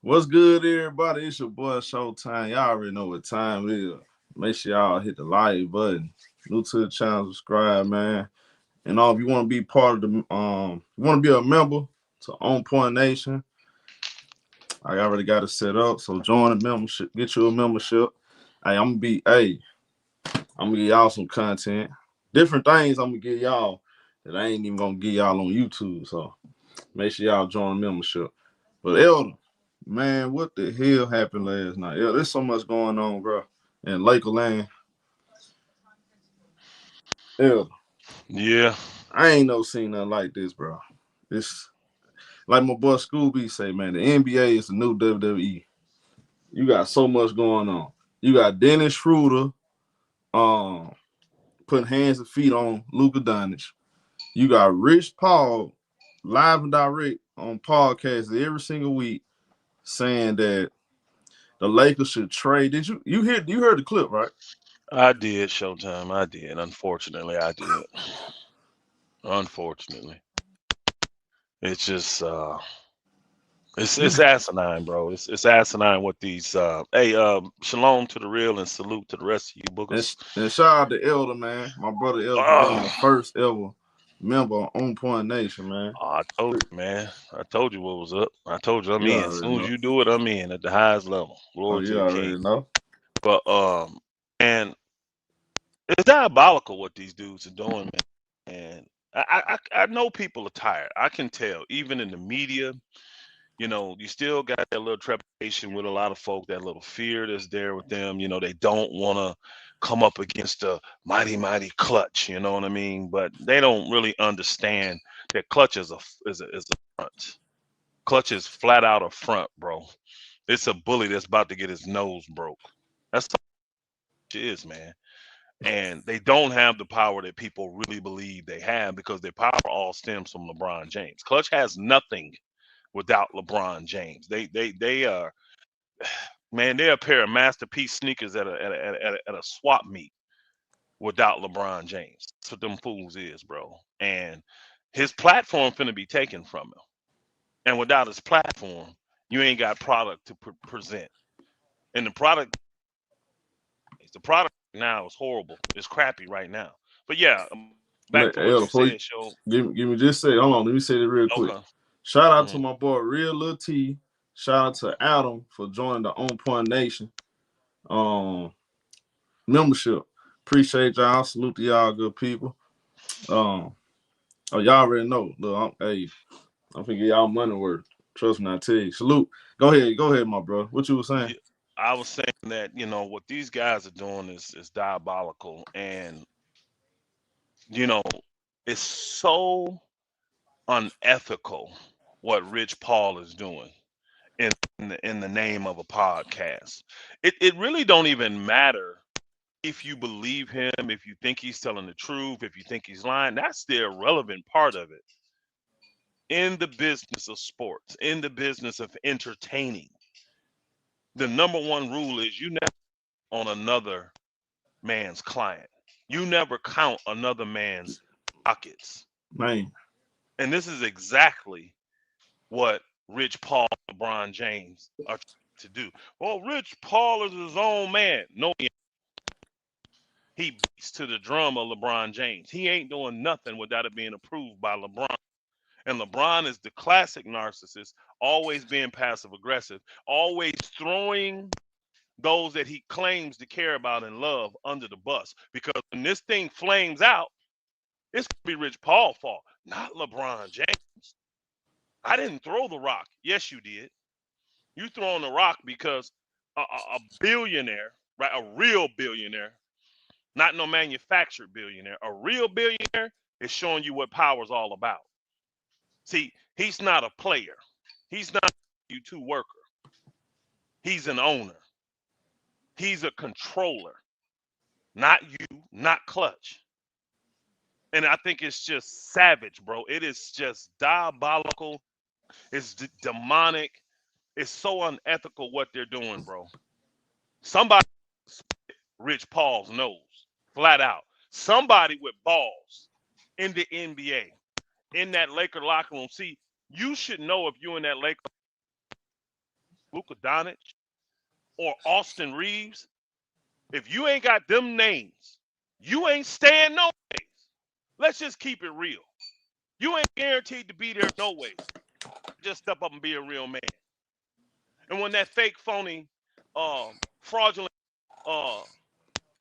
What's good, everybody? It's your boy Showtime. Y'all already know what time it is. Make sure y'all hit the like button. New to the channel, subscribe, man. And if you want to be part of you want to be a member to On Point Nation, I already got it set up. So join the membership, get you a membership. I'm gonna give y'all some content, different things. I'm gonna give y'all that I ain't even gonna give y'all on YouTube. So make sure y'all join the membership. But Elder, man, what the hell happened last night? Yeah, there's so much going on, bro. In Lakerland, Elder, Yeah, I ain't no seen nothing like this, bro. It's like my boy Scooby say, man. The NBA is the new WWE. You got so much going on. You got Dennis Schroeder, um, putting hands and feet on Luka Doncic. You got Rich Paul live and direct on podcasts every single week saying that the Lakers should trade. You heard the clip, right? I did Showtime. I did. Unfortunately, I did. Unfortunately, it's just it's asinine, bro. It's asinine what these hey shalom to the real and salute to the rest of you And, boogers. and shout out to Elder, man. My brother Elder for being the Oh, first ever member on Point Nation, man. I told you, man. I told you what was up. I told you I'm You in. As already soon as know. you do it, I'm in at the highest level. Oh, Glory to you the King. already know. But and it's diabolical what these dudes are doing, man. And I know people are tired. I can tell, even in the media. You still got that little trepidation with a lot of folk, that little fear that's there with them. They don't want to come up against a mighty, mighty clutch. You know what I mean? But they don't really understand that clutch is a front. Clutch is flat out a front, bro. It's a bully that's about to get his nose broke. That's all it is, man. And they don't have the power that people really believe they have because their power all stems from LeBron James. Clutch has nothing without LeBron James. They are, man, they're a pair of masterpiece sneakers at a swap meet without LeBron James. That's what them fools is, bro. And his platform finna be taken from him. And without his platform, you ain't got product to present. And the product now is horrible. It's crappy right now. But yeah, back to what Elder, you said, show. give me just say, hold on, let me say this real quick. Okay. Shout out to Hmm. my boy Real Lil T. Shout out to Adam for joining the On Point Nation membership. Appreciate y'all. Salute to y'all, good people. Um, oh, y'all already know. Look, I'm finna get y'all money worth. Trust me, I tell you. Salute. Go ahead, my bro. What you was saying? Yeah, I was saying that what these guys are doing is diabolical, and you know it's so unethical what Rich Paul is doing in the name of a podcast. It really don't even matter if you believe him, if you think he's telling the truth, if you think he's lying. That's the irrelevant part of it. In the business of sports, in the business of entertaining, the number one rule is you never on another man's client. You never count another man's pockets. Man, And this is exactly what Rich Paul and LeBron James are trying to do. Well, Rich Paul is his own man. No, he beats to the drum of LeBron James. He ain't doing nothing without it being approved by LeBron. And LeBron is the classic narcissist, always being passive aggressive, always throwing those that he claims to care about and love under the bus. Because when this thing flames out, it's gonna be Rich Paul's fault, not LeBron James. I didn't throw the rock. Yes, you did. You throwing the rock because a billionaire, right? A real billionaire, not no manufactured billionaire. A real billionaire is showing you what power's all about. See, he's not a player. He's not a U2 worker. He's an owner. He's a controller. Not you, not Clutch. And I think it's just savage, bro. It is just diabolical. It's demonic. It's so unethical what they're doing, bro. Somebody Rich Paul's nose, flat out. Somebody with balls in the NBA, in that Laker locker room. See, you should know if you're in that Laker Luka Doncic, or Austin Reaves, if you ain't got them names, you ain't staying no ways. Let's just keep it real. You ain't guaranteed to be there no ways. Just step up and be a real man. And when that fake, phony, fraudulent uh,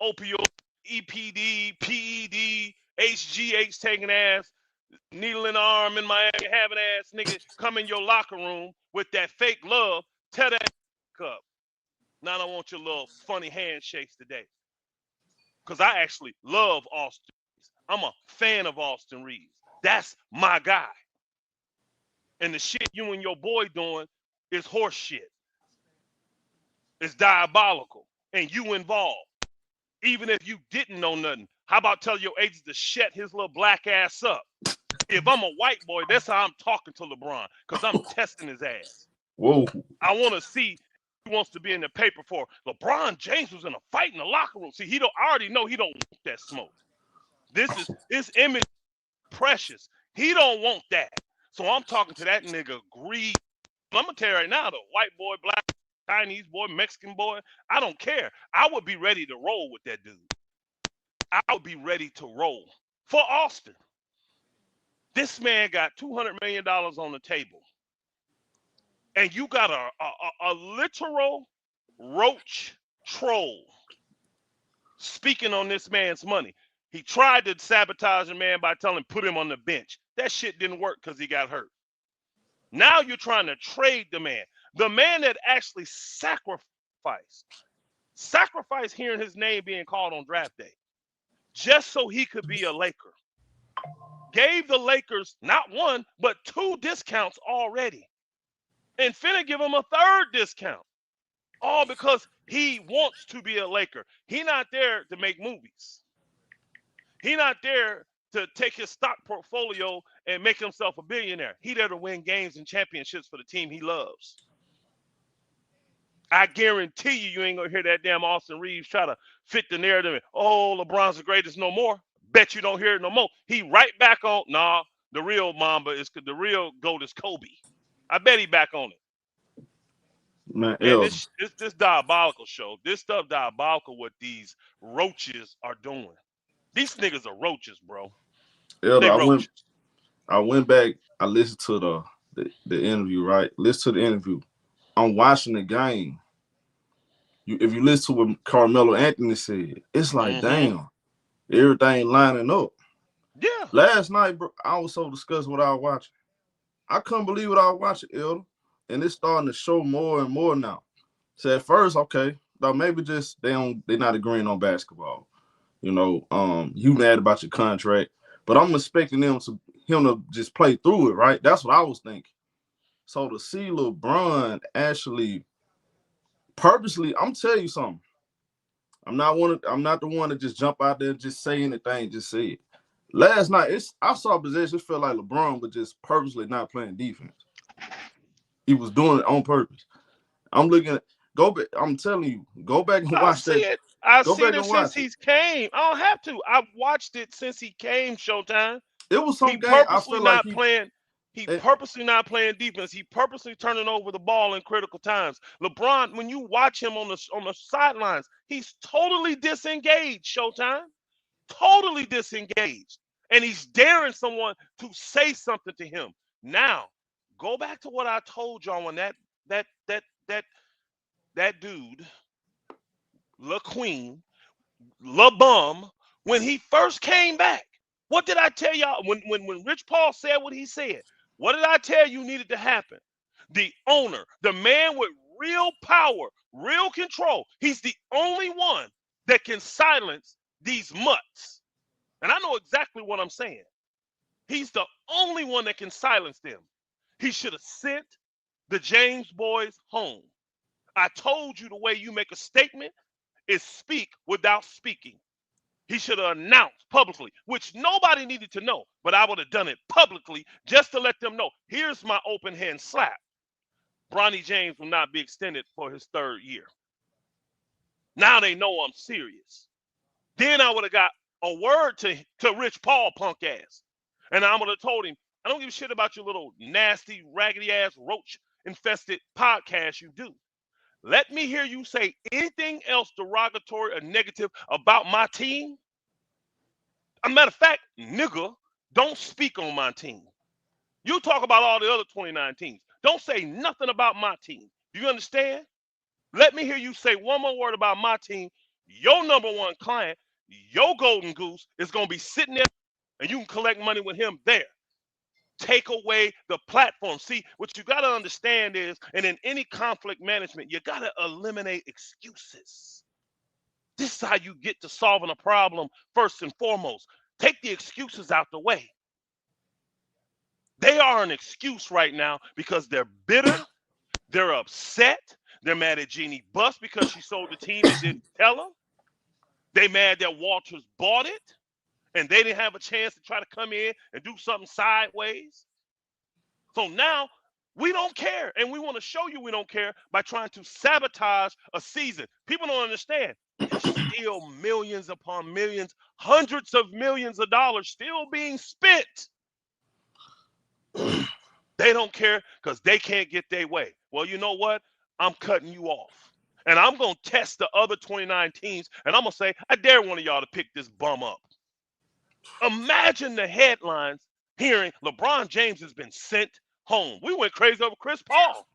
opioid, EPD, PED, HGH taking ass, needle in the arm in Miami having ass nigga come in your locker room with that fake love, tear that up. Now I don't want your little funny handshakes today. Because I actually love Austin Reaves. I'm a fan of Austin Reaves. That's my guy. And the shit you and your boy doing is horse shit. It's diabolical. And you involved. Even if you didn't know nothing. How about tell your agents to shut his little black ass up? If I'm a white boy, that's how I'm talking to LeBron. Because I'm testing his ass. Whoa. I want to see he wants to be in the paper for LeBron James was in a fight in the locker room. See, I already know he don't want that smoke. His image precious. He don't want that. So I'm talking to that nigga greed. I'm gonna tell you right now, the white boy, black, Chinese boy, Mexican boy, I don't care. I would be ready to roll with that dude. I would be ready to roll for Austin. This man got $200 million on the table. And you got a literal roach troll speaking on this man's money. He tried to sabotage a man by telling him put him on the bench. That shit didn't work because he got hurt. Now you're trying to trade the man that actually sacrificed hearing his name being called on draft day, just so he could be a Laker. Gave the Lakers not one, but 2 discounts already. And finna give him a 3rd discount. All because he wants to be a Laker. He not there to make movies. He not there to take his stock portfolio and make himself a billionaire. He there to win games and championships for the team he loves. I guarantee you ain't gonna hear that damn Austin Reaves try to fit the narrative. Oh, LeBron's the greatest no more. Bet you don't hear it no more. He right back on. Nah, the real Mamba is the real GOAT is Kobe. I bet he back on it. Man, Man, Elder. this diabolical show. This stuff diabolical what these roaches are doing. These niggas are roaches, bro. Elder, They roaches. I went back, I listened to the interview, right? Listen to the interview. I'm watching the game. If you listen to what Carmelo Anthony said, it's like, damn, everything lining up. Yeah. Last night, bro, I was so disgusted what I was watching. I couldn't believe what I was watching, Elder. And it's starting to show more and more now. So at first, okay, thought maybe just they're not agreeing on basketball. You know, you mad about your contract, but I'm expecting him to just play through it, right? That's what I was thinking. So to see LeBron actually purposely, I'm telling you something. I'm not the one to just jump out there and just say anything, just say it. Last night, I saw possession. It felt like LeBron was just purposely not playing defense. He was doing it on purpose. I'm looking at I'm telling you, go back and I watch see that. it. I've Go seen back it and since watch it. he's came. I don't have to. I've watched it since he came, Showtime. It was He some game. I purposely feel like not playing. He eh, purposely not playing defense. He purposely turning over the ball in critical times. LeBron, when you watch him on the sidelines, he's totally disengaged. Showtime, totally disengaged, and he's daring someone to say something to him. Now, go back to what I told y'all when that dude, La Queen, La Bum, when he first came back. What did I tell y'all when Rich Paul said what he said? What did I tell you needed to happen? The owner, the man with real power, real control, he's the only one that can silence these mutts. And I know exactly what I'm saying. He's the only one that can silence them. He should have sent the James boys home. I told you the way you make a statement is speak without speaking. He should have announced publicly, which nobody needed to know, but I would have done it publicly just to let them know. Here's my open hand slap. Bronny James will not be extended for his 3rd year. Now they know I'm serious. Then I would have got a word to Rich Paul punk ass. And I would have told him, I don't give a shit about your little nasty, raggedy ass, roach infested podcast you do. Let me hear you say anything else derogatory or negative about my team. As a matter of fact, nigga, don't speak on my team. You talk about all the other 29 teams. Don't say nothing about my team. You understand? Let me hear you say one more word about my team. Your number one client, your golden goose, is going to be sitting there and you can collect money with him there. Take away the platform. See, what you got to understand is, and in any conflict management, you got to eliminate excuses. This is how you get to solving a problem first and foremost. Take the excuses out the way. They are an excuse right now because they're bitter, they're upset, they're mad at Jeannie Buss because she sold the team and didn't tell them. They mad that Walters bought it and they didn't have a chance to try to come in and do something sideways. So now we don't care, and we want to show you we don't care by trying to sabotage a season. People don't understand. There's still millions upon millions, hundreds of millions of dollars still being spent. They don't care because they can't get their way. Well, you know what? I'm cutting you off. And I'm going to test the other 29 teams, and I'm going to say, I dare one of y'all to pick this bum up. Imagine the headlines hearing LeBron James has been sent home. We went crazy over Chris Paul,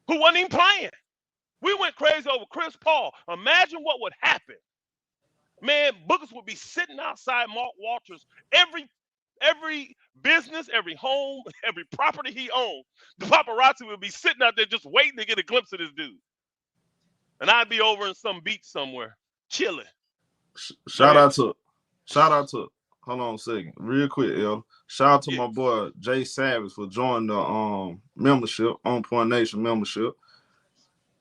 who wasn't even playing. We went crazy over Chris Paul. Imagine what would happen. Man, Bookers would be sitting outside Mark Walters. Every business, every home, every property he owned, the paparazzi would be sitting out there just waiting to get a glimpse of this dude. And I'd be over in some beach somewhere, chilling. Shout out to, hold on a second, real quick, L. Shout out to my boy Jay Savage for joining the membership, On Point Nation membership.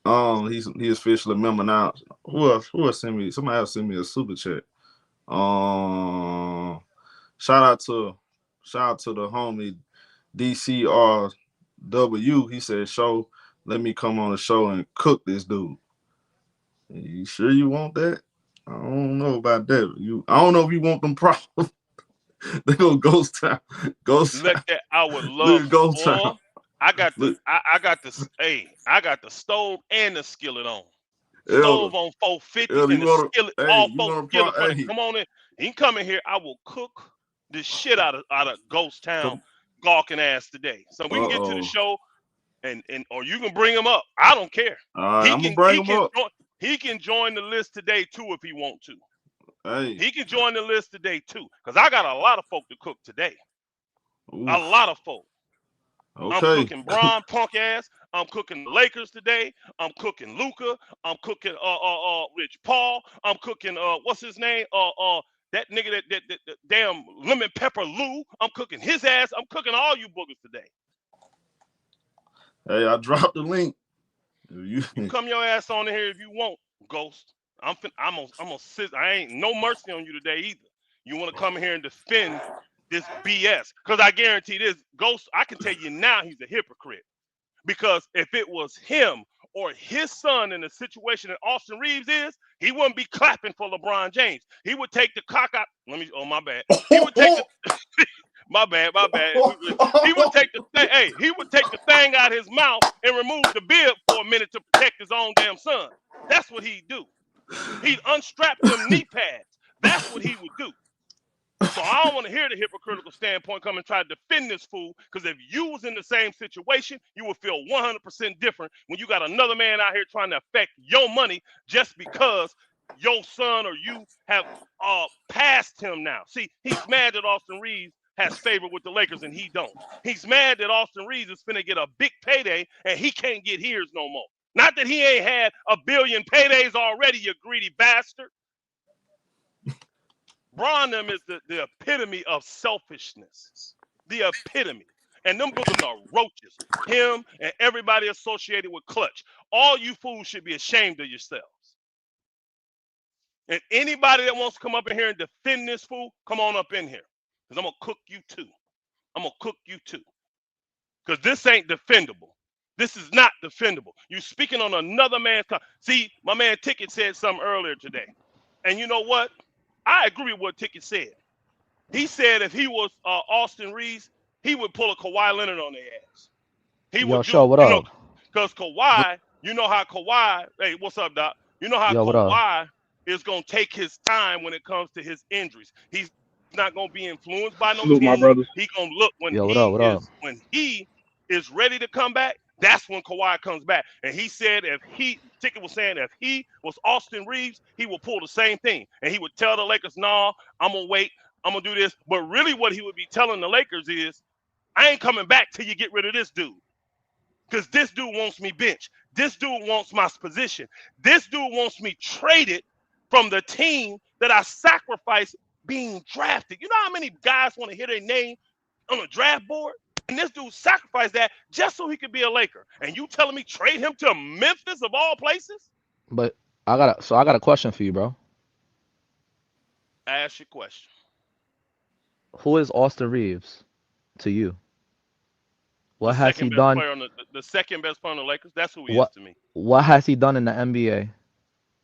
He's officially a member now. Who else sent me? Somebody else sent me a super chat. Shout out to the homie DCRW. He said, let me come on the show and cook this dude. You sure you want that? I don't know about that. I don't know if you want them problems. They go ghost town. Look at, I would love ghost town. I got the stove and the skillet on. Stove on 450 and the skillet all 4 skillet. Come on in. He can come in here. I will cook the shit out of Ghost Town gawking ass today. So we can get to the show and or you can bring him up. I don't care. I'm gonna bring him up. He can join the list today too if he want to. Hey. He can join the list today too, because I got a lot of folk to cook today. Oof. A lot of folk. Okay. I'm cooking Bron punk ass. I'm cooking the Lakers today. I'm cooking Luka. I'm cooking Rich Paul. I'm cooking what's his name? That nigga that damn lemon pepper Lou. I'm cooking his ass. I'm cooking all you boogers today. Hey, I dropped the link. You come your ass on in here if you want, Ghost. I'm gonna sit. I ain't no mercy on you today either. You want to come here and defend this BS? Because I guarantee this, Ghost. I can tell you now, he's a hypocrite. Because if it was him or his son in the situation that Austin Reaves is, he wouldn't be clapping for LeBron James. He would take the cock out. My bad. He would take the. My bad. He would take the thing. Hey, he would take the thing out of his mouth and remove the bib for a minute to protect his own damn son. That's what he'd do. He'd unstrap them knee pads. That's what he would do. So I don't want to hear the hypocritical standpoint come and try to defend this fool, because if you was in the same situation, you would feel 100% different when you got another man out here trying to affect your money just because your son or you have passed him now. See, he's mad that Austin Reaves has favor with the Lakers and he don't. He's mad that Austin Reaves is finna get a big payday and he can't get his no more. Not that he ain't had a billion paydays already, you greedy bastard. Bron them is the epitome of selfishness. The epitome. And them boogers are roaches. Him and everybody associated with Clutch. All you fools should be ashamed of yourselves. And anybody that wants to come up in here and defend this fool, come on up in here. Because I'm going to cook you too. I'm going to cook you too. Because this ain't defendable. This is not defendable. You speaking on another man's time. See, my man Ticket said something earlier today. And you know what? I agree with what Ticket said. He said if he was Austin Reaves, he would pull a Kawhi Leonard on their ass. He would show what up? Because Kawhi You know how Kawhi, hey, what's up, Doc? You know how Yo, what up? Kawhi is going to take his time when it comes to his injuries. He's not going to be influenced by no team. Salute my He brothers. going to look Yo, what up? What up? when he is ready to come back. That's when Kawhi comes back. And he said Ticket was saying if he was Austin Reaves, he would pull the same thing. And he would tell the Lakers, no, I'm going to wait. I'm going to do this. But really what he would be telling the Lakers is, I ain't coming back till you get rid of this dude. Because this dude wants me benched. This dude wants my position. This dude wants me traded from the team that I sacrificed being drafted. You know how many guys want to hear their name on a draft board? And this dude sacrificed that just so he could be a Laker. And you telling me trade him to Memphis of all places? But I got a question for you, bro. Ask your question. Who is Austin Reaves to you? The What has he second best done? player on the second best player on the Lakers. That's who he is What to me. what has he done in the NBA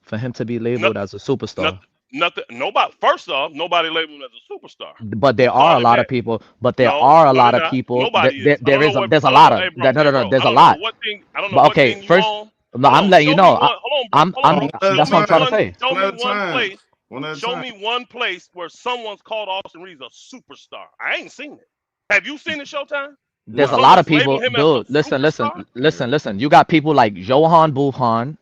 for him to be labeled Nothing. as a superstar? Nothing. Nothing. Nobody. First off, nobody labeled him as a superstar. But there You are a started lot that. of people. But there No, are a no, they're lot of not. people. Nobody is. I There don't know is a, what. there's a I don't lot know. of Hey, bro. no, Hey, no, no, bro. there's I a don't know lot. what thing. I don't know But what okay, thing you first, on. no, Hold I'm on. letting you Show me know. one. Hold on, bro. Hold on, I'm bro. One at a that's what I'm trying to time. say. Show One me at a one time. place. One at a Show time. me one place where someone's called Austin Reeves a superstar. I ain't seen it. Have you seen it, Showtime? Where There's a No. lot of someone's labeled people, him as a dude. superstar? Listen. You got people like Johan Buhan,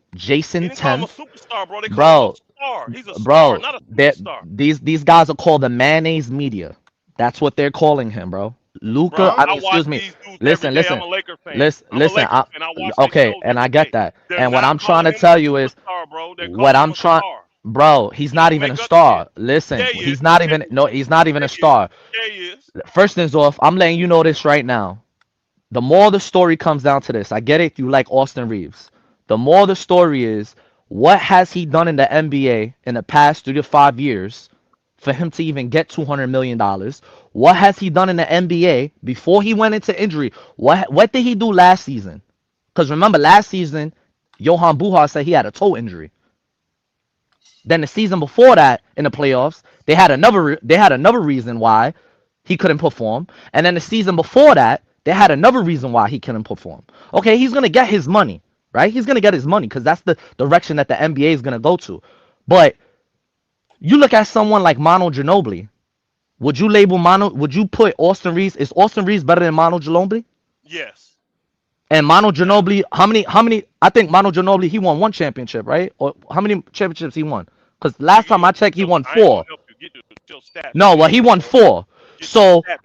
He Jason didn't call him a 10th, superstar, bro. They call him a bro, star. He's a star, bro. not a That superstar, these guys are called the mayonnaise media. That's what they're calling him, bro. Luca, bro. Huh? I watch excuse me. these dudes every Listen, day. I'm listen, a Laker fan. listen, I'm a listen. Laker fan. I watch their Okay, shows and I every get day. that. They're And what not I'm trying calling to him a tell you is superstar, bro. They're what calling him I'm a trying, star. bro. He's You not don't even make a up shit. star. Listen, Yeah, he is. he's not Yeah, even. he No, is. he's not even Yeah, a he is. star. Yeah, he is. First things off, I'm letting you know this right now. The more the story comes down to this, I get it. You like Austin Reeves. The more the story is, what has he done in the NBA in the past 3 to 5 years for him to even get $200 million? What has he done in the NBA before he went into injury? What did he do last season? Because remember, last season, Johan Buha said he had a toe injury. Then the season before that, in the playoffs, they had another reason why he couldn't perform. And then the season before that, they had another reason why he couldn't perform. Okay, he's gonna get his money, right? He's gonna get his money because that's the direction that the NBA is gonna go to. But you look at someone like Manu Ginobili. Would you label Manu? Would you put Austin Reeves? Is Austin Reeves better than Manu Ginobili? Yes. And Manu Now, Ginobili, how many? How many? I think Manu Ginobili he won one championship, right? Or how many championships he won? Because last nigga, time I checked, he won I ain't gonna four. help you get your stats No, straight, well, he big won bro. four. Get your So stats.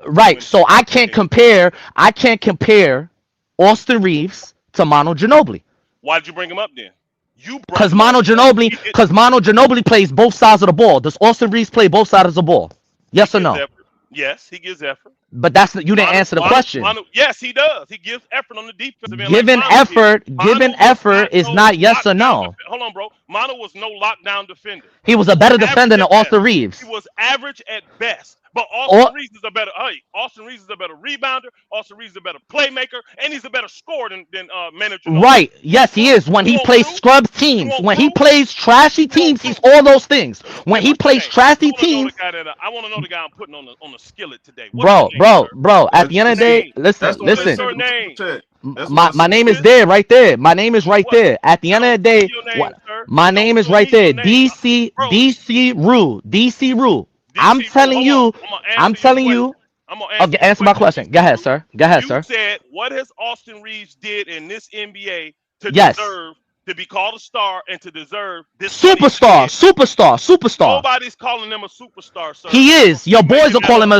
right, When so I can't okay, compare. I can't compare Austin Reeves to Manu Ginobili. why did you bring him up then? You brought Cause him up Manu because Ginobili, he get cause Manu Ginobili plays both sides of the ball. Does Austin Reeves play both sides of the ball? he Yes or gives no? effort. Yes, he gives effort. But you didn't answer the question. Yes, he does. He gives effort on the defensive end like Given Manu did. effort, Manu given was effort not is no not yes or lockdown no. defender. Hold on, bro. Manu was no lockdown defender. He was He a was better average defender than at best. Austin He Reeves. was average at best. But Or Austin Reeves is a better. Hey, Austin Reeves is a better rebounder. Austin Reeves is a better playmaker, and he's a better scorer than Manu Ginobili. right, yes, he Proof? is. When You he want plays proof? scrubs You teams, want when he proof? plays trashy You want teams, he's proof? all those things. When Hey, he what's your plays name? I trashy want to know the teams, guy that I want to know the guy I'm putting on the skillet today. What's your bro, name, bro, sir? bro. At That's the end What's of your the day, name? listen, that's why What they is listen. sent your him a super name? chat. That's why My they my sent him name What is is there, right there. My name is right what? there. At the end of Don't the tell me day, your what? name, sir. My name Don't is tell right me there. your name, DC bro. DC Rule. DC Rule. I'm DC Rule. telling Hold on. you. I'm gonna I'm answer your telling question. you. I'm gonna Okay, answer your answer my question, question. Go DC ahead, Rule. sir. Go ahead, You sir. said what has Austin Reeves did in this NBA to Yes. deserve to be called a star and to deserve this money he's Superstar. getting? Superstar. Superstar. Nobody's calling him a superstar, sir. He is. Your You boys making will that call him up. a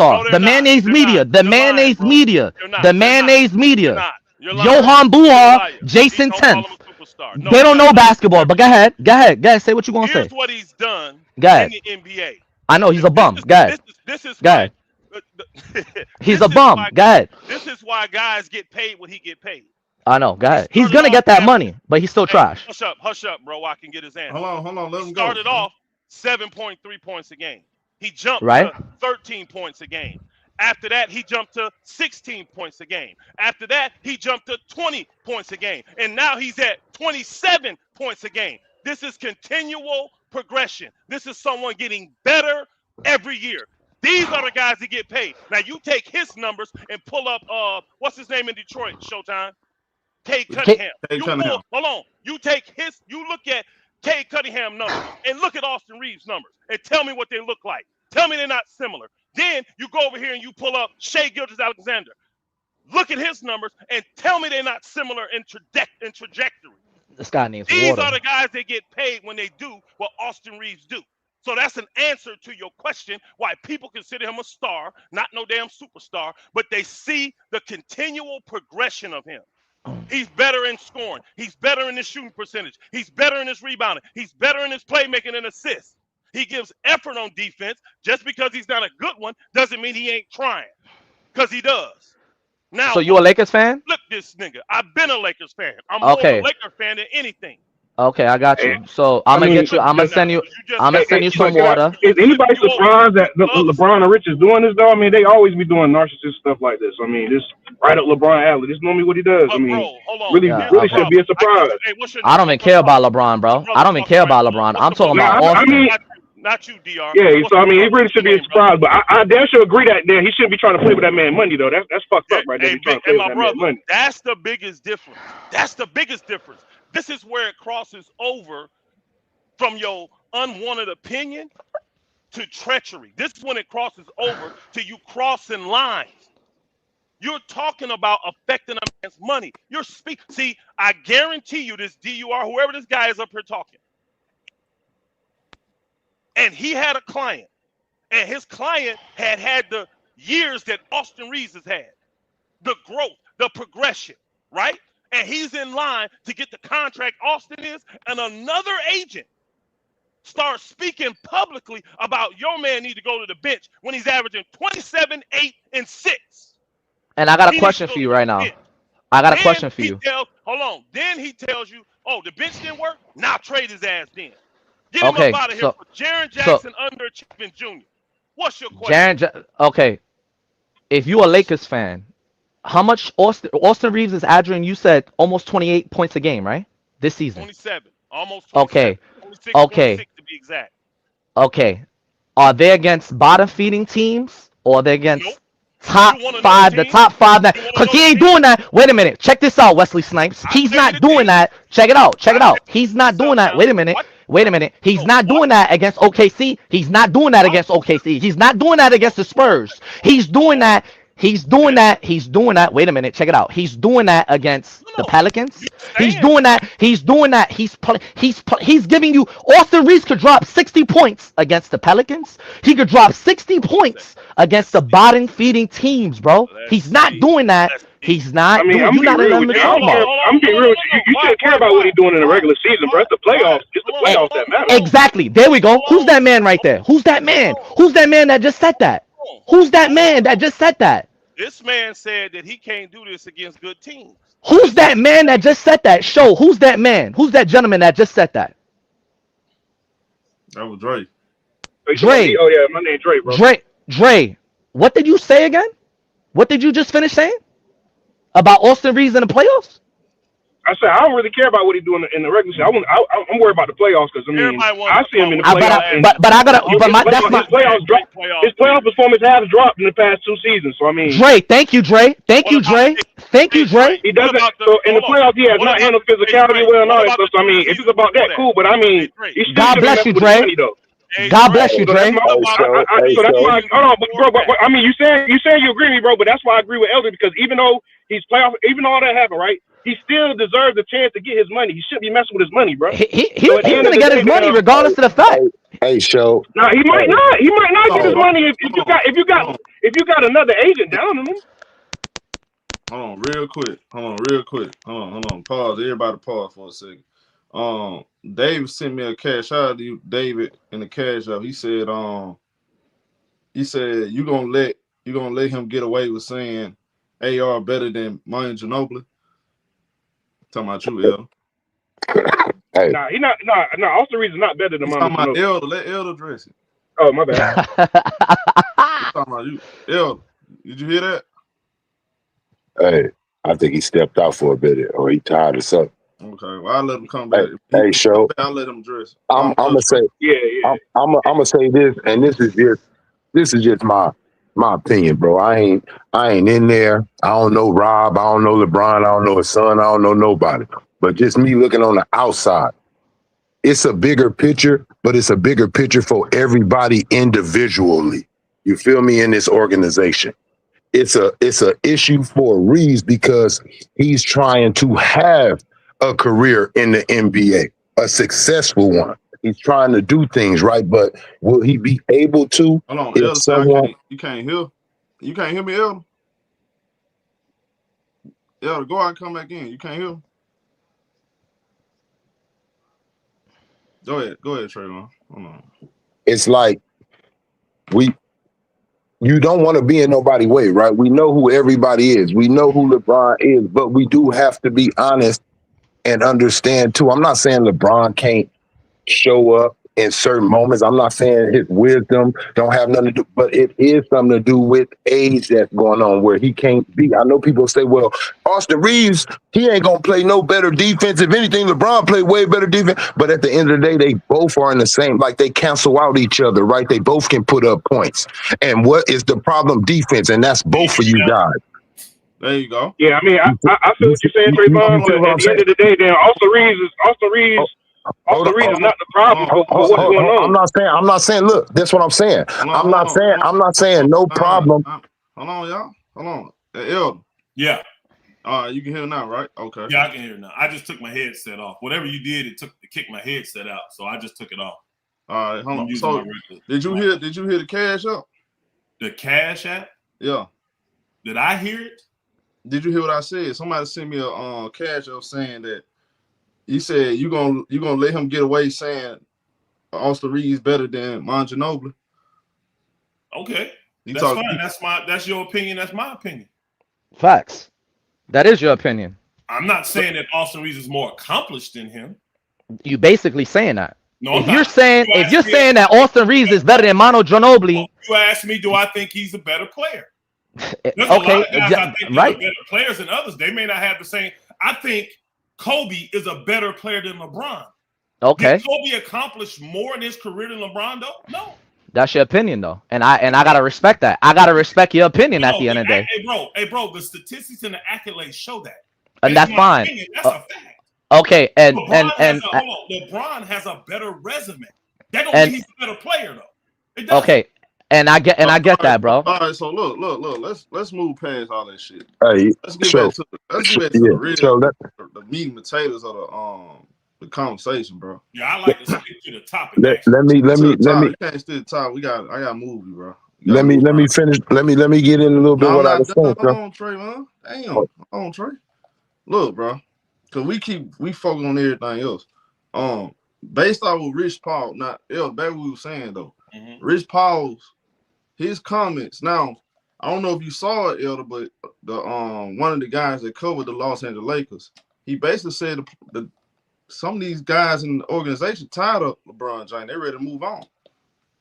No, superstar. they're The not. mayonnaise They're not. media. The You're lying, mayonnaise bro. media. You're not. The You're not. mayonnaise You're media. not. You're lying. Johan You're a Buha, liar. He Jason don't call 10th. him a superstar. No, They you don't got know to listen to basketball, but go everything. ahead. Go ahead. Go ahead. Say what you gonna Here's say. what he's done Go in ahead. the NBA. I know he's a This bum. is Go ahead. this is Go why ahead. He's a this is bum. why Go ahead. this is why guys get paid what he get paid. I know. Go He ahead. He's started gonna off get that averaging. money, but he's still Hey, trash. hush up, bro. I can get his answer. Hold on, He let him go. started off 7.3 points a game. He jumped Right? to 13 points a game. After that, he jumped to 16 points a game. After that, he jumped to 20 points a game. And now he's at 27 points a game. This is continual progression. This is someone getting better every year. These are the guys that get paid. Now you take his numbers and pull up what's his name in Detroit, Showtime? Cade Cunningham. Cade Cunningham. Hold on. You look at Cade Cunningham numbers and look at Austin Reaves numbers and tell me what they look like. Tell me they're not similar. Then you go over here and you pull up Shai Gilgeous-Alexander. Look at his numbers and tell me they're not similar in trajectory. This guy needs These water. are the guys that get paid when they do what Austin Reaves do. So that's an answer to your question why people consider him a star, not no damn superstar, but they see the continual progression of him. He's better in scoring. He's better in his shooting percentage. He's better in his rebounding. He's better in his playmaking and assists. He gives effort on defense. Just because he's not a good one doesn't mean he ain't trying, because he does. Now, so you a Lakers fan? Look, this nigga. I've been a Lakers fan. I'm more of a Lakers fan than anything. Okay, I got you. So I'm gonna send you some water. Is anybody surprised that LeBron and Rich is doing this though? I mean, they always be doing narcissist stuff like this. I mean, this right up LeBron alley. This is normally what he does. I mean, really should be a surprise. I don't even care about LeBron, bro. I don't even care about LeBron. I'm talking about Austin. Not you, DR. Yeah, so I mean, it really should be a surprise. But I damn sure agree that he shouldn't be trying to play with that man money though. That's fucked up right there. Trying to play with that man money. That's the biggest difference. That's the biggest difference. This is where it crosses over from your unwanted opinion to treachery. This is when it crosses over to you crossing lines. You're talking about affecting a man's money. See, I guarantee you this DUR, whoever this guy is up here talking, and he had a client, and his client had the years that Austin Reaves has had, the growth, the progression, right? And he's in line to get the contract Austin is, and another agent starts speaking publicly about your man need to go to the bench when he's averaging 27, 8, and 6. And I got a question for you right now. I got a question for you. Hold on. Then he tells you, oh, the bench didn't work? Now trade his ass then. Get him up out of here for Jaren Jackson underachieving Jr. What's your question? Okay. If you a Lakers fan, how much Austin Reaves is averaging? You said almost 28 points a game, right? This season. 27. Almost 27. 26, okay. 26 to be exact. Okay. Are they against bottom feeding teams or are they against top 5? The top 5 that, because he ain't doing that. Wait a minute. Check this out, Wesley Snipes. He's not doing that. Check it out. He's not doing that. Wait a minute. He's not doing that against OKC. He's not doing that against OKC. He's not doing that against the Spurs. He's doing that. Wait a minute, check it out. He's doing that against the Pelicans. He's doing that. He's giving you. Austin Reaves could drop 60 points against the Pelicans. He could drop 60 points against the bottom feeding teams, bro. He's not doing that. He's not. I mean, I'm being real with you. I'm being real with you. You shouldn't care about what he's doing in the regular season, bro. It's the playoffs. It's the playoffs that matter. Exactly. There we go. Who's that man right there? Who's that man? Who's that man that just said that? Who's that man that just said that? This man said that he can't do this against good teams. Who's that man that just said that? Show. Who's that man? Who's that gentleman that just said that? That was Dre. Dre. Oh yeah, my name's Dre, bro. Dre. What did you say again? What did you just finish saying about Austin Reaves in the playoffs? I said I don't really care about what he's doing in the regular season. I'm worried about the playoffs because I mean I see him in the playoffs. His playoff performance has dropped in the past 2 seasons. So I mean, Dre, thank you, Dre. Dre. He doesn't. So in the playoffs, he has not handled physicality well and all that stuff. So I mean, if it's about that, cool. But I mean, God bless you, Dre. God bless you, Dre. So that's why. Hold on, bro. I mean, you saying you agree with me, bro? But that's why I agree with Elder because even though he's playoff, even all that happened, right? He still deserves a chance to get his money. He shouldn't be messing with his money, bro. He's gonna get his money regardless of the fact. Hey, show. No, he might not. He might not get his money if you got another agent down on him. Hold on, real quick. Hold on. Pause. Everybody pause for a second. David sent me a cash out to you, David, in the cash out. He said you gonna let him get away with saying AR better than Manu Ginobili. Talking about you, Elder. Hey. Nah, he not. Nah. Austin Reaves is not better than Manu Ginobili. Elder, let Elder address it. Oh, my bad. Talking about you, Elder. Did you hear that? Hey, I think he stepped out for a bit, or he tired of something. Okay, well I'll let him come back. Hey, show. I'll let him address it. I'm gonna say, yeah. I'm gonna say this, and this is just My opinion, bro. I ain't in there. I don't know Rob. I don't know LeBron. I don't know his son. I don't know nobody. But just me looking on the outside, it's a bigger picture, but it's a bigger picture for everybody individually. You feel me? In this organization, it's a issue for Reaves because he's trying to have a career in the NBA, a successful one. He's trying to do things right, but will he be able to? Hold on, If Elder, someone, you can't hear. You can't hear me, Elder. Elder, go out and come back in. You can't hear. Go ahead, Traylon. Hold on. it's like you don't want to be in nobody's way, right? We know who everybody is. We know who LeBron is, but we do have to be honest and understand too. I'm not saying LeBron can't show up in certain moments. I'm not saying his wisdom don't have nothing to do, but it is something to do with age that's going on where he can't be. I know people say, well, Austin Reaves, he ain't going to play no better defense. If anything, LeBron played way better defense. But at the end of the day, they both are in the same, like they cancel out each other, right? They both can put up points. And what is the problem? Defense. And that's both of you guys. There you go. Yeah, I mean, I feel what you're saying, Trayvon, but at the end of the day, then Austin Reaves is not the problem for what's going on. I'm not saying, look, that's what I'm saying. I'm not saying no problem. Hold on, y'all. Hold on. Elder. Yeah. All right, you can hear now, right? Okay. Yeah, I can hear now. I just took my headset off. Whatever you did, it kicked my headset out. So I just took it off. All right, hold on. So did you hear the Cash App? The Cash App? Yeah. Did I hear it? Did you hear what I said? Somebody sent me a Cash App saying that he said you gonna let him get away saying Austin Reaves better than Ginobili. Okay. That's fine. That's your opinion. That's my opinion. Facts. That is your opinion. I'm not saying that Austin Reaves is more accomplished than him. You basically saying that. No, if you're saying that Austin Reaves is better than Ginobili, you ask me, do I think he's a better player? There's okay, a lot of guys I think right. are better players than others. They may not have the same. I think Kobe is a better player than LeBron. Okay. Did Kobe accomplish more in his career than LeBron though? No. That's your opinion though. And I gotta respect that. I gotta respect your opinion at the end of the day. Hey bro, the statistics and the accolades show that. And that's fine. Opinion, that's a fact. Okay, LeBron has a better resume. That don't mean he's a better player though. It doesn't. Okay. And I get that, bro. All right, so look. Let's move past all that shit. Hey, let's get back to the real, the meat and potatoes of the conversation, bro. Yeah, I like to stick to the topic. Let me. You can't stick to the top. I got to move you, bro. Let me finish. Let me get in a little bit what I was saying. Hold on, Trey, man. Damn. Hold on, Trey. Look, bro. Cause we focus on everything else. Based off of Rich Paul, back what we were saying though. Mm-hmm. Rich Paul's his comments. Now, I don't know if you saw it, Elder, but the one of the guys that covered the Los Angeles Lakers, he basically said some of these guys in the organization tired of LeBron James. They're ready to move on.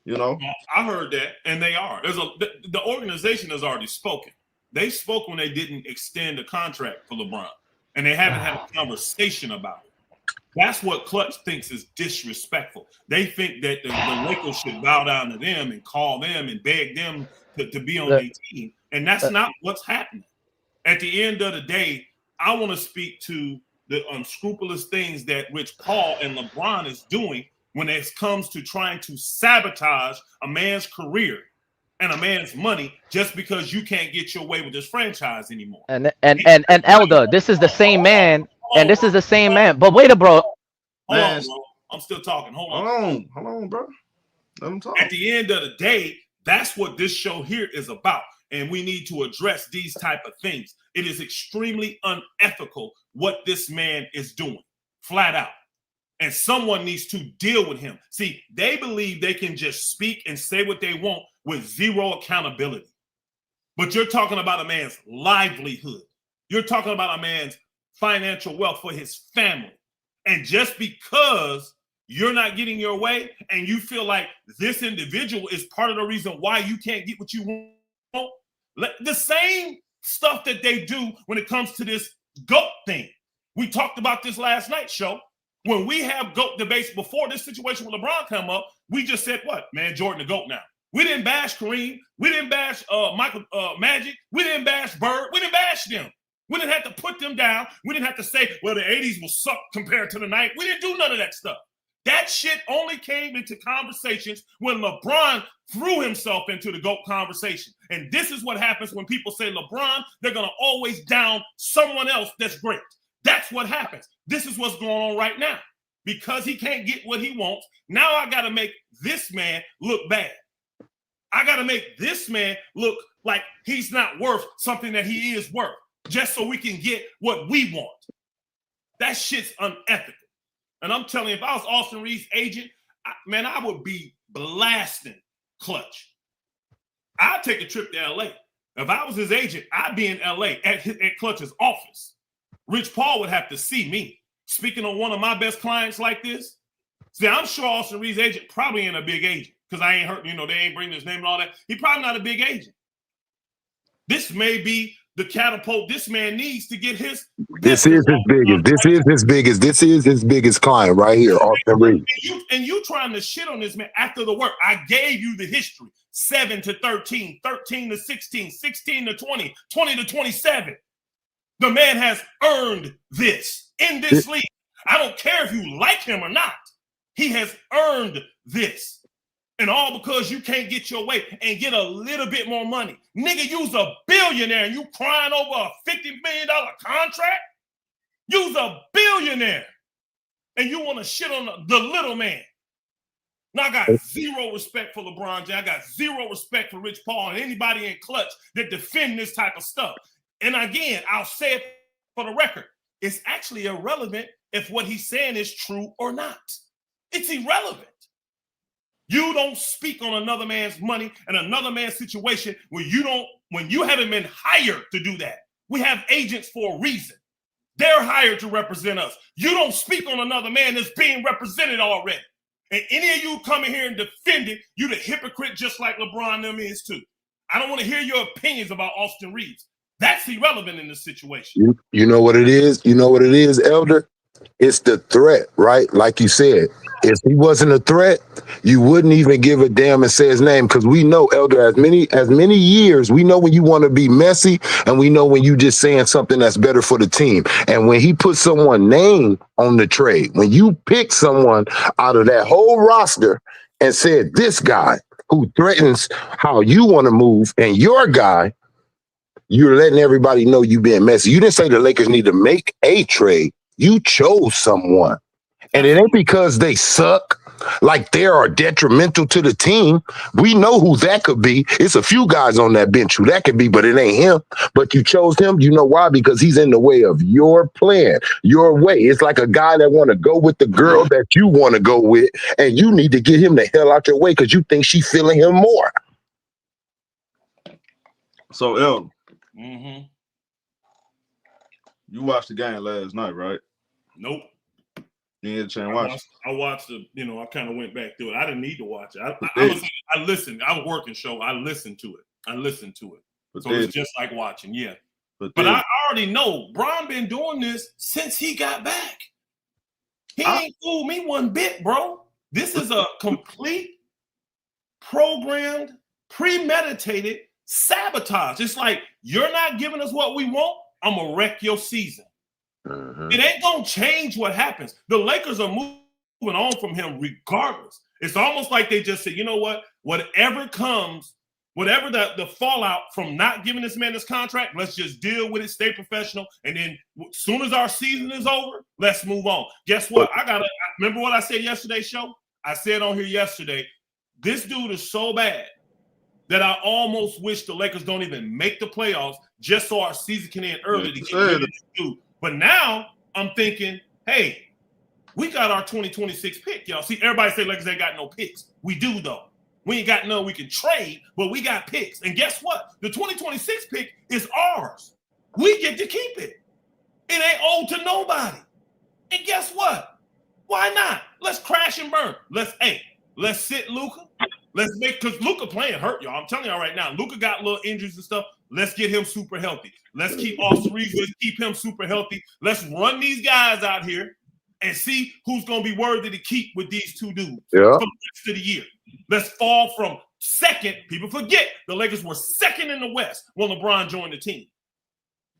You know, I heard that, and they are. The organization has already spoken. They spoke when they didn't extend the contract for LeBron, and they haven't had a conversation about it. That's what Clutch thinks is disrespectful. They think that the Lakers should bow down to them and call them and beg them to be on their team, and that's not what's happening. At the end of the day, I want to speak to the unscrupulous things that Rich Paul and LeBron is doing when it comes to trying to sabotage a man's career and a man's money just because you can't get your way with this franchise anymore. And Elder, this is the same man, and this is the same man. But wait, bro. Hold on, bro. I'm still talking. Hold on, bro. Let him talk. At the end of the day, that's what this show here is about. And we need to address these type of things. It is extremely unethical what this man is doing, flat out. And someone needs to deal with him. See, they believe they can just speak and say what they want with zero accountability. But you're talking about a man's livelihood. You're talking about a man's financial wealth for his family. And just because you're not getting your way and you feel like this individual is part of the reason why you can't get what you want, the same stuff that they do when it comes to this GOAT thing. We talked about this last night's show. When we have GOAT debates before this situation with LeBron come up, we just said, what? Man, Jordan the GOAT now. We didn't bash Kareem. We didn't bash Michael Magic. We didn't bash Bird. We didn't bash them. We didn't have to put them down. We didn't have to say, well, the 80s will suck compared to the 90s. We didn't do none of that stuff. That shit only came into conversations when LeBron threw himself into the GOAT conversation. And this is what happens when people say LeBron, they're going to always down someone else that's great. That's what happens. This is what's going on right now. Because he can't get what he wants, now I got to make this man look bad. I got to make this man look like he's not worth something that he is worth, just so we can get what we want. That shit's unethical. And I'm telling you, if I was Austin Reaves' agent, I would be blasting Clutch. I'd take a trip to LA. If I was his agent, I'd be in LA at Clutch's office. Rich Paul would have to see me. Speaking of one of my best clients like this, see, I'm sure Austin Reaves' agent probably ain't a big agent because I ain't heard, they ain't bringing his name and all that. He probably not a big agent. This may be the catapult this man needs to get his. This is his biggest client right here, Austin Reaves. And you trying to shit on this man after the work. I gave you the history: 7 to 13, 13 to 16, 16 to 20, 20 to 27. The man has earned this in this league. I don't care if you like him or not. He has earned this. And all because you can't get your way and get a little bit more money. Nigga, you's a billionaire and you crying over a $50 million contract? You's a billionaire. And you want to shit on the little man. Now, I got zero respect for LeBron James. I got zero respect for Rich Paul and anybody in Clutch that defend this type of stuff. And again, I'll say it for the record. It's actually irrelevant if what he's saying is true or not. It's irrelevant. You don't speak on another man's money and another man's situation when you haven't been hired to do that. We have agents for a reason. They're hired to represent us. You don't speak on another man that's being represented already. And any of you coming here and defend it, you the hypocrite just like LeBron them is too. I don't want to hear your opinions about Austin Reaves. That's irrelevant in this situation. You know what it is? You know what it is, Elder? It's the threat, right? Like you said, if he wasn't a threat, you wouldn't even give a damn and say his name, because we know, Elder, as many years, we know when you want to be messy, and we know when you just saying something that's better for the team. And when he put someone's name on the trade, when you pick someone out of that whole roster and said, this guy who threatens how you want to move and your guy, you're letting everybody know you being messy. You didn't say the Lakers need to make a trade. You chose someone. And it ain't because they suck, like they are detrimental to the team. We know who that could be. It's a few guys on that bench who that could be, but it ain't him. But you chose him. You know why? Because he's in the way of your plan, your way. It's like a guy that want to go with the girl that you want to go with, and you need to get him the hell out your way because you think she's feeling him more. So, El, Mm-hmm. you watched the game last night, right? Nope. You had a chance to watch it. I watched the, I kind of went back through it. I didn't need to watch it. I listened. I was working show. I listened to it. So it's just like watching, yeah. But I already know Bron been doing this since he got back. He ain't fooled me one bit, bro. This is a complete, programmed, premeditated sabotage. It's like, you're not giving us what we want, I'm going to wreck your season. It ain't going to change what happens. The Lakers are moving on from him regardless. It's almost like they just said, you know what? Whatever comes, whatever the fallout from not giving this man this contract, let's just deal with it, stay professional, and then as soon as our season is over, let's move on. Guess what? Remember what I said yesterday's show? I said on here yesterday, this dude is so bad that I almost wish the Lakers don't even make the playoffs just so our season can end early to get rid of this dude. But now I'm thinking, hey, we got our 2026 pick, y'all. See, everybody say Lakers ain't got no picks. We do, though. We ain't got none we can trade, but we got picks. And guess what? The 2026 pick is ours. We get to keep it. It ain't owed to nobody. And guess what? Why not? Let's crash and burn. Let's sit Luka. Let's make, because Luka playing hurt, y'all. I'm telling y'all right now, Luka got little injuries and stuff. Let's get him super healthy. Let's keep Austin Reaves. Let's keep him super healthy. Let's run these guys out here and see who's going to be worthy to keep with these two dudes for the rest of the year. Let's fall from second. People forget the Lakers were second in the West when LeBron joined the team.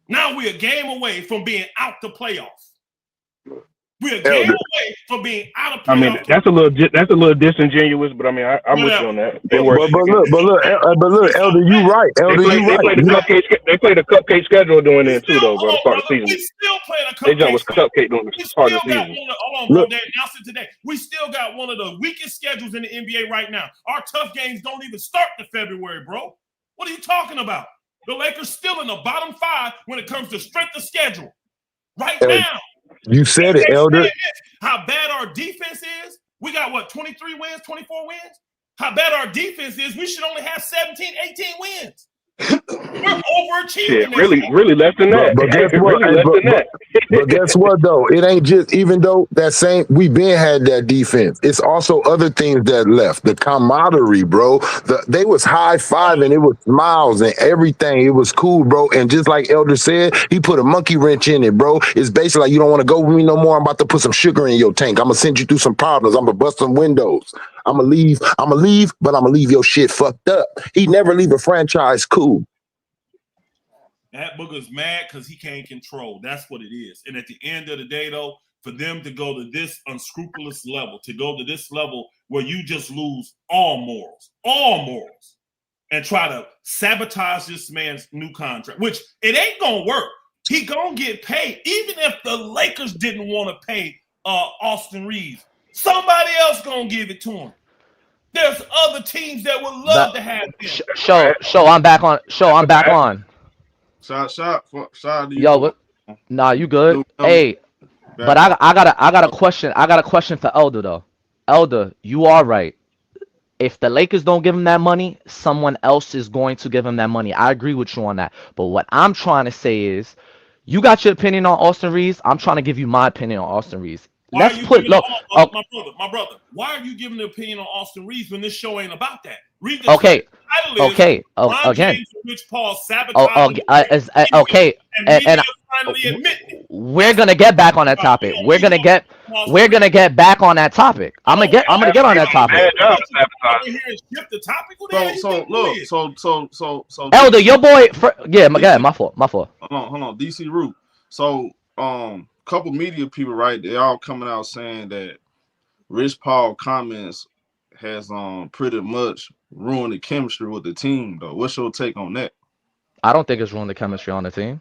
Now we're a game away from being out the playoffs. We're a game away from being out of playoffs. I mean, that's a little disingenuous, but I mean, I'm with you on that. They were, but look, Elder, you right. Elder, you right. They played a cupcake schedule doing it too, though, bro. Start the season. We still playing a cupcake. They just was cupcake during the start of the season. Hold on, bro. They announced it today. We still got one of the weakest schedules in the NBA right now. Our tough games don't even start to February, bro. What are you talking about? The Lakers still in the bottom 5 when it comes to strength of schedule. Right now. You said it, Elder. How bad our defense is? We got what, 23 wins, 24 wins? How bad our defense is? We should only have 17, 18 wins. We're overachieving. Really less than that. But guess what? But guess what though? It ain't just, even though that same, we been had that defense. It's also other things that left. The camaraderie, bro. They was high-fiving. It was smiles and everything. It was cool, bro. And just like Elder said, he put a monkey wrench in it, bro. It's basically like, you don't want to go with me no more. I'm about to put some sugar in your tank. I'm gonna send you through some problems. I'm gonna bust some windows. I'm gonna leave, but I'm gonna leave your shit fucked up. He never leave a franchise cool. That booger's mad because he can't control. That's what it is. And at the end of the day, though, for them to go to this unscrupulous level, to go to this level where you just lose all morals, and try to sabotage this man's new contract, which it ain't gonna work. He gonna get paid, even if the Lakers didn't want to pay Austin Reaves. Somebody else gonna give it to him. There's other teams that would love to have him. Show, I'm back on. I'm back on. Shot to you. Yo, what? Nah, you good? Hey, but I got a question. I got a question for Elder though. Elder, you are right. If the Lakers don't give him that money, someone else is going to give him that money. I agree with you on that. But what I'm trying to say is, you got your opinion on Austin Reaves. I'm trying to give you my opinion on Austin Reaves. My brother. Why are you giving an opinion on Austin Reaves when this show ain't about that? Okay. Rich Paul sabotaging. And we're gonna get back on that topic. We're gonna get back on that topic. I'm gonna get on that topic. So Elder, your boy. My fault. Hold on. DC Root. So couple media people, right? They all coming out saying that Rich Paul comments has pretty much ruined the chemistry with the team, though. What's your take on that? I don't think it's ruined the chemistry on the team.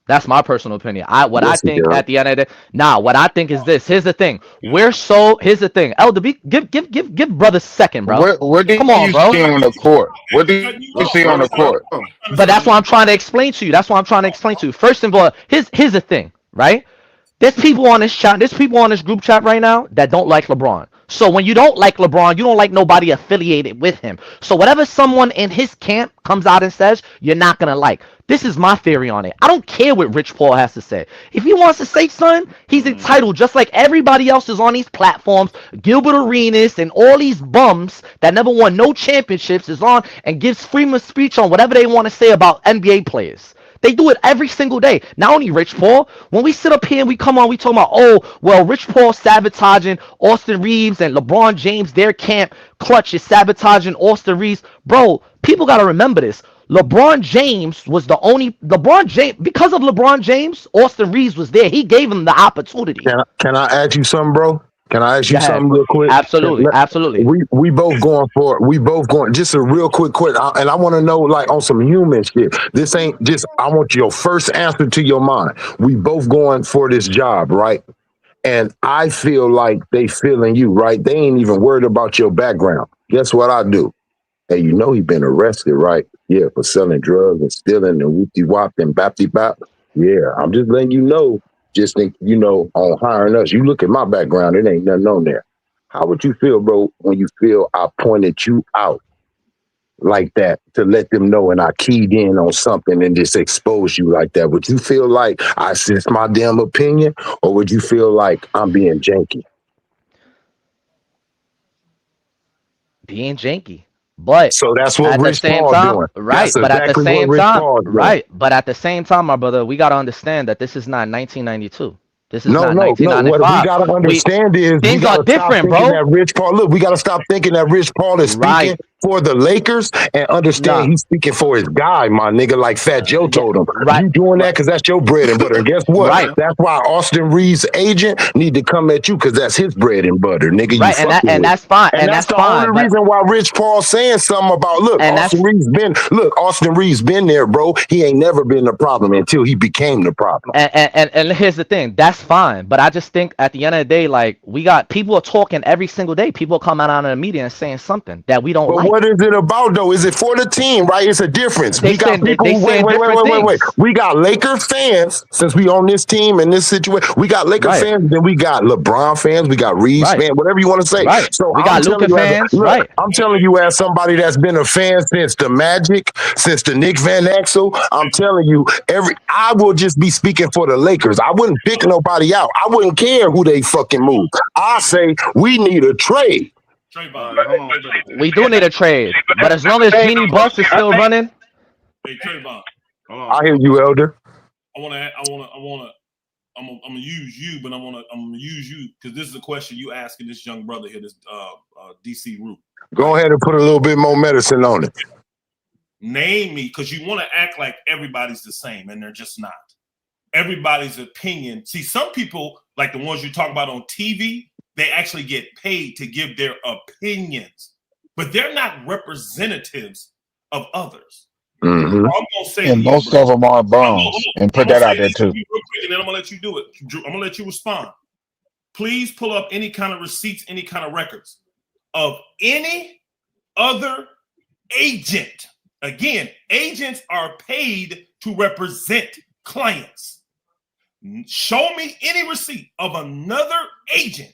That's my personal opinion. I think at the end of the day, what I think is this. Here's the thing. Here's the thing. Elder, give brother second, bro. Where do you see on the court? Where do you see on the court? But that's what I'm trying to explain to you. First of all, here's the thing, right? There's people on this chat, group chat right now that don't like LeBron. So when you don't like LeBron, you don't like nobody affiliated with him. So whatever someone in his camp comes out and says, you're not going to like. This is my theory on it. I don't care what Rich Paul has to say. If he wants to say something, he's entitled, just like everybody else is on these platforms. Gilbert Arenas and all these bums that never won no championships is on and gives freedom of speech on whatever they want to say about NBA players. They do it every single day. Not only Rich Paul. When we sit up here and we come on, we talk about, Rich Paul sabotaging Austin Reaves and LeBron James, their camp clutch is sabotaging Austin Reaves. Bro, people got to remember this. LeBron James was the only because of LeBron James, Austin Reaves was there. He gave him the opportunity. Can I ask you something, bro? Can I ask you something real quick? Absolutely. We both going just a real quick, and I want to know, like, on some human shit. This ain't just, I want your first answer to your mind. We both going for this job, right? And I feel like they feeling you, right? They ain't even worried about your background. Guess what I do? Hey, you know he been arrested, right? Yeah, for selling drugs and stealing and whoopty wop and bapty bap. Yeah, I'm just letting you know. Just think, on hiring us. You look at my background, it ain't nothing on there. How would you feel, bro, when you feel I pointed you out like that to let them know and I keyed in on something and just exposed you like that? Would you feel like I sense my damn opinion, or would you feel like I'm being janky? Being janky. But so that's what Rich Paul doing. Right. But at the same time, right. But at the same time, my brother, we got to understand that this is not 1992. This is not 1995. What we got to understand is things are different, bro. Rich Paul, look, we got to stop thinking that Rich Paul is speaking for the Lakers and understand he's speaking for his guy, my nigga, like Fat Joe told him. Right. You doing that because that's your bread and butter. And guess what? Right. That's why Austin Reaves' agent need to come at you because that's his bread and butter, nigga. Right, and that's fine. And that's the only reason why Rich Paul saying something about Austin Reaves been there, bro. He ain't never been the problem until he became the problem. And here's the thing, that's fine. But I just think at the end of the day, like, we got people are talking every single day. People come out in the media and saying something that we don't like. What is it about though? Is it for the team, right? It's a difference. We got people wait. We got Lakers fans, since we on this team in this situation. We got Lakers fans, then we got LeBron fans, we got Reaves fans, whatever you want to say. Right. So we got Luka fans, I'm telling you, as somebody that's been a fan since the Magic, since the Nick Van Exel, I'm telling you, I will just be speaking for the Lakers. I wouldn't pick nobody out. I wouldn't care who they fucking move. I say we need a trade. We do need a trade, but as long as Genie Bus is still running. Hey, Trayvon. I hear you, Elder. I'm gonna use you, but I'm gonna use you because this is a question you asking this young brother here, this DC Root. Go ahead and put a little bit more medicine on it. Name me, because you want to act like everybody's the same, and they're just not. Everybody's opinion. See, some people, like the ones you talk about on TV, they actually get paid to give their opinions, but they're not representatives of others. Mm-hmm. I'm gonna say, and most of them are bums, and put that out there too. Real quick, and then I'm gonna let you do it. I'm gonna let you respond. Please pull up any kind of receipts, any kind of records of any other agent. Again, agents are paid to represent clients. Show me any receipt of another agent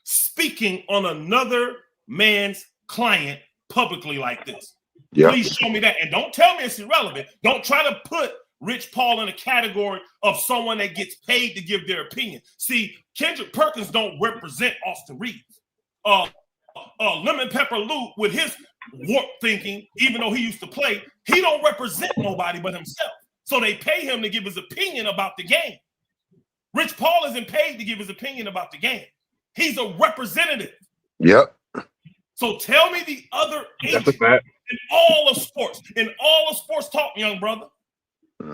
speaking on another man's client publicly like this. Yep. Please show me that. And don't tell me it's irrelevant. Don't try to put Rich Paul in a category of someone that gets paid to give their opinion. See, Kendrick Perkins don't represent Austin Reaves. Lemon Pepper Lou, with his warped thinking, even though he used to play, he don't represent nobody but himself. So they pay him to give his opinion about the game. Rich Paul isn't paid to give his opinion about the game. He's a representative. Yep. So tell me the other agent in all of sports, talk, young brother.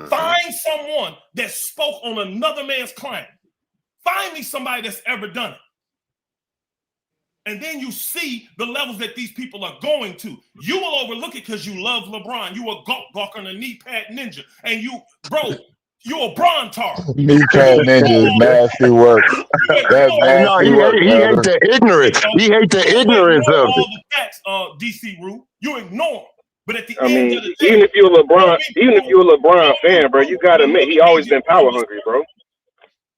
Find someone that spoke on another man's client. Find me somebody that's ever done it. And then you see the levels that these people are going to. You will overlook it because you love LeBron. You a gawk on a knee pad ninja. And you a Bron tar. Knee pad ninja is nasty work. That's nasty work. He hates the ignorance. He hates the ignorance of it. All the facts, DC Root. You ignore them. But at the end of the day, even if you're a LeBron fan, bro, you gotta admit he always been power hungry, bro.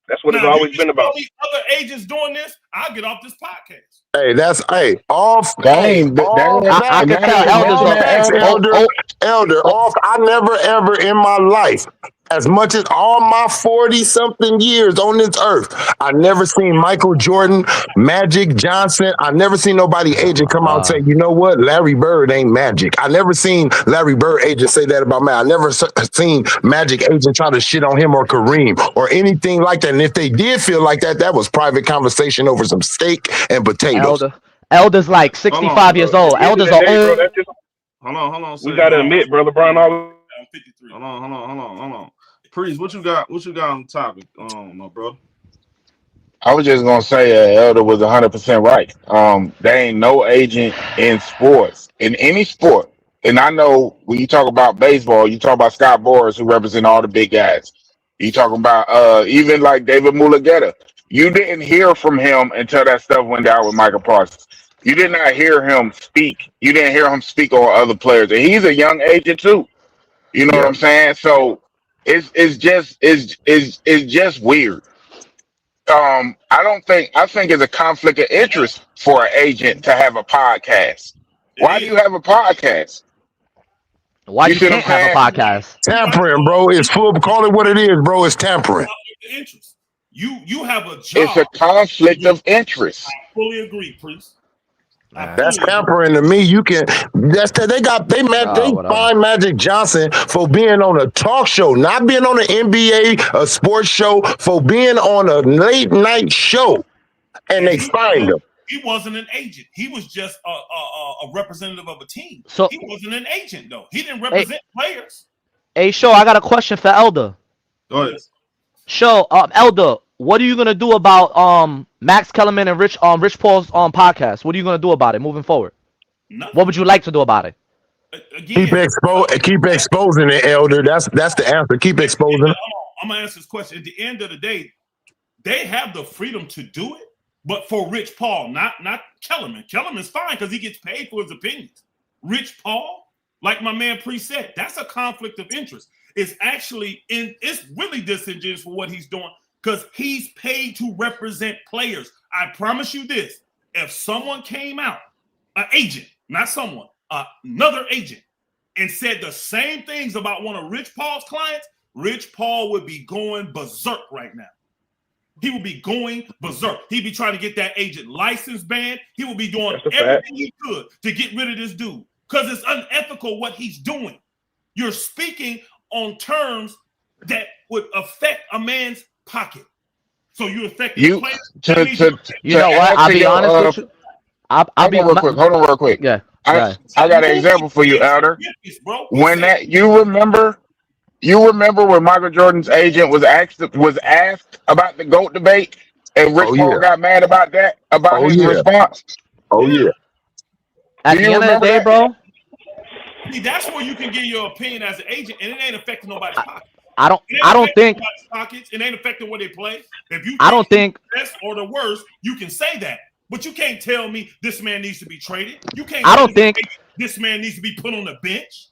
That's what it's always been about. Other agents doing this, I'll get off this podcast. Hey, that's off. I can tell Elder off. I never ever in my life, as much as all my 40-something years on this earth, I never seen Michael Jordan, Magic Johnson. I never seen nobody agent come out and say, you know what, Larry Bird ain't Magic. I never seen Larry Bird agent say that about Magic. I never seen Magic agent try to shit on him or Kareem or anything like that. And if they did feel like that, that was private conversation over some steak and potatoes. Elder's like 65 years old. Elders are old. Hold on. We gotta admit, brother LeBron always. I'm 53. Hold on. Priest, what you got on the topic, my brother? I was just gonna say Elder was 100% right. There ain't no agent in sports, in any sport. And I know when you talk about baseball, you talk about Scott Boras, who represent all the big guys. You talking about even like David Mulugeta. You didn't hear from him until that stuff went down with Michael Parsons. You did not hear him speak. You didn't hear him speak on other players, and he's a young agent too. You know what I'm saying? So it's just weird. I think it's a conflict of interest for an agent to have a podcast. Why do you have a podcast? Why you can't have a podcast? Tampering, bro. It's full. Call it what it is, bro. It's tampering. Interest. You have a job. It's a conflict of interest. I fully agree, Priest. That's tampering to me. You can. They find Magic Johnson for being on a talk show, not being on an NBA, a sports show, for being on a late night show, and they find him. He wasn't an agent. He was just a representative of a team. So he wasn't an agent though. He didn't represent players. Hey, Show, I got a question for Elder. Go ahead. Show, Elder, what are you gonna do about Max Kellerman and Rich Paul's podcast? What are you gonna do about it moving forward? Nothing. What would you like to do about it? Again, keep exposing it, Elder. That's the answer. Keep exposing it. I'm gonna answer this question. At the end of the day, they have the freedom to do it, but for Rich Paul, not Kellerman. Kellerman's fine because he gets paid for his opinions. Rich Paul, like my man Pre said, that's a conflict of interest. It's really disingenuous for what he's doing because he's paid to represent players. I promise you this: if someone came out, an agent, not someone, another agent, and said the same things about one of Rich Paul's clients, Rich Paul would be going berserk right now. He would be going berserk. He'd be trying to get that agent license banned. He would be doing everything he could to get rid of this dude because it's unethical what he's doing. You're speaking on terms that would affect a man's pocket. So you affect the player. You know what? I'll be honest with you. I'll be real quick. Hold on real quick. Yeah. I got an example for you, Elder. When you remember when Michael Jordan's agent was asked about the GOAT debate, and Rich Paul got mad about that, his response. Oh yeah. At the end of the day, bro. See, that's where you can give your opinion as an agent, and it ain't affecting nobody's pocket. I don't think pockets. It ain't affecting where they play. If you think the best or the worst, you can say that. But you can't tell me this man needs to be traded. You can't. I don't think this man needs to be put on the bench.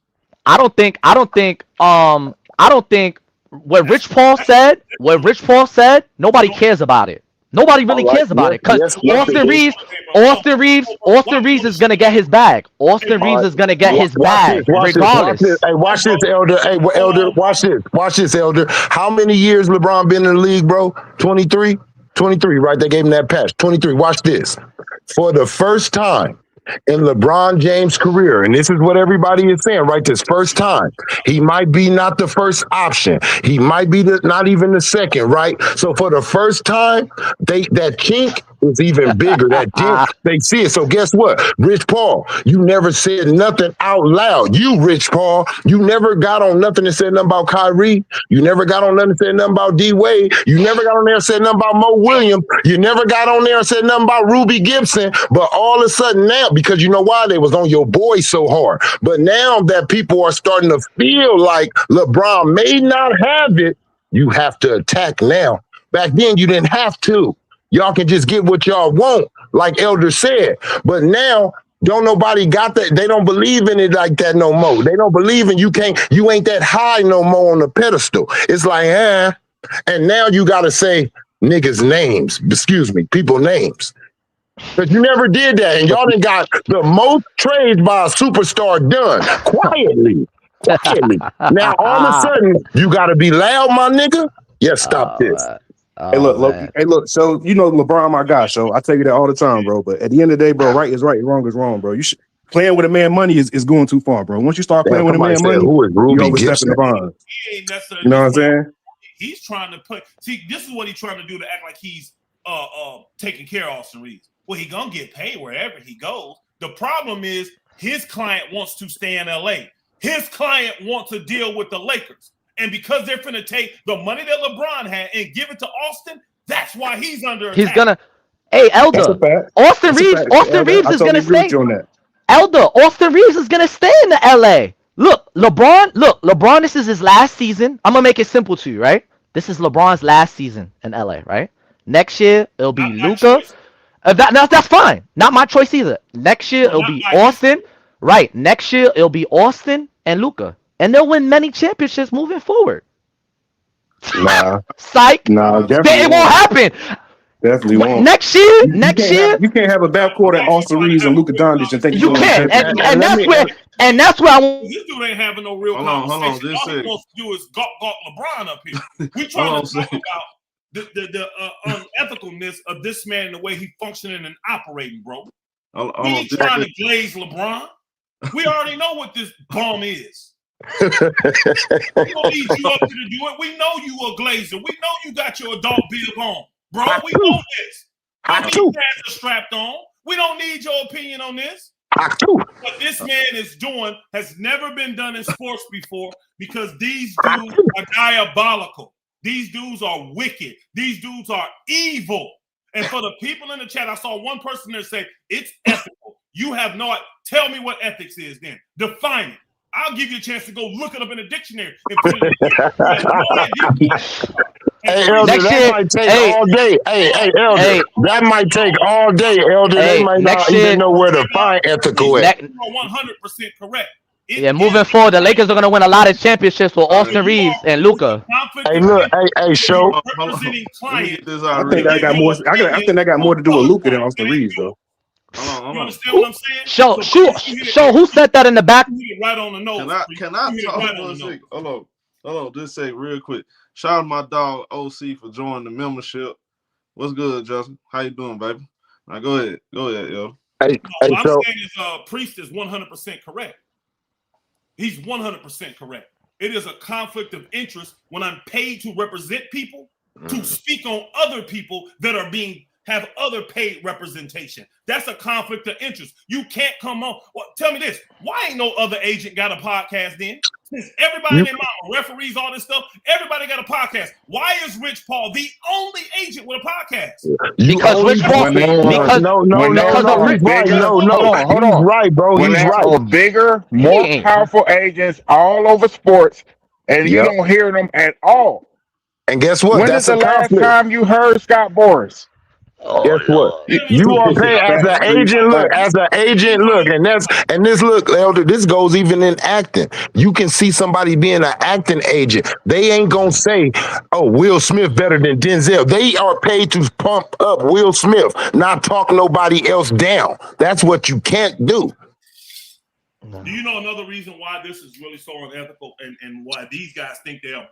I don't think what Rich Paul said, nobody cares about it. Nobody really cares about it because Austin Reaves is gonna get his bag. Austin Reaves is gonna get his bag regardless. Hey, watch this, Elder. Hey, Elder, watch this. Watch this, Elder. How many years LeBron been in the league, bro? 23? 23, right? They gave him that patch. 23. Watch this. For the first time in LeBron James' career, and this is what everybody is saying, right? This first time, he might be not the first option. He might be not even the second, right? So for the first time, that chink is even bigger. That dent, they see it. So guess what? Rich Paul, you never said nothing out loud. You, Rich Paul, you never got on nothing and said nothing about Kyrie. You never got on nothing and said nothing about D-Wade. You never got on there and said nothing about Mo Williams. You never got on there and said nothing about Ruby Gibson. But all of a sudden now, because you know why? They was on your boy so hard. But now that people are starting to feel like LeBron may not have it, you have to attack now. Back then, you didn't have to. Y'all can just get what y'all want, like Elder said. But now, don't nobody got that. They don't believe in it like that no more. They don't believe in you ain't that high no more on the pedestal. It's like, and now you got to say niggas' names, people names. But you never did that. And y'all done got the most trades by a superstar done quietly. Now, all of a sudden, you got to be loud, my nigga. Yeah, stop this. Hey, look. So you know LeBron, my guy. So I tell you that all the time, bro. But at the end of the day, bro, right is right, wrong is wrong, bro. Playing with a man money is going too far, bro. Once you start playing with a man money, who is Ruby you overstepping the bond. You know what I'm saying? He's trying to play. See, this is what he's trying to do to act like he's taking care of Austin Reaves. Well, he gonna get paid wherever he goes. The problem is his client wants to stay in LA. His client wants to deal with the Lakers. And because they're finna take the money that LeBron had and give it to Austin, that's why he's under attack. He's gonna, Elder, Austin Reaves is gonna stay. Elder, Austin Reaves is gonna stay in the LA. Look, LeBron, this is his last season. I'm gonna make it simple to you, right? This is LeBron's last season in LA, right? Next year it'll be Luka. That's fine. Not my choice either. Next year it'll be Austin. Right. Next year it'll be Austin and Luka. And they'll win many championships moving forward. Nah. Psych. Nah, definitely it won't happen. Definitely won't. Next year. You can't have a backcourt at Austin Reaves and Luka Doncic and think you can. And that's where I want. This dude ain't having no real conversation. All he wants to do is gawk LeBron up here. We trying to talk about the unethicalness of this man, the way he functioning and operating, bro. We ain't trying to glaze LeBron. We already know what this bomb is. We don't need you up to do it. We know you a glazer. We know you got your adult bib on, bro. We know this. I Our knee too. pads are strapped on. We don't need your opinion on this. I too. What this man is doing has never been done in sports before because these I dudes too. are diabolical. These dudes are wicked. These dudes are evil. And for the people in the chat, I saw one person there say, it's ethical. You have no, tell me what ethics is then. Define it. I'll give you a chance to go look it up in the dictionary and put it in there. You have no idea what ethics are. Hey, Elder, Next that year, might take hey, all day. Hey, Elder, hey, that might take all day, Elder. They hey, might next not even year, know where to find ethical at. You are 100% correct. It yeah, is moving forward, the Lakers are gonna win a lot of championships with Austin Reeves and Luka. conflict Hey, of look, interest hey, show. Hold on. representing Let me clients. get this I out think real that quick. got more. I think that got more to do with Luka than Austin Reeves, though. Hold You on. understand what I'm saying? Show, So please, you hit show it- who said that in the back? you hit it right on the nose. Can I You hit it talk right for on a the nose. second? Hold on. Just say real quick. Shout out to my dog OC for joining the membership. What's good, Justin? How you doing, baby? Now go ahead, yo. Hey, No, what I'm so saying is Priest is 100% correct. He's 100% correct. It is a conflict of interest when I'm paid to represent people, to speak on other people that are have other paid representation. That's a conflict of interest. You can't come on. Well, tell me this. Why ain't no other agent got a podcast then? Since everybody in their mouth, referees, all this stuff, everybody got a podcast. Why is Rich Paul the only agent with a podcast? you Because only Rich Paul, When they were because no, because of he's right. bigger, No, hold he's on. right, bro. When He's they right. were bigger, he more ain't. powerful agents all over sports, and you Yep. don't hear them at all. And guess what? When is That's the a last conflict. time you heard Scott Boras? Oh Guess what? Lord. You are paid as an agent. Look, and this look, Elder. This goes even in acting. You can see somebody being an acting agent. They ain't gonna say, "Oh, Will Smith better than Denzel." They are paid to pump up Will Smith, not talk nobody else down. That's what you can't do. Do you know another reason why this is really so unethical and why these guys think they're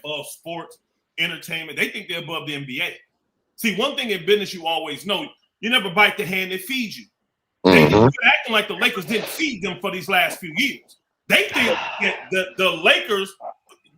above sports, entertainment? They think they're above the NBA. See, one thing in business you always know, you never bite the hand that feeds you. They Mhm. acting like the Lakers didn't feed them for these last few years. They think that the Lakers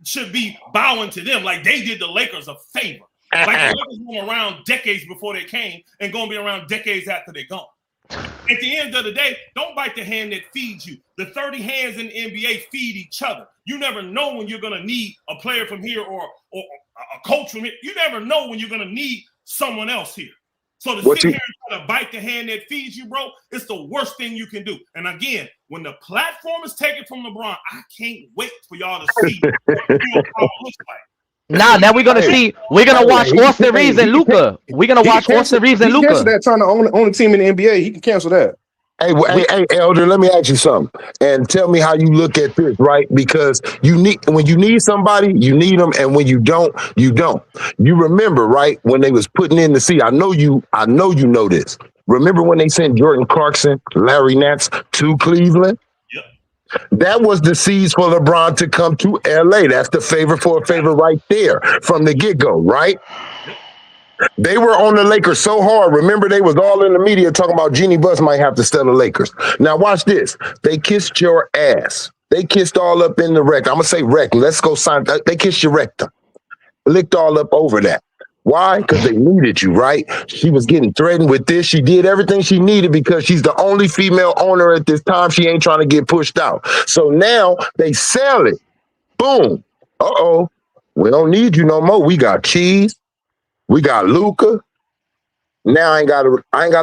should be bowing to them like they did the Lakers a favor. Like the Lakers were around decades before they came and going to be around decades after they're gone. At the end of the day, don't bite the hand that feeds you. The 30 hands in the NBA feed each other. You never know when you're going to need a player from here or a coach from here. You never know when you're going to need someone else here. So to sit here and try to bite the hand that feeds you, bro, it's the worst thing you can do. And again, when the platform is taken from LeBron, I can't wait for y'all to see what real power looks like. Now we're gonna see. We're gonna watch Austin Reeves and Luka. We're gonna watch Austin Reeves and He Luka. canceled that trying to own a team in the NBA. He can cancel that. Hey, Elder, let me ask you something, and tell me how you look at this, right? Because when you need somebody, you need them, and when you don't, you don't. You remember, right, when they was putting in the sea? I know you know this. Remember when they sent Jordan Clarkson, Larry Nance to Cleveland? Yep. That was the seeds for LeBron to come to LA. That's the favor for a favor right there from the get-go, right? They were on the Lakers so hard. Remember, they was all in the media talking about Jeannie Buss might have to sell the Lakers. Now, watch this. They kissed your ass. They kissed all up in the rectum. I'm going to say rectum. Let's go sign. They kissed your rectum. Licked all up over that. Why? Because they needed you, right? She was getting threatened with this. She did everything she needed because she's the only female owner at this time. She ain't trying to get pushed out. So now they sell it. Boom. Uh-oh. We don't need you no more. We got Cheese. We got Luka. Now I ain't gotta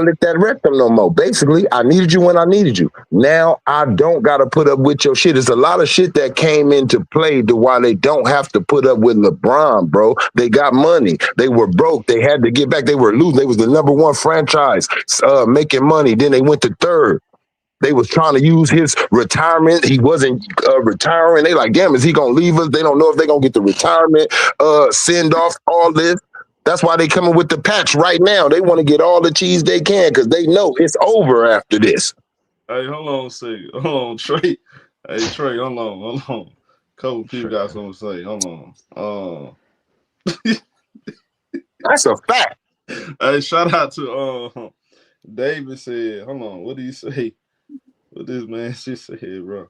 lick that rectum no more. Basically, I needed you when I needed you. Now I don't gotta put up with your shit. There's a lot of shit that came into play to why they don't have to put up with LeBron, bro. They got money. They were broke. They had to get back. They were losing. They was the #1 franchise, making money. Then they went to third. They was trying to use his retirement. He wasn't retiring. They like, damn, is he gonna leave us? They don't know if they gonna get the retirement send off, all this. That's why they coming with the patch right now. They want to get all the cheese they can because they know it's over after this. Hey, hold on a second. Hold on, Trey. Hey, Trey, hold on. Couple people got something to say. Hold on. That's a fact. Hey, shout out to David said, hold on, what did he say? What this man just said, bro?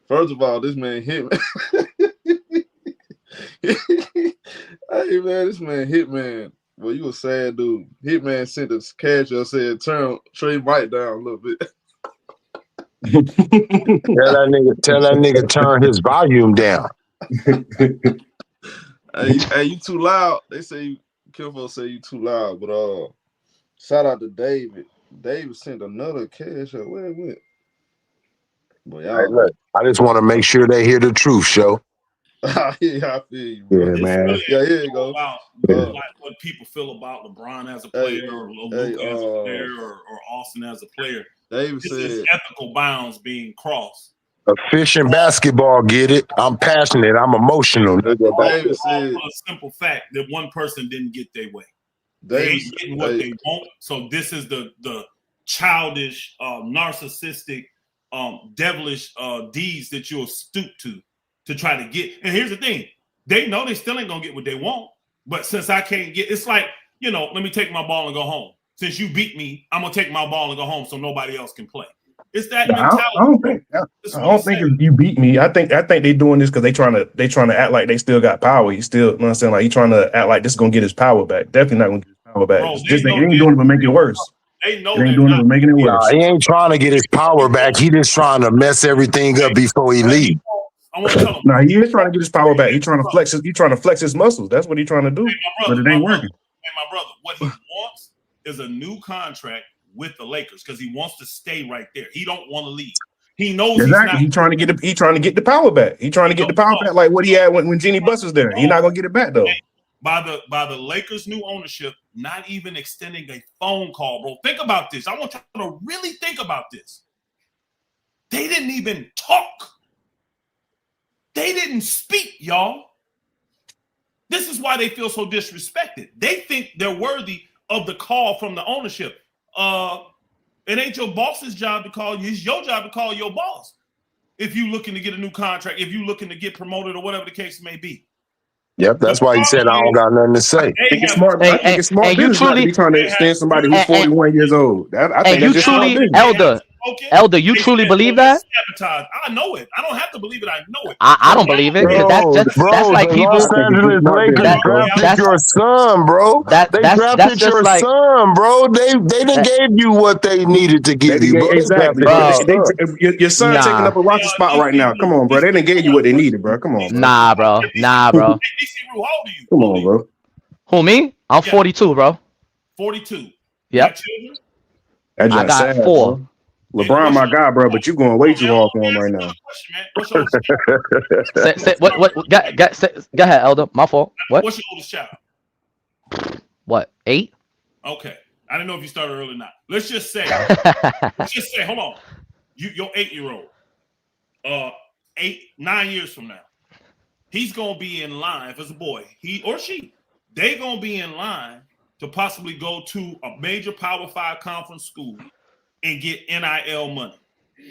First of all, this man hit me. Hey man, this man hit man. Well, you a sad dude. Hitman sent us cash and said, turn Trey Mike down a little bit. Tell that nigga turn his volume down. Hey, you too loud. They say Kilfo say you too loud, but shout out to David. David sent another cash. Where it went? Boy, Hey, look, I just want to make sure they hear the truth, show. Yeah, I feel you, bro. It's man. really Yeah, here you go. About like what people feel about LeBron as a player, or Luka as a player, or Austin as a player. David This said is ethical bounds being crossed. Efficient basketball, get it? I'm passionate. I'm emotional. David said for a simple fact that one person didn't get their way. David They ain't getting what they want. So this is the childish, narcissistic, devilish deeds that you'll stoop to try to get. And here's the thing. They know they still ain't gonna get what they want. But since I can't get, it's like, let me take my ball and go home. Since you beat me, I'm gonna take my ball and go home so nobody else can play. It's that mentality. I don't think if you beat me. I think they doing this because they trying to act like they still got power. You still, you know what I'm saying? Like he trying to act like this is gonna get his power back. Definitely not gonna get his power back. Bro, they ain't doing it but making it worse. They know they ain't doing it but making it worse. Nah, he ain't trying to get his power back. He just trying to mess everything up before he leaves. I want to tell him. Nah, he is trying to get his power back. He trying to flex his muscles. That's what he trying to do. But it ain't working. Hey, my brother, what he wants is a new contract with the Lakers because he wants to stay right there. He don't want to leave. He knows exactly. He's trying to get the power back. He trying to get the power back like what he had when Jeannie Buss was there. He's not gonna get it back though. By the Lakers' new ownership, not even extending a phone call, bro. Think about this. I want you to really think about this. They didn't even talk. They didn't speak, y'all. This is why they feel so disrespected. They think they're worthy of the call from the ownership. It ain't your boss's job to call you. It's your job to call your boss. If you looking to get a new contract, if you looking to get promoted or whatever the case may be. Yep, that's why he said I don't got nothing to say. I think it's smart. I think it's smart business not to be trying to extend somebody who's 41 years old. I think you truly, Elder, you truly believe that? Sabotage. I know it. I don't have to believe it. I know it. I don't believe it. That's like people. Los Angeles Lakers drafted your son, bro. They drafted your son, bro. They done gave you what they needed to give you, bro. Exactly, your son taking up a roster spot right now. Come on, bro. They done gave you what they needed, bro. Come on, bro. Nah, bro. Come on, bro. Who, me? I'm 42, bro. 42. Yep. I got sad, 4. Bro. LeBron, my guy, bro, but you going way too hard for him right now. Go ahead, Elder. My fault. What? What's your oldest child? What? 8? Okay. I didn't know if you started early or not. Let's just say, hold on. Your 8-year-old, 9 years from now, he's gonna be in line. If it's a boy, he or she, they gonna be in line to possibly go to a major Power 5 conference school and get NIL money,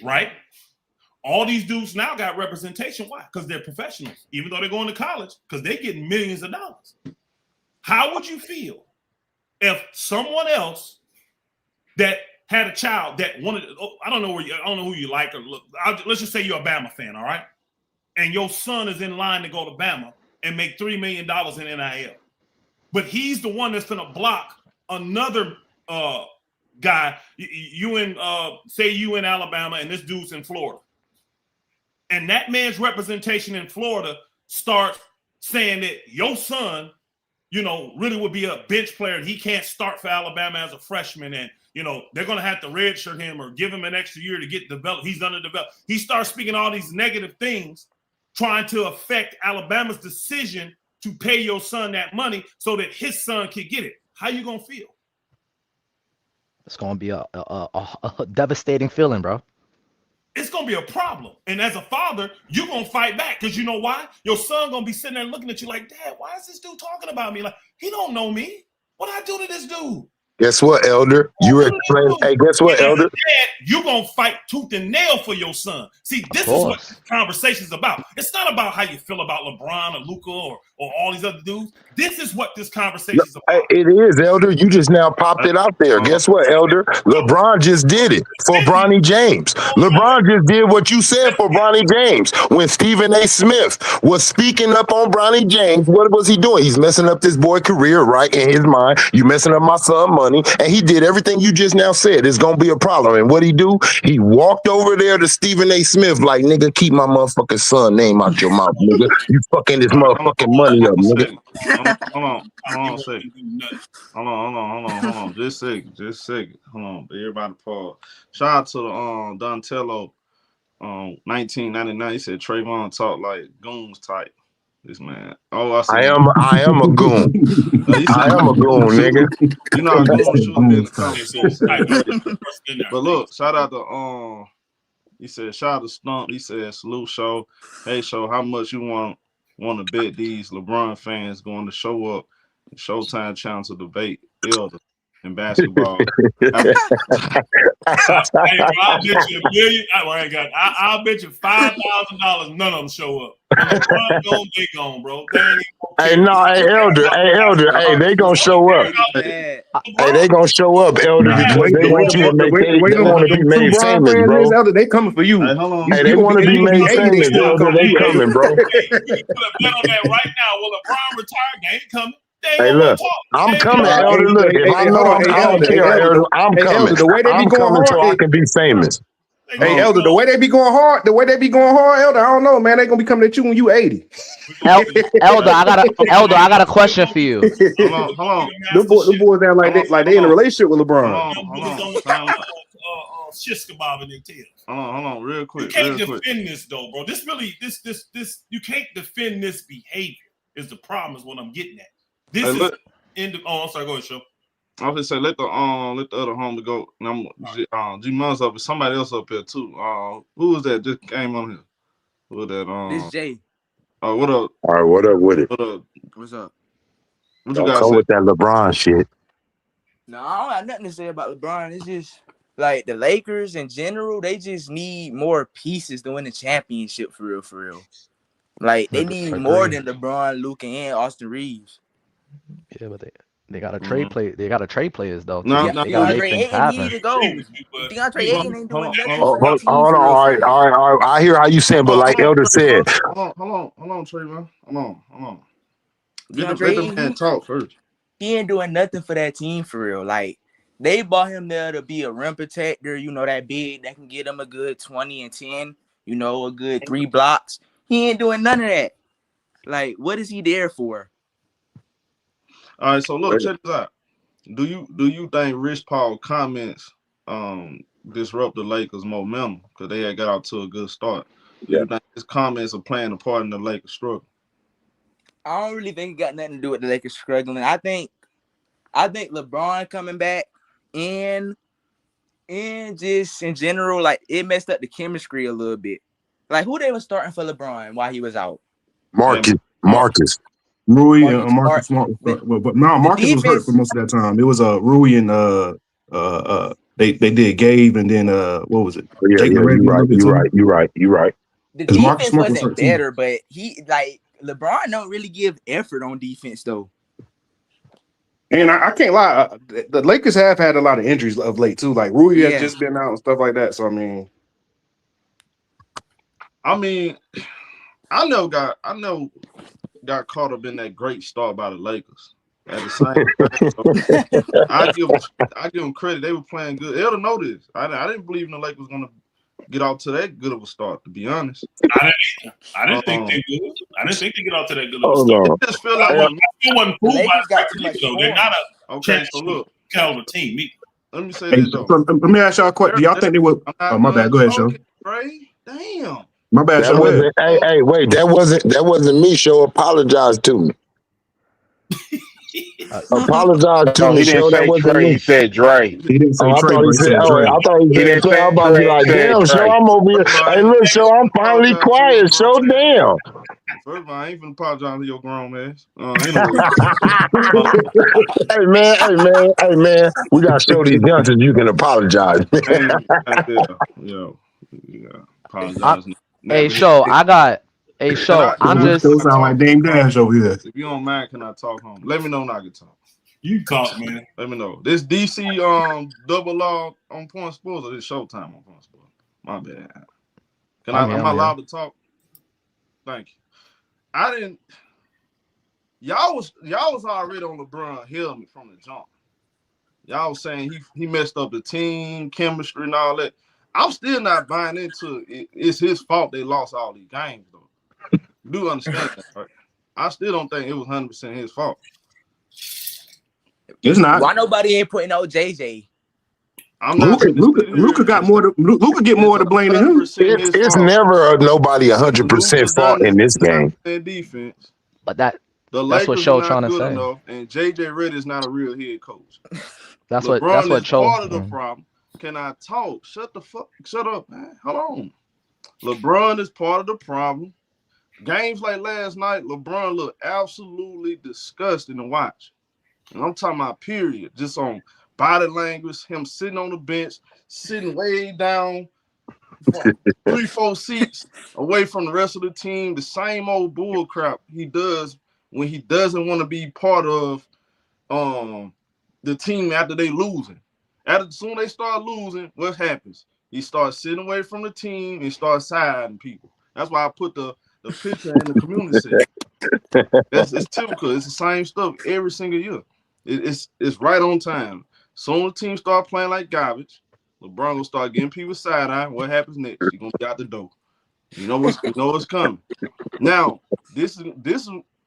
right? All these dudes now got representation. Why? Because they're professionals, even though they're going to college, because they're getting millions of dollars. How would you feel if someone else that had a child that wanted, I don't know who you like or look, let's just say you're a Bama fan, all right? And your son is in line to go to Bama and make $3 million in NIL. But he's the one that's going to block another guy. You in Alabama and this dude's in Florida. And that man's representation in Florida starts saying that your son, really would be a bench player and he can't start for Alabama as a freshman. And, they're going to have to redshirt him or give him an extra year to get developed. He's underdeveloped. He starts speaking all these negative things, trying to affect Alabama's decision to pay your son that money so that his son can get it. How you going to feel? It's going to be a devastating feeling, bro. It's going to be a problem. And as a father, you're going to fight back because you know why? Your son going to be sitting there looking at you like, Dad, why is this dude talking about me? Like, he don't know me. What I do to this dude? Guess what, Elder? You explain. Hey, guess what, And as a Elder? dad, you're gonna fight tooth and nail for your son. See, this is what this conversation is about. It's not about how you feel about LeBron or Luka or all these other dudes. This is what this conversation is about. It is, Elder. You just now popped it out there. Guess what, Elder? LeBron just did it for Bronny James. LeBron just did what you said for Bronny James. When Stephen A. Smith was speaking up on Bronny James, what was he doing? He's messing up this boy career, right? In his mind, you messing up my son money. And he did everything you just now said. It's going to be a problem. And what he do? He walked over there to Stephen A. Smith like, nigga, keep my motherfucking son name out your mouth, nigga. You fucking this motherfucking money up, nigga. Hold on a second. Hold on. Just a second. Hold on. Everybody pause. Shout out to the Donatello 1999. He said Trayvon talk like goons type. This man. Oh, I am a goon. I am a goon, nigga. You know how goons should be in the conversation. But look, shout out to he said, shout out to Stump. He said, salute show. Hey show, how much you want to bet these LeBron fans going to show up in Showtime channel to debate Elder in basketball? Hey, I'll bet you $1 million. I'll bet you $5,000. None of them show up. When LeBron gone, they gone, bro. Hey, Elder. Hey, they gonna show up. Hey, they gonna show up, Elder, because they want you to make. They want to be made famous, bro. Elder, they coming for you. Hey, they want to be made famous, Elder. They coming, bro. You put a bet on that right now. Will LeBron retire? They ain't coming. Hey, look, I'm coming, Elder. Look, if I know I don't care, Elder, I'm coming. The way they be going hard, so I can be famous. Hey, Elder, the way they be going hard, Elder, I don't know, man. They gonna be coming at you when you 80. Elder, I got a question for you. Hold on. The boys down like they in a relationship with LeBron. Shish kebab in their tails. Hold on, real quick. You can't defend this though, bro. This you can't defend this behavior. Is the problem? Is what I'm getting at. This is I'm sorry. Go ahead, show. I was gonna say let the other homie go. G Mon's up, somebody else up here too. Who was that just came on here? Who was that? This Jay. Oh, what up? All right, what up with it? What's up? What you guys say? With that LeBron shit. No, I don't have nothing to say about LeBron. It's just like the Lakers in general, they just need more pieces to win the championship for real. Like they need more than LeBron, Luka, and Austin Reaves. Yeah, but they got to trade play. They got to trade players though. No, they got to make things happen. Need to go. DeAndre Ayton ain't doing nothing. Hold on. All right. I hear how you saying, but like Elder said, hold on, Trayvon. Hold on. Let the man talk first. He ain't doing nothing for that team for real. Like they bought him there to be a rim protector. You know, that big that can get him a good 20 and 10. You know, a good 3 blocks. He ain't doing none of that. Like, what is he there for? All right, so look, check this out. Do you think Rich Paul comments disrupt the Lakers' momentum because they had got out to a good start? Do you think his comments are playing a part in the Lakers' struggle? I don't really think it got nothing to do with the Lakers struggling. I think LeBron coming back and just in general, like it messed up the chemistry a little bit. Like who they was starting for LeBron while he was out? Marcus. Rui and Marcus Smart. But no, Marcus was hurt for most of that time. It was Rui and they did Gabe and then what was it? Yeah, you're right. The defense wasn't better, but LeBron don't really give effort on defense though. And I can't lie, the Lakers have had a lot of injuries of late too. Like Rui has just been out and stuff like that. So I know got caught up in that great start by the Lakers. At the same time, I give them credit. They were playing good. Elder know this. I didn't believe the Lakers was gonna get off to that good of a start. To be honest, I didn't think they did. I didn't think they get off to that good of a start. It just feel like they wasn't fooled by the They're not a so look, caliber team. Let me say this though. Let me ask y'all a question. Do y'all think they would? Oh, my bad. Go ahead, Show. Damn. My bad. Hey, wait. That wasn't me. Show. Apologize to me. Apologize to me. Show. That wasn't me. He said Dre. He didn't say Trey. I thought he said Trey. I'm about to be like, damn, Show. I'm over here. Hey, look, Show. I'm finally quiet. Show, damn. First of all, I ain't finna apologize to your grown ass. Anyway. Hey man. We gotta show these youngsters you can apologize. Apologize. Hey, show. I'm just. Those sound like Dame Dash over here. If you don't mind, can I talk home? Let me know when I can talk. You talk, man. Let me know. This DC double law on Point Sports or this Showtime on Point Sports? My bad. Am I allowed to talk? Thank you. I didn't. Y'all was already on LeBron helmet from the jump. Y'all was saying he messed up the team chemistry and all that. I'm still not buying into it. It's his fault they lost all these games though. You do understand that, right? I still don't think it was 100% his fault. It's not. Why nobody ain't putting out JJ? Luka got more. Luka get more to blame than him. It's never nobody 100% fault in this game. Defense, but that's what Show trying to say. Enough, and JJ Redick is not a real head coach. That's LeBron what is part of the problem. Can I talk? Shut up, man. Hold on. LeBron is part of the problem. Games like last night, LeBron looked absolutely disgusting to watch. And I'm talking about period. Just on body language, him sitting on the bench, sitting way down 3-4 seats away from the rest of the team. The same old bull crap he does when he doesn't want to be part of the team after they losing. As soon as they start losing, what happens? He starts sitting away from the team and starts siding people. That's why I put the picture in the community center. It's typical. It's the same stuff every single year. It's right on time. Soon as the team start playing like garbage, LeBron gonna start getting people side eye. What happens next? He's gonna be out the door. You know what's coming. Now this is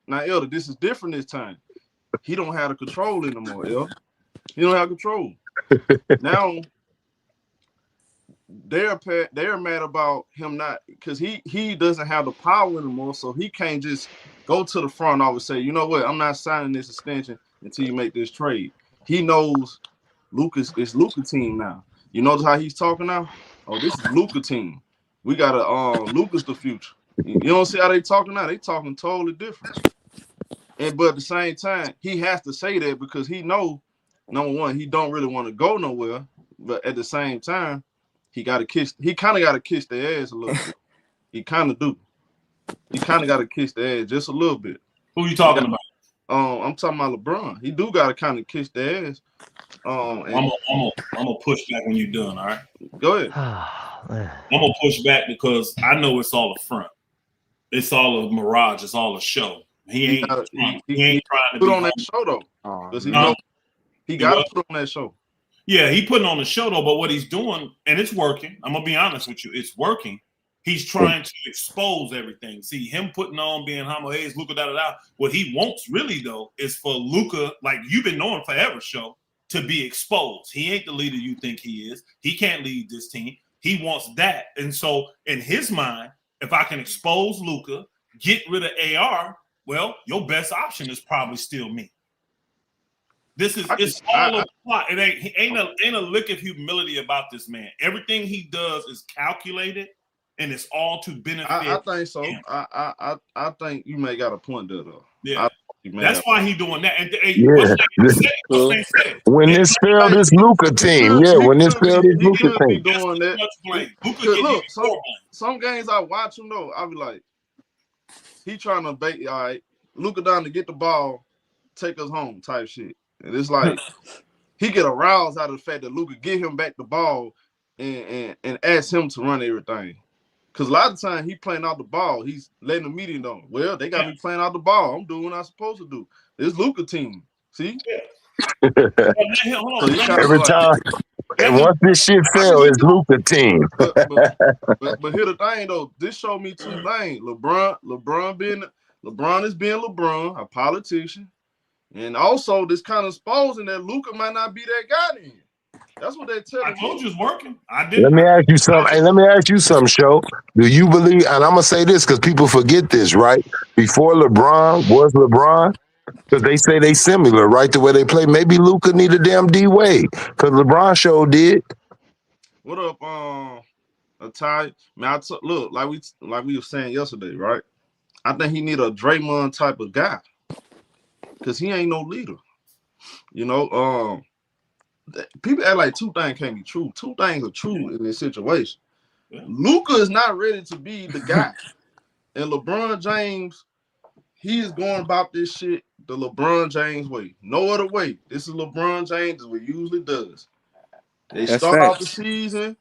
Elder. This is different this time. He don't have the control anymore, Elder. He don't have control. Now they're mad about him not because he doesn't have the power anymore, so he can't just go to the front office and say, you know what, I'm not signing this extension until you make this trade. He knows it's Luka team now. You notice how he's talking now? Oh, this is Luka team. We got Luka's the future. You don't see how they talking now? They talking totally different. But at the same time, he has to say that because he know, number one, he don't really want to go nowhere. But at the same time, he kind of got to kiss their ass a little bit. He kind of do. He kind of got to kiss their ass just a little bit. Who you talking about? I'm talking about LeBron. He do got to kind of kiss their ass. I'm gonna push back when you're done. All right. Go ahead. I'm gonna push back because I know it's all a front. It's all a mirage. It's all a show. He ain't trying to put on that show though. He got to put on that show. Yeah, he putting on the show though. But what he's doing, and it's working. I'm gonna be honest with you, it's working. He's trying to expose everything. See him putting on being Homo Hayes, Luka, What he wants really though is for Luka, like you've been knowing forever, show to be exposed. He ain't the leader you think he is. He can't lead this team. He wants that, and so in his mind, if I can expose Luka, get rid of AR, well, your best option is probably still me. It's all a plot. It ain't a lick of humility about this man. Everything he does is calculated, and it's all to benefit. I think so. I think you may got a point there though. Yeah, that's why he doing that. And when this failed this Luka team, when this failed this Luka team, doing that. Look, some games I watch him though, I'll be like, he trying to bait. All right, Luka down to get the ball, take us home type shit. And it's like he get aroused out of the fact that Luka give him back the ball and ask him to run everything. Because a lot of times he playing out the ball, he's letting the media know. Well, they got me playing out the ball. I'm doing what I'm supposed to do. This Luka team, see? Every time, and once this shit fell, it's Luka team. But here's the thing though, this showed me two things. LeBron is being LeBron, a politician. And also, this kind of exposing that Luka might not be that guy then. That's what they're telling me. I told you it's working. I did. Let me ask you something. Show. Do you believe, and I'm going to say this because people forget this, right? Before LeBron was LeBron, because they say they similar, right, to where they play. Maybe Luka need a damn D-Wade because LeBron show did. What up, Ty? Man, look, like we were saying yesterday, right? I think he need a Draymond type of guy because he ain't no leader. You know, people act like two things can't be true. Two things are true in this situation. Yeah. Luka is not ready to be the guy, and LeBron James, he is going about this shit the LeBron James way. No other way. This is LeBron James as what he usually does. They That's start off the facts. season,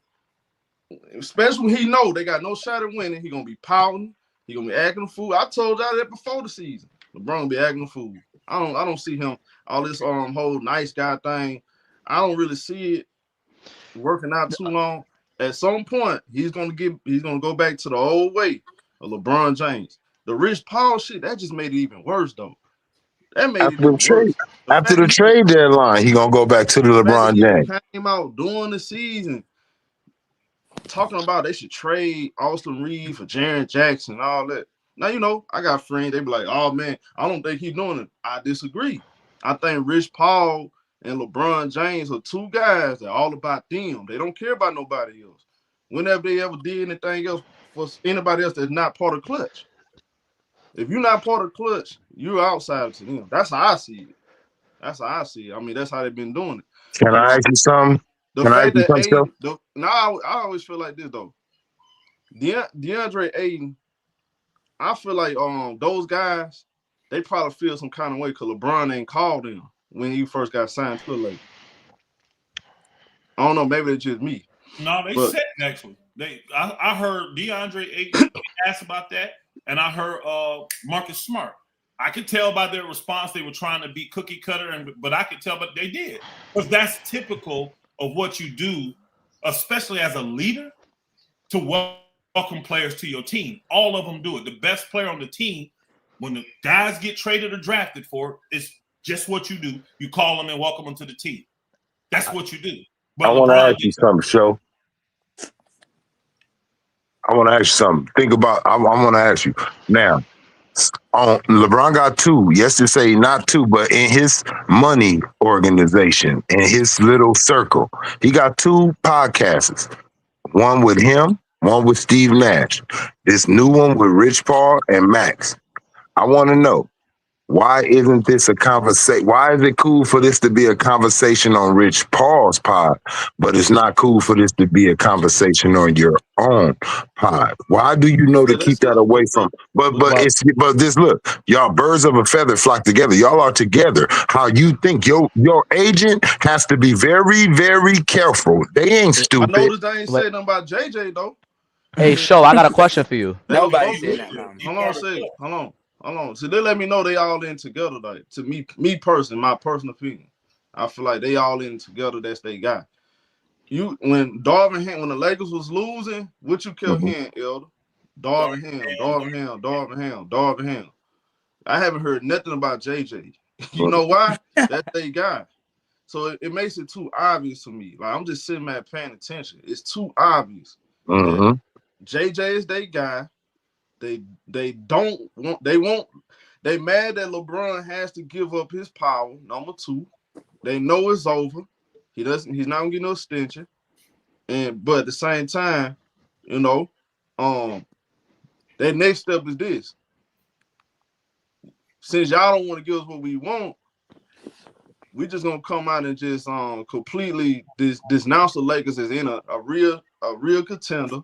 especially when he know they got no shot at winning. He gonna be pouting. He gonna be acting a fool. I told y'all that before the season. LeBron gonna be acting a fool. I don't see him all this whole nice guy thing. I don't really see it working out too long. At some point, he's gonna go back to the old way of LeBron James. The Rich Paul shit, that just made it even worse though. That made it After the even trade, worse. after the trade deadline, he gonna go back to the LeBron James. Came out during the season talking about they should trade Austin Reaves for Jaren Jackson and all that. Now, you know, I got friends, they be like, oh man, I don't think he's doing it. I disagree. I think Rich Paul and LeBron James are two guys that are all about them. They don't care about nobody else. Whenever they ever did anything else for anybody else that's not part of Clutch. If you're not part of Clutch, you're outside to them. That's how I see it. That's how I see it. I mean, that's how they've been doing it. Can I ask you something? The Can I fact ask you that something? Aiden, I always feel like this though. DeAndre Aiden, I feel like those guys, they probably feel some kind of way because LeBron ain't called them when he first got signed to the Lakers. I don't know, maybe it's just me. No, they said actually. I heard DeAndre Ayton asked about that, and I heard Marcus Smart. I could tell by their response they were trying to be cookie cutter, but I could tell, but they did. Because that's typical of what you do, especially as a leader, to welcome players to your team. All of them do it. The best player on the team, when the guys get traded or drafted for, it's just what you do. You call them and welcome them to the team. That's what you do. But I want to ask you something, Show. I want to ask you something. Think about, I want to ask you. Now, LeBron got two. Yes, to say not two, but in his money organization, in his little circle, he got two podcasts. One with him, one with Steve Nash. This new one with Rich Paul and Max. I want to know, why isn't this a conversation? Why is it cool for this to be a conversation on Rich Paul's pod, but it's not cool for this to be a conversation on your own pod? Why do you know to keep that away from? But this, look, y'all birds of a feather flock together. Y'all are together. How you think your agent has to be very, very careful. They ain't stupid. I noticed they ain't saying nothing about JJ though. Hey, Show, I got a question for you. Nobody said that, man. Hold on a second. Hold on. So they let me know they all in together. Like, to me personally, my personal opinion, I feel like they all in together. That's they guy. When the Lakers was losing, what you kept hearing, Elder? Darvin Ham. I haven't heard nothing about JJ. You know why? That's they guy. So it makes it too obvious to me. Like, I'm just sitting there paying attention. It's too obvious. JJ is their guy. They mad that LeBron has to give up his power. Number two, they know it's over. He's not gonna get no extension. But at the same time, you know, their next step is this. Since y'all don't want to give us what we want, we just gonna come out and just completely denounce the Lakers as in a real contender.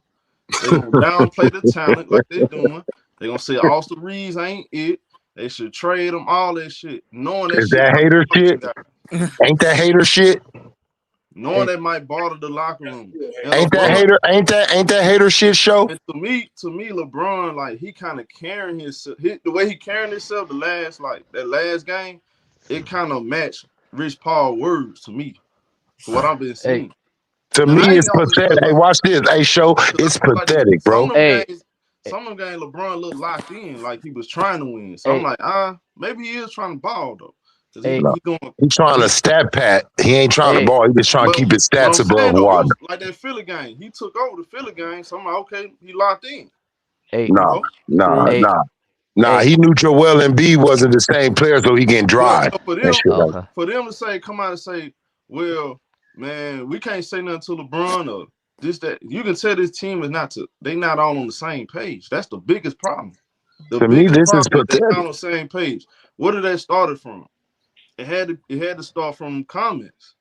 They're gonna downplay the talent like they're doing. They're gonna say Austin Reaves ain't it. They should trade them, all that shit. Knowing that is that hater shit? Ain't that hater shit? Knowing that might bother the locker room. And ain't that hater shit, Show? And to me, LeBron, like, he kind of carrying himself. The way he carrying himself that last game, it kind of matched Rich Paul words to me. For what I've been seeing. Hey. To me, it's pathetic. Hey, watch this. Hey, Show, it's pathetic, bro. Some of them games, LeBron looked locked in, like he was trying to win. So I'm like, maybe he is trying to ball though. He's trying to stat pat. He ain't trying to ball. He just trying to keep his stats above water. Like that Philly game, he took over the Philly game. So I'm like, okay, he locked in. Nah. He knew Joel Embiid wasn't the same player, so he getting dry. For them to say, come out and say, well, man, we can't say nothing to LeBron or this, that. You can tell this team is they not all on the same page. That's the biggest problem. The To me, biggest this is problem is they pathetic. not on the same page. Where did that started from? It had to start from comments.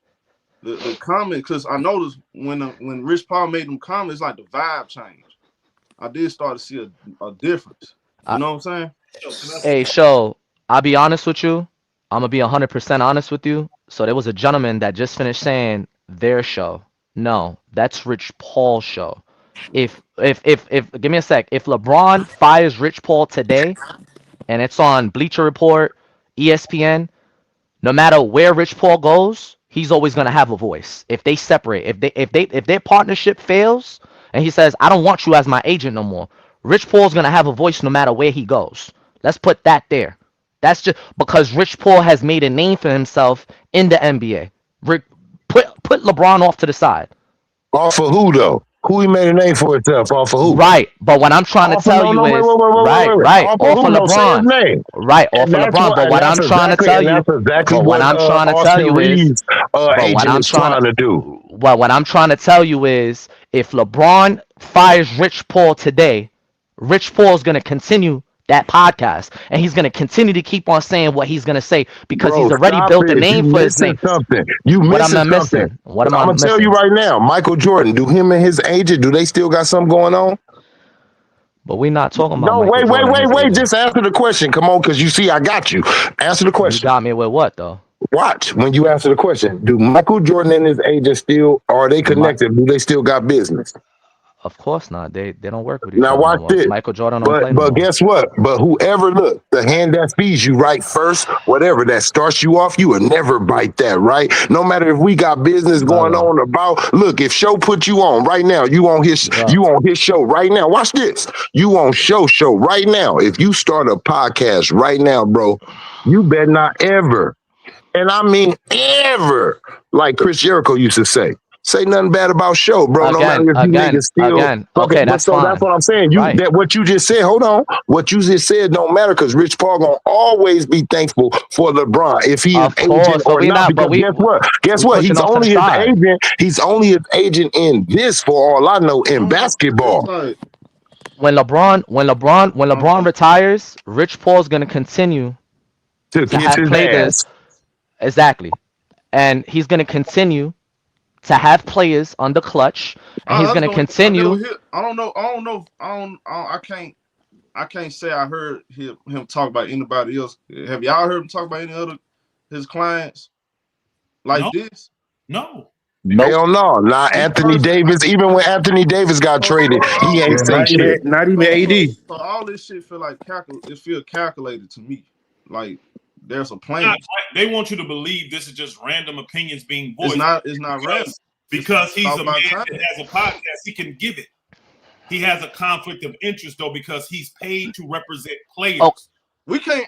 The comment, because I noticed when Rich Paul made them comments, like the vibe changed. I did start to see a difference. You know what I'm saying? Hey, Show, I'll be honest with you. I'm gonna be 100% honest with you. So there was a gentleman that just finished saying their show. No, that's Rich Paul's show. If give me a sec. If LeBron fires Rich Paul today and it's on Bleacher Report, ESPN, no matter where Rich Paul goes, he's always gonna have a voice. If they separate, if their partnership fails, and he says, "I don't want you as my agent no more," Rich Paul's gonna have a voice no matter where he goes. Let's put that there. That's just because Rich Paul has made a name for himself in the NBA. Put LeBron off to the side. Off of who though? Who he made a name for himself? Off of who? Right, but what I'm trying to Off of, tell no, you no, is wait. right, Off off of of who? Don't say his LeBron. name. Right, off of And that's LeBron. what. But And what that's I'm trying to exactly. tell And you, that's exactly but what what I'm trying to tell Austin you is, Reeves but what agent I'm is trying trying to, to do. well, what I'm trying to tell you is, if LeBron fires Rich Paul today, Rich Paul's gonna continue that podcast, and he's gonna continue to keep on saying what he's gonna say because Bro, he's already stop built a it. You name for his missing name. something. You What am missing I something. missing? What am I I'm gonna tell you missing? right now. Michael Jordan, do him and his agent, do they still got something going on? But we're not talking about No, Michael Jordan and his wait. agent. Just answer the question. Come on, because you see, I got you. Answer the You question. got me with what though? Watch when you answer the question. Do Michael Jordan and his agent still are they My, connected? Do they still got business? of course not. They don't work with each Now other no watch more. this. Michael Jordan don't play no But more. guess what? But whoever look, the hand that feeds you right first, whatever that starts you off, you will never bite that, right? No matter if we got business going Brother, on about. Look, if Show put you on right now, you on his show right now. Watch this. You on show right now. If you start a podcast right now, bro, you better not ever. And I mean ever, like Chris Jericho used to say nothing bad about Show, bro. No matter if you niggas still Okay, but that's so that's fine. what I'm saying. Right. What you just said, hold on. What you just said don't matter because Rich Paul gonna always be thankful for LeBron if he is Of agent course, but or we not. not. But Because guess what? we He's pushing off to the only his side. agent. He's only his agent in this, for all I know, in basketball. When LeBron retires, Rich Paul's gonna continue To to kiss have his players. ass. Exactly, and he's gonna continue to have players under clutch, and he's gonna continue. I don't know. I can't say I heard him talk about anybody else. Have y'all heard him talk about any other his clients like this? No. Hell no, not Anthony Davis. Even when Anthony Davis got traded, he ain't say shit. Not even AD. So all this shit feel like it feel calculated to me. Like there's a plan. They want you to believe this is just random opinions being voiced. It's not random. Because he's a man that has a podcast, he can give it. He has a conflict of interest though because he's paid to represent players. Oh. We can't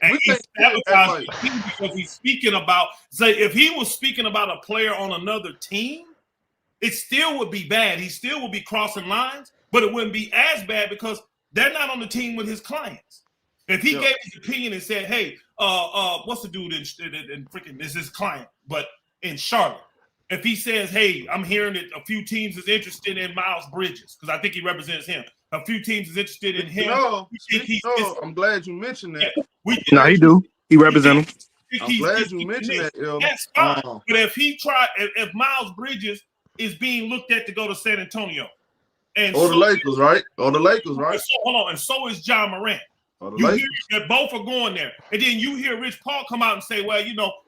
sabotage the team because he's speaking about. Say if he was speaking about a player on another team, it still would be bad. He still would be crossing lines, but it wouldn't be as bad because they're not on the team with his clients. If he gave his opinion and said, "Hey, what's the dude in freaking this is his client, but in Charlotte." If he says, "Hey, I'm hearing that a few teams is interested in Miles Bridges," because I think he represents him. A few teams is interested in him. I'm glad you mentioned that. No, he do. He represent him. I'm glad you mentioned that, Elder. That's fine. But if he if Miles Bridges is being looked at to go to San Antonio, and the Lakers, right? Or the Lakers, right? So, hold on, and so is John Morant. You hear that both are going there, and then you hear Rich Paul come out and say, "Well,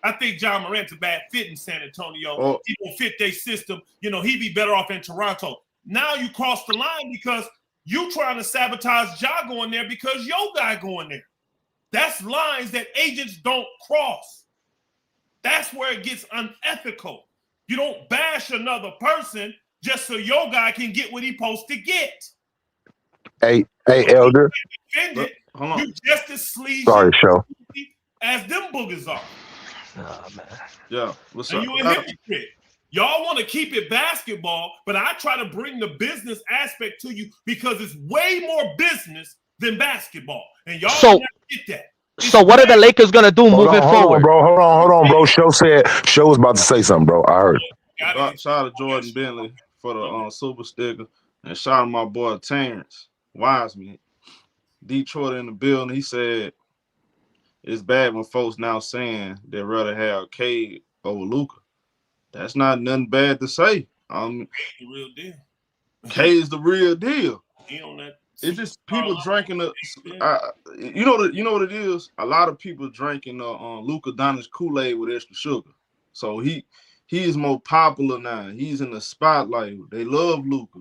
I think John Morant's a bad fit in San Antonio. He don't fit their system. He'd be better off in Toronto." Now you cross the line because you trying to sabotage Ja going there because your guy going there. That's lines that agents don't cross. That's where it gets unethical. You don't bash another person just so your guy can get what he's supposed to get. Hey, Elder. You just as sleazy as them boogers are. Oh, man. Yeah, what's up? You a hypocrite. Y'all want to keep it basketball, but I try to bring the business aspect to you because it's way more business than basketball, and y'all never get that. So what are the Lakers gonna do moving forward? Hold on, bro. Show was about to say something, bro. I heard. Shout out to Jordan Bentley for the super sticker, and shout out to my boy Terrence Wiseman. Detroit in the building. He said it's bad when folks now saying they'd rather have Cade over Luka. That's not nothing bad to say. The real deal. Cade is the real deal. He on that. It's just people drinking the. You know what it is. A lot of people drinking Luka Doncic Kool-Aid with extra sugar. So he is more popular now. He's in the spotlight. They love Luka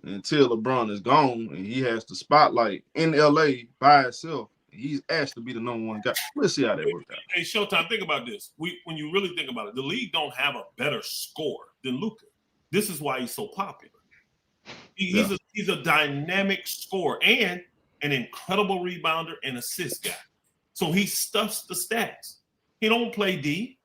until LeBron is gone and he has the spotlight in LA by himself. He's asked to be the number one guy. Let's see how that works out. Hey, Showtime, think about this. When you really think about it, the league don't have a better score than Luka. This is why he's so popular. He's a dynamic scorer and an incredible rebounder and assist guy. So he stuffs the stats. He don't play D,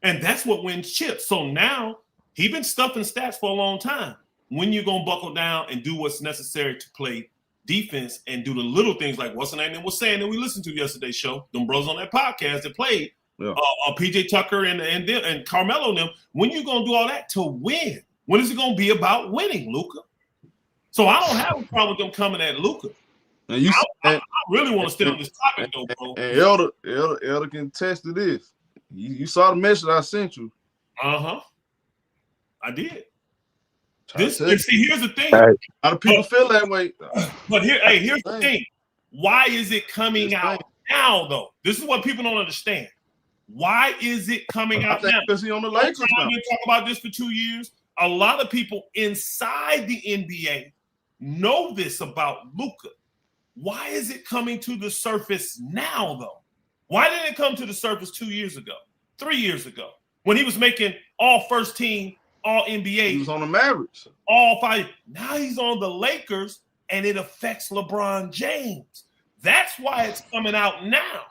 and that's what wins chips. So now he's been stuffing stats for a long time. When you gonna buckle down and do what's necessary to play defense and do the little things like what's the name that was saying that we listened to yesterday's show, them bros on that podcast that played, PJ Tucker and Carmelo and them. When you gonna do all that to win? When is it gonna be about winning, Luka? So I don't have a problem with them coming at Luka. And I really want to stay on this topic though, bro. And Elder can attest to this. You saw the message I sent you. I did. Here's the thing. A lot of people feel that way. But here's the thing. Why is it coming out now, though? This is what people don't understand. Why is it coming out now? Because he's on the Lakers now. I've been talking about this for 2 years. A lot of people inside the NBA know this about Luka. Why is it coming to the surface now, though? Why didn't it come to the surface 2 years ago, 3 years ago, when he was making all first team, all NBA? He was on the Mavericks. All five. Now he's on the Lakers, and it affects LeBron James. That's why it's coming out now.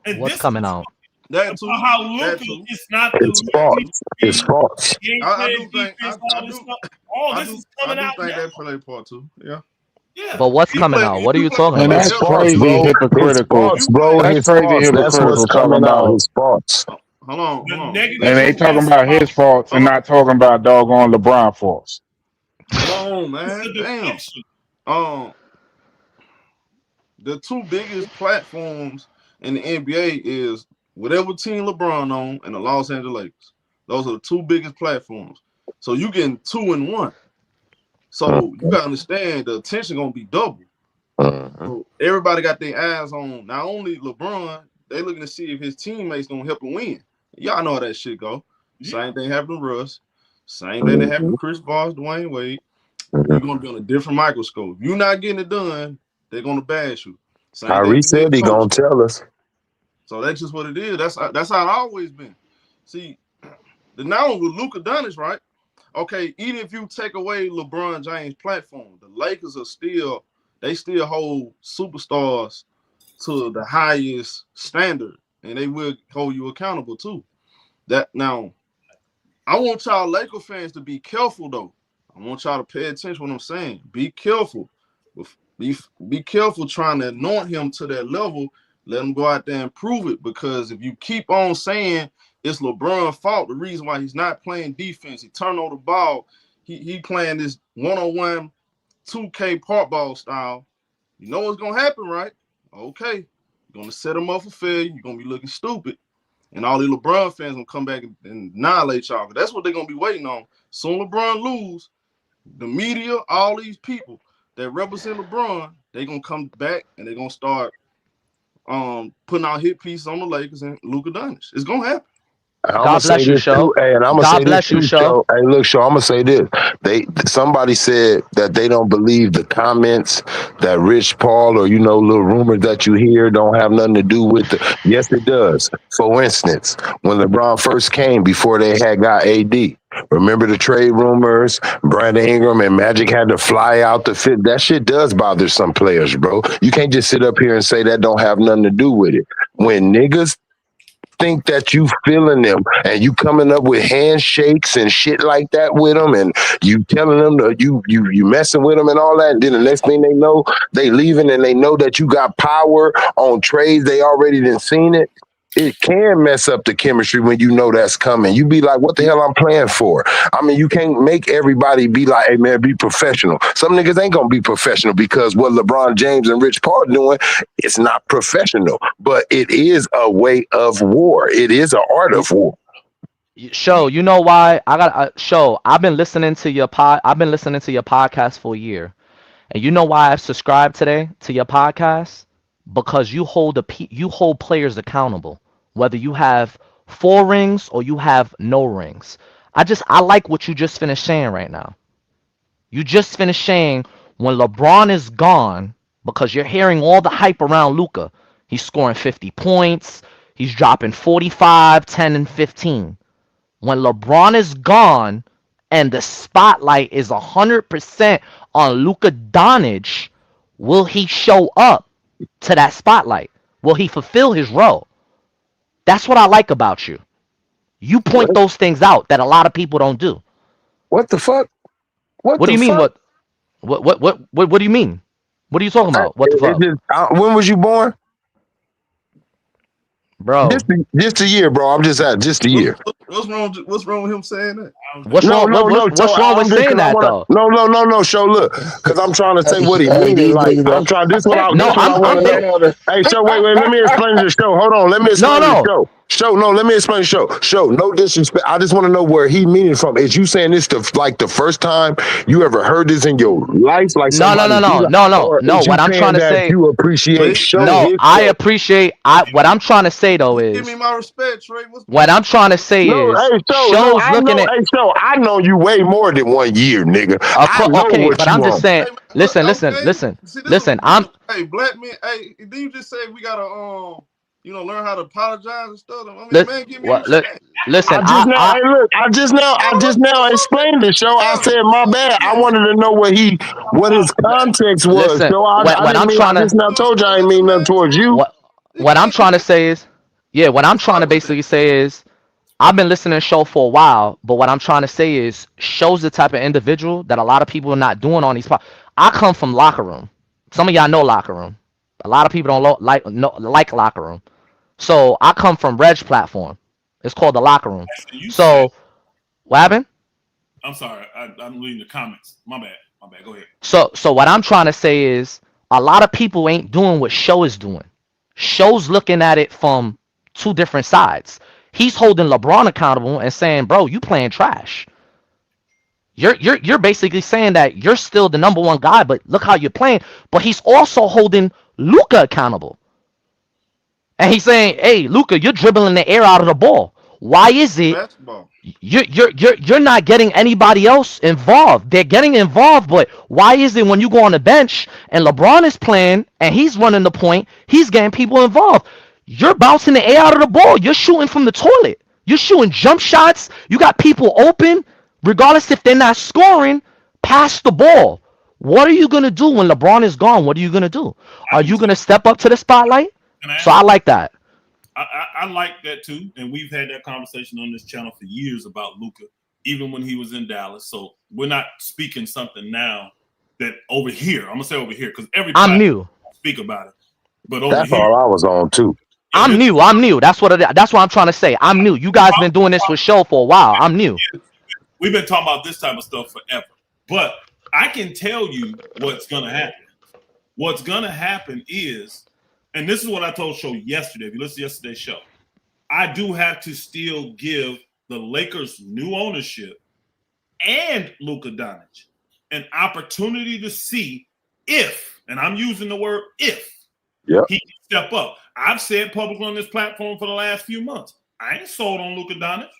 And what's coming out? That's how Luka is not the It's false. I do think this is coming out now. that play part too. Yeah. But what's coming out? What are you talking And about? that's crazy hypocritical. Bro, That's crazy hypocritical talking about his faults. Hold on. And they talking about his faults and not talking about doggone LeBron faults. Hold on, man. Damn. The two biggest platforms in the NBA is whatever team LeBron on and the Los Angeles Lakers. Those are the two biggest platforms. So you getting 2 and 1. So you gotta understand the attention gonna be double. So everybody got their eyes on not only LeBron, they looking to see if his teammates gonna help him win. Y'all know how that shit go. Same thing happened to Russ. Same thing that happened to Chris Bosh, Dwayne Wade. You're gonna be on a different microscope. If you're not getting it done, they're gonna bash you. Kyrie said he gonna tell us. So that's just what it is. That's how it always been. See, now with Luka Doncic, right? Okay, even if you take away LeBron James' platform, the Lakers are still hold superstars to the highest standard, and they will hold you accountable too. That now, I want y'all Laker fans to be careful though. I want y'all to pay attention to what I'm saying. Be careful. Be careful trying to anoint him to that level. Let him go out there and prove it, because if you keep on saying it's LeBron's fault, the reason why he's not playing defense, he turned over the ball, he playing this one-on-one 2K park ball style, you know what's gonna happen, right? Okay, you're gonna set him up for failure, you're gonna be looking stupid, and all the LeBron fans gonna come back and annihilate y'all. That's what they're gonna be waiting on. Soon LeBron lose, the media, all these people that represent LeBron, they're gonna come back and they're gonna start putting out hit pieces on the Lakers and Luka Doncic. It's gonna happen. God bless you, Show. Hey, and I'm gonna God say bless you, this, Show. Hey, look, Show. I'm gonna say this. Somebody said that they don't believe the comments that Rich Paul or little rumors that you hear don't have nothing to do with it. Yes, it does. For instance, when LeBron first came, before they had got AD, remember the trade rumors? Brandon Ingram and Magic had to fly out to fit. That shit does bother some players, bro. You can't just sit up here and say that don't have nothing to do with it. When niggas think that you feeling them and you coming up with handshakes and shit like that with them, and you telling them that you messing with them and all that, and then the next thing they know, they leaving and they know that you got power on trades, they already done seen it. it can mess up the chemistry when you know that's coming. You be like, what the hell I'm playing for? I mean, you can't make everybody be like, hey, man, be professional. Some niggas ain't going to be professional because what LeBron James and Rich Paul doing, it's not professional. But it is a way of war. It is an art of war. Show, you know why? I got show. I've been listening to your podcast for a year. And you know why I've subscribed today to your podcast? Because you hold players accountable, whether you have 4 rings or you have no rings. I like what you just finished saying right now. You just finished saying when LeBron is gone, because you're hearing all the hype around Luka. He's scoring 50 points. He's dropping 45, 10, and 15. When LeBron is gone and the spotlight is 100% on Luka Doncic, will he show up to that spotlight? Will he fulfill his role? That's what I like about you. You point those things out that a lot of people don't do. What the fuck? What do you mean? What do you mean? What are you talking about? What the fuck? When was you born? Bro. Just a year, bro. I'm just a year. What's wrong with him saying that? What's wrong with saying that though? No. Show, look, because I'm trying to say what he means. Like I'm trying. This one. Hey, show. Wait. Let me explain the show. Hold on. Let me explain the show. Show. No, let me explain the show. Show. No disrespect. I just want to know where he meaning from. Is you saying this the first time you ever heard this in your life? Like no. What I'm trying to say. You appreciate show. No, I appreciate. What I'm trying to say though is. Give me my respect, Trey. What I'm trying to say is. Show's looking at. Hey, so I know you way more than 1 year, nigga. Okay, but I'm just saying. Listen. I'm. Hey, black man. Hey, did you just say we gotta learn how to apologize and stuff? I mean, man, give me respect. Listen. I just now explained the show. I said my bad. I wanted to know what his context was. Listen, so what I'm trying to. I just now told you I ain't mean nothing towards you. What I'm trying to say is, what I'm trying to basically say is. I've been listening to show for a while, but what I'm trying to say is show's the type of individual that a lot of people are not doing on these. I come from locker room. Some of y'all know locker room. A lot of people don't like locker room. So I come from Reg's platform. It's called the locker room. So what happened? I'm sorry. I'm reading the comments. My bad. Go ahead. So what I'm trying to say is a lot of people ain't doing what show is doing. Show's looking at it from 2 different sides. He's holding LeBron accountable and saying, bro, you playing trash. You're basically saying that you're still the number 1 guy, but look how you're playing. But he's also holding Luka accountable. And he's saying, hey, Luka, you're dribbling the air out of the ball. Why is it you're not getting anybody else involved? They're getting involved, but why is it when you go on the bench and LeBron is playing and he's running the point, he's getting people involved? You're bouncing the air out of the ball. You're shooting from the toilet. You're shooting jump shots. You got people open. Regardless if they're not scoring, pass the ball. What are you going to do when LeBron is gone? What are you going to do? Are you going to step up to the spotlight? So I like that. I like that too. And we've had that conversation on this channel for years about Luka, even when he was in Dallas. So we're not speaking something now that over here. I'm going to say over here because everybody I'm new. Speak about it. But over that's here, all I was on too. I'm new. That's what I'm trying to say. I'm new. You guys been doing this with show for a while. I'm new. We've been talking about this type of stuff forever. But I can tell you what's going to happen. What's going to happen is, and this is what I told Show yesterday. If you listen to yesterday's show, I do have to still give the Lakers new ownership and Luka Doncic an opportunity to see if, and I'm using the word if, he can step up. I've said publicly on this platform for the last few months, I ain't sold on Luka Doncic.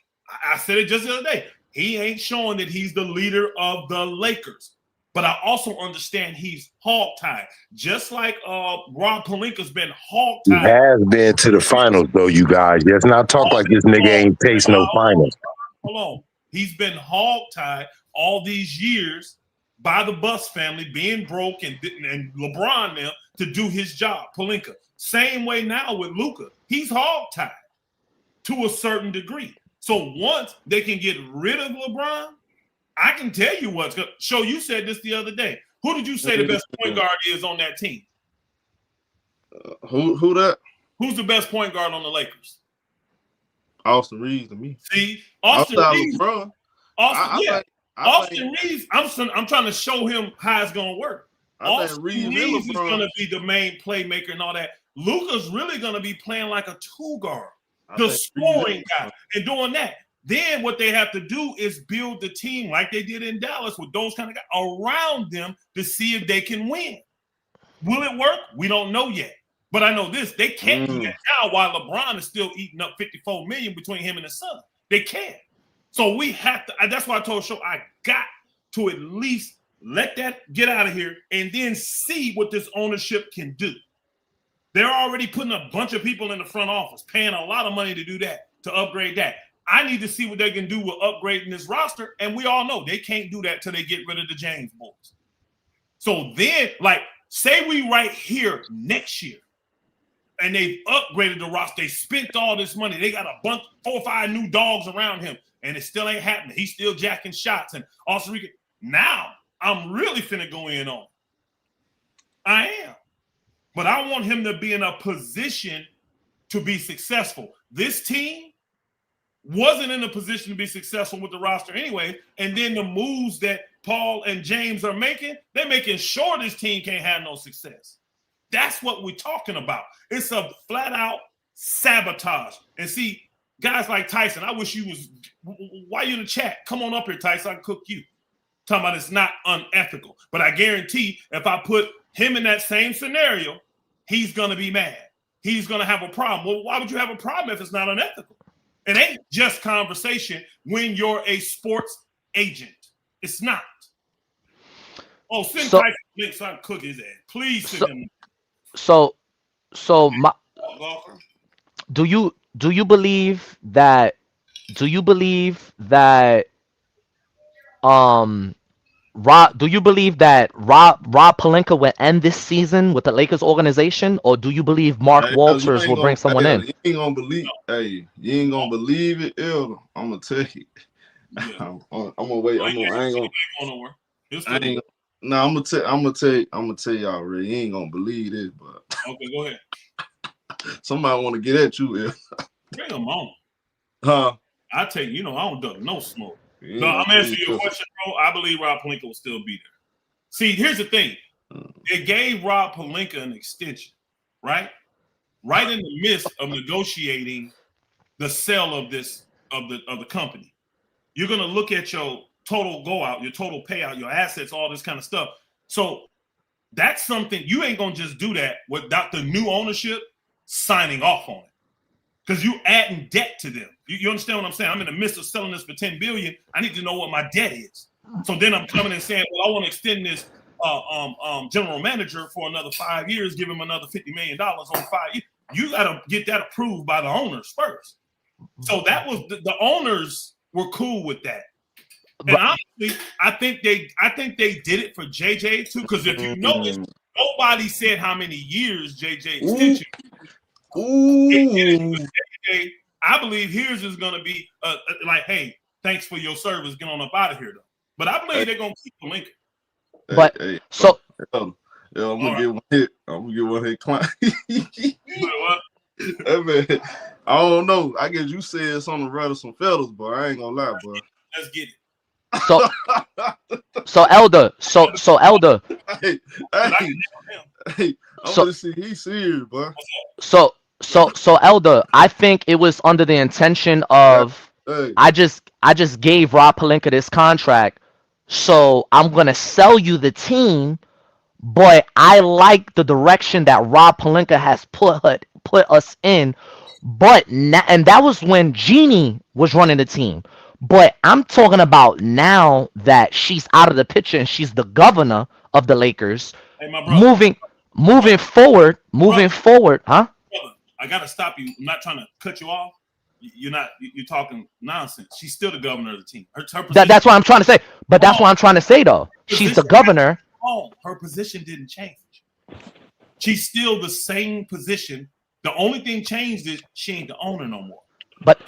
I said it just the other day. He ain't showing that he's the leader of the Lakers. But I also understand he's hog-tied. Just like Rob Pelinka's been hog-tied. He has been to the finals, though, you guys. Let's not talk like this nigga ain't taste no finals. Hold on. He's been hog-tied all these years by the Bus family, being broke, and LeBron now to do his job. Pelinka. Same way now with Luka. He's hog-tied to a certain degree. So once they can get rid of LeBron, I can tell you what's going to show. You said this the other day. Who did you say the best point guard is on that team? Who that? Who's the best point guard on the Lakers? Austin Reaves to me. See, Austin Outside Reaves. LeBron, Austin Reaves. I'm trying to show him how it's gonna work. Austin Reaves is gonna be the main playmaker and all that. Luka's really gonna be playing like a two guard, the scoring guy, and doing that. Then what they have to do is build the team like they did in Dallas with those kind of guys around them to see if they can win. Will it work? We don't know yet. But I know this: they can't do that now while LeBron is still eating up $54 million between him and his son. They can't. So we have to. That's why I told Show I got to at least let that get out of here and then see what this ownership can do. They're already putting a bunch of people in the front office, paying a lot of money to do that, to upgrade that. I need to see what they can do with upgrading this roster, and we all know they can't do that till they get rid of the James boys. So then, like, say we right here next year, and they've upgraded the roster. They spent all this money. They got a bunch, 4 or 5 new dogs around him, and it still ain't happening. He's still jacking shots, and also now I'm really finna go in on. I am, but I want him to be in a position to be successful. This team wasn't in a position to be successful with the roster anyway, and then the moves that Paul and James are making, they're making sure this team can't have no success. That's what we're talking about. It's a flat-out sabotage. And see, guys like Tyson, I wish you was – why you in the chat? Come on up here, Tyson. I can cook you. Talking about it's not unethical. But I guarantee if I put him in that same scenario, he's going to be mad. He's going to have a problem. Well, why would you have a problem if it's not unethical? It ain't just conversation when you're a sports agent. It's not. Oh, send Tyson link so I can cook his ass. Please send him. So do you believe that Rob Pelinka will end this season with the Lakers organization, or do you believe Mark Walters will bring someone in? You ain't gonna believe. Hey, you ain't gonna believe it, Elder. I'm gonna tell you. Yeah. I'm gonna wait. I ain't gonna. No, I'm gonna tell y'all. Really, you ain't gonna believe this, but okay, go ahead. Somebody want to get at you, Elder. Bring them on. Huh? I take I don't duck no smoke. No, I'm answering your question, bro. I believe Rob Pelinka will still be there. See, here's the thing. They gave Rob Pelinka an extension, right? Right in the midst of negotiating the sale of this of the company. You're gonna look at your total go out, your total payout, your assets, all this kind of stuff. So that's something you ain't gonna just do that without the new ownership signing off on it. Because you adding debt to them. You understand what I'm saying? I'm in the midst of selling this for $10 billion. I need to know what my debt is. So then I'm coming and saying, well, I want to extend this general manager for another 5 years, give him another $50 million on 5 years. You got to get that approved by the owners first. So that was the owners were cool with that. And honestly, I think they did it for JJ too. Because if you notice, nobody said how many years JJ extension. I believe his is going to be like, hey, thanks for your service. Get on up out of here, though. But I believe they're going to keep the link. But so, I'm gonna get one hit. I'm gonna get one hit. Client. What? Hey, man, I don't know. I guess you said something to rattle some feathers, but I ain't gonna lie, bro. Let's get it. So Elder. Hey, I'm gonna see he's serious, bro. So Elder, I think it was under the intention of I just gave Rob Pelinka this contract, so I'm gonna sell you the team, but I like the direction that Rob Pelinka has put us in. But now, and that was when Jeannie was running the team. But I'm talking about now that she's out of the picture and she's the governor of the Lakers. Hey, my brother. Moving forward, huh? Brother, I gotta stop you. I'm not trying to cut you off. You're talking nonsense. She's still the governor of the team. That's what I'm trying to say. But that's what I'm trying to say, though. She's the governor. Her position didn't change. She's still the same position. The only thing changed is she ain't the owner no more. But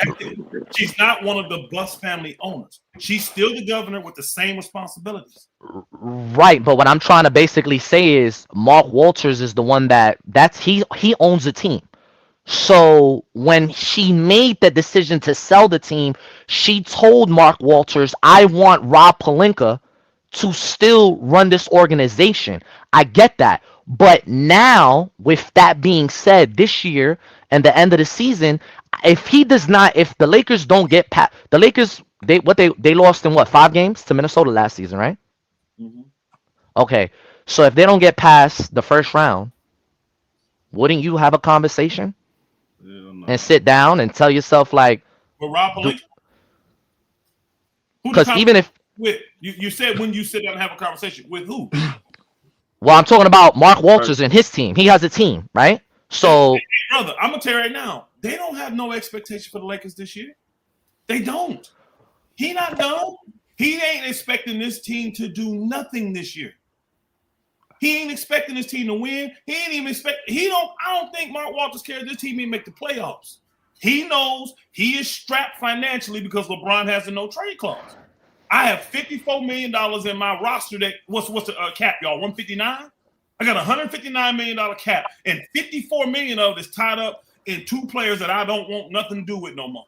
she's not one of the Buss family owners. She's still the governor with the same responsibilities. Right, but what I'm trying to basically say is Mark Walters is the one he owns the team. So when she made the decision to sell the team, she told Mark Walters, I want Rob Pelinka to still run this organization. I get that. But now, with that being said, this year and the end of the season, if he does not, if the Lakers don't get past the Lakers, they lost in what, 5 games to Minnesota last season, right? Mhm. Okay. So if they don't get past the first round, wouldn't you have a conversation Hell and no. sit down and tell yourself like, But Rob do, Pelinka, who the because conversation even if, with? You said when you sit down and have a conversation with who? well, I'm talking about Mark Right. Walters and his team. He has a team, right? So Brother, I'm gonna tell you right now, they don't have no expectation for the Lakers this year. They don't. He not done. He ain't expecting this team to do nothing this year. He ain't expecting this team to win. He ain't even expect. I don't think Mark Walters cares this team may make the playoffs. He knows he is strapped financially because LeBron has a no trade clause. I have $54 million in my roster. What's the cap, y'all? 159. I got $159 million cap, and 54 million of it is tied up in 2 players that I don't want nothing to do with no more.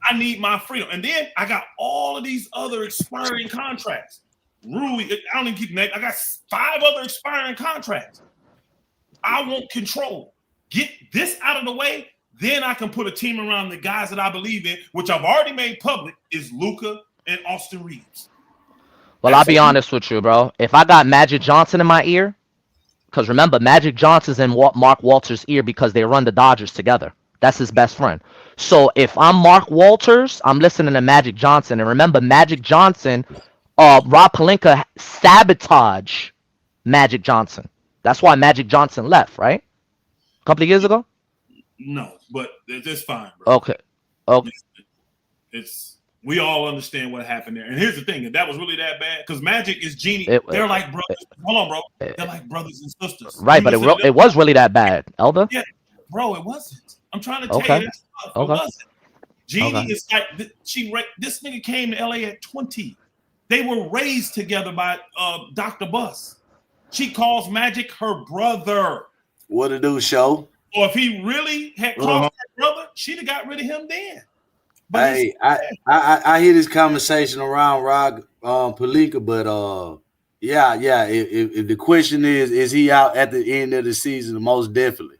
I need my freedom. And then I got all of these other expiring contracts. Rui, I don't even keep name. I got 5 other expiring contracts. I want control. Get this out of the way, then I can put a team around the guys that I believe in, which I've already made public, is Luka and Austin Reaves. well, I'll be honest with you, bro. If I got Magic Johnson in my ear, because remember, Magic Johnson's in Mark Walters' ear because they run the Dodgers together. That's his best friend. So if I'm Mark Walters, I'm listening to Magic Johnson. And remember, Magic Johnson, Rob Pelinka sabotage Magic Johnson. That's why Magic Johnson left, right? A couple of years ago? No, but it's fine, bro. Okay. Okay. We all understand what happened there. And here's the thing, if that was really that bad, because Magic is Genie, they're like brothers. Hold on, bro. They're like brothers and sisters. Right, but it was really that bad, Elder? Yeah, bro, it wasn't. I'm trying to tell you that stuff. It wasn't. Genie is like, this nigga came to LA at 20. They were raised together by Dr. Buss. She calls Magic her brother. What to do, show? Or if he really had called her brother, she'd have got rid of him then. But hey, I hear this conversation around Rob Pelinka, but yeah. If the question is he out at the end of the season? Most definitely.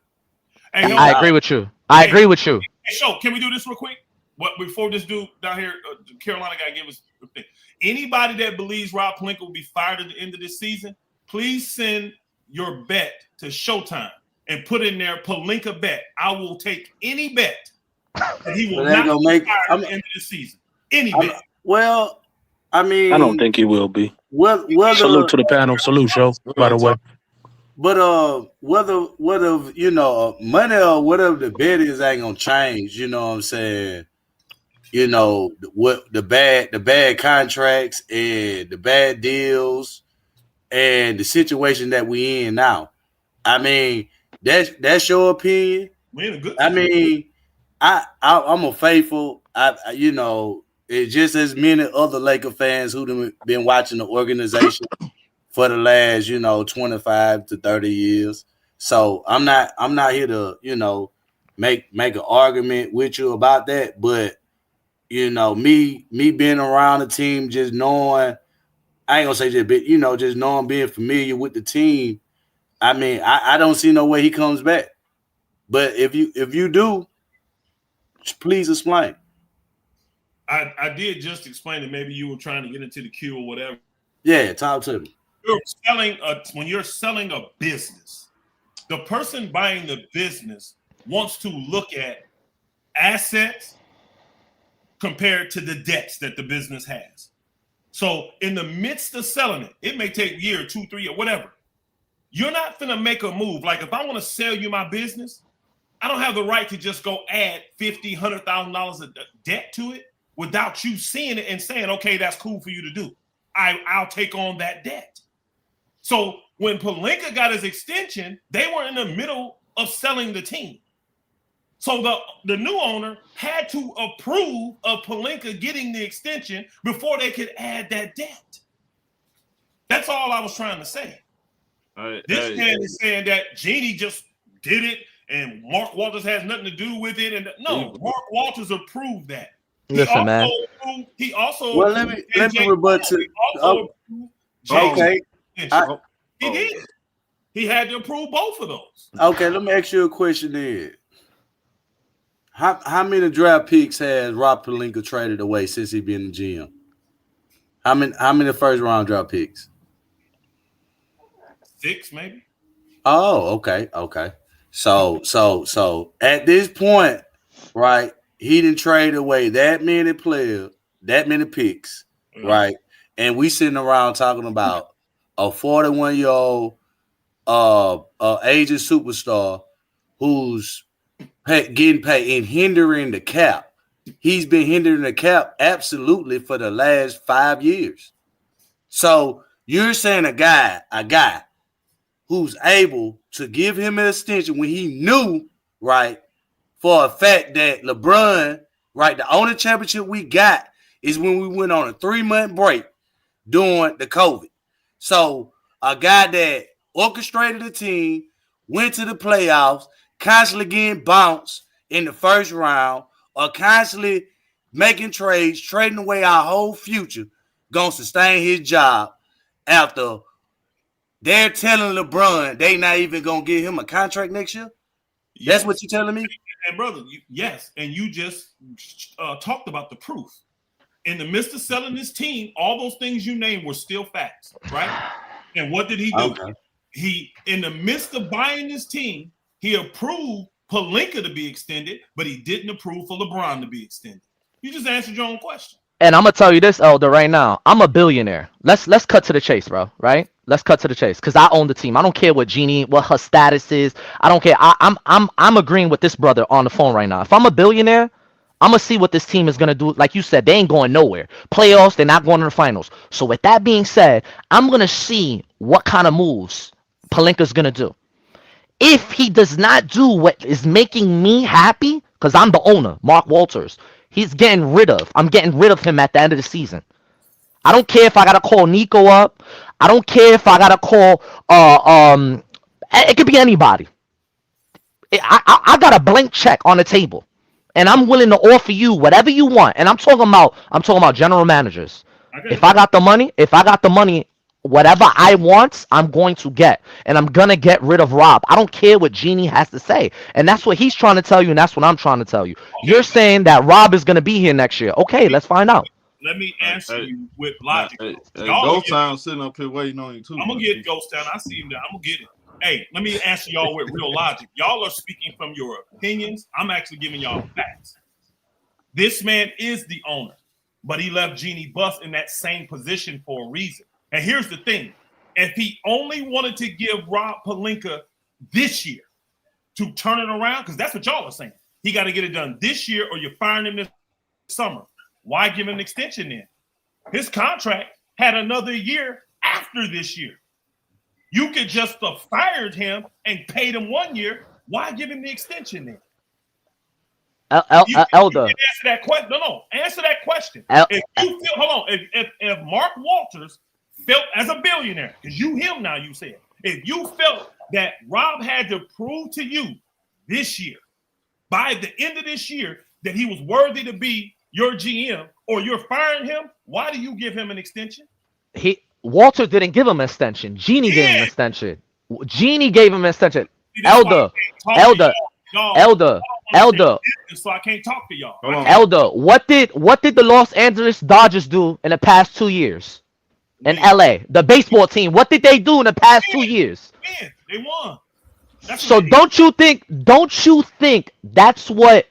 Hey, I agree with you. I agree with you. Hey, show, can we do this real quick? What before this dude down here, Carolina guy, give us a thing. Anybody that believes Rob Pelinka will be fired at the end of this season, please send your bet to Showtime and put in there Pelinka bet. I will take any bet that he will not be fired at the end of this season. Any bet. Well, I mean, I don't think he will be. Salute to the panel. Salute, show. By the way. But whether money or whatever the bet is ain't gonna change. You know what I'm saying? You know what the bad contracts and the bad deals and the situation that we in now. I mean, that's your opinion. We're in a good I mean, I'm a faithful. It's just as many other Laker fans who've been watching the organization for the last 25 to 30 years. So I'm not here to make an argument with you about that, but me being around the team, just knowing, I ain't gonna say just knowing, being familiar with the team. I mean, I don't see no way he comes back. But if you do, please explain. I did just explain it. Maybe you were trying to get into the queue or whatever. Yeah, talk to me. When you're selling a business, the person buying the business wants to look at assets compared to the debts that the business has. So in the midst of selling it, it may take a year, 2, 3, or whatever. You're not going to make a move. Like if I want to sell you my business, I don't have the right to just go add $50,000, $100,000 of debt to it without you seeing it and saying, okay, that's cool for you to do. I'll take on that debt. So when Pelinka got his extension, they were in the middle of selling the team. So the new owner had to approve of Pelinka getting the extension before they could add that debt. That's all I was trying to say. This man is saying that Genie just did it and Mark Walters has nothing to do with it. And no, Mark Walters approved that. Listen, man. He also well, let me rebut to. Okay, he did. He had to approve both of those. Okay, let me ask you a question then. How many draft picks has Rob Pelinka traded away since he been in the GM? How many first round draft picks? 6, maybe. Oh, okay. So at this point, right, he didn't trade away that many players, that many picks, right? And we sitting around talking about a 41-year-old agent superstar who's getting paid and hindering the cap. He's been hindering the cap absolutely for the last 5 years. So you're saying a guy who's able to give him an extension when he knew, right, for a fact that LeBron, right, the only championship we got is when we went on a 3-month break during the COVID. So a guy that orchestrated the team, went to the playoffs, constantly getting bounced in the first round, or constantly making trades, trading away our whole future, gonna sustain his job after they're telling LeBron they not even gonna give him a contract next year? Yes. That's what you're telling me? And brother, yes, and you just talked about the proof. In the midst of selling this team, all those things you named were still facts, right? And what did he do? Okay. He, in the midst of buying this team, he approved Pelinka to be extended, but he didn't approve for LeBron to be extended. You just answered your own question. And I'm gonna tell you this, Elder, right now. I'm a billionaire. Let's cut to the chase, bro. Right? Let's cut to the chase, because I own the team. I don't care what her status is. I don't care. I'm agreeing with this brother on the phone right now. If I'm a billionaire, I'm gonna see what this team is gonna do. Like you said, they ain't going nowhere. Playoffs, they're not going to the finals. So with that being said, I'm gonna see what kind of moves Pelinka's gonna do. If he does not do what is making me happy, because I'm the owner, Mark Walters, I'm getting rid of him at the end of the season. I don't care if I gotta call Nico up. I don't care if I gotta call it could be anybody. I got a blank check on the table, and I'm willing to offer you whatever you want. And I'm talking about general managers. If I got the money, whatever I want, I'm going to get. And I'm going to get rid of Rob. I don't care what Genie has to say. And that's what he's trying to tell you, and that's what I'm trying to tell you. Okay. You're saying that Rob is going to be here next year. Okay, let's find out. Let me answer you with logic. Ghost Town sitting up here waiting on you, too. I'm going to get Ghost Town. I see him there. I'm going to get it. Hey, let me answer y'all with real logic. Y'all are speaking from your opinions. I'm actually giving y'all facts. This man is the owner, but he left Genie Buss in that same position for a reason. And here's the thing. If he only wanted to give Rob Pelinka this year to turn it around, because that's what y'all are saying. He got to get it done this year or you're firing him this summer. Why give him an extension then? His contract had another year after this year. You could just have fired him and paid him 1 year. Why give him the extension then? Elder. Answer that question. No. Answer that question. If Mark Walters felt as a billionaire, because him now, you said, if you felt that Rob had to prove to you this year, by the end of this year, that he was worthy to be your GM, or you're firing him, why do you give him an extension? Walter didn't give him an extension. Genie gave him an extension. Genie gave him an extension. Elder. So I can't talk to y'all. Elder, what did the Los Angeles Dodgers do in the past 2 years? In LA, the baseball team, what did they do in the past 2 years? Man, they won. So don't you think that's what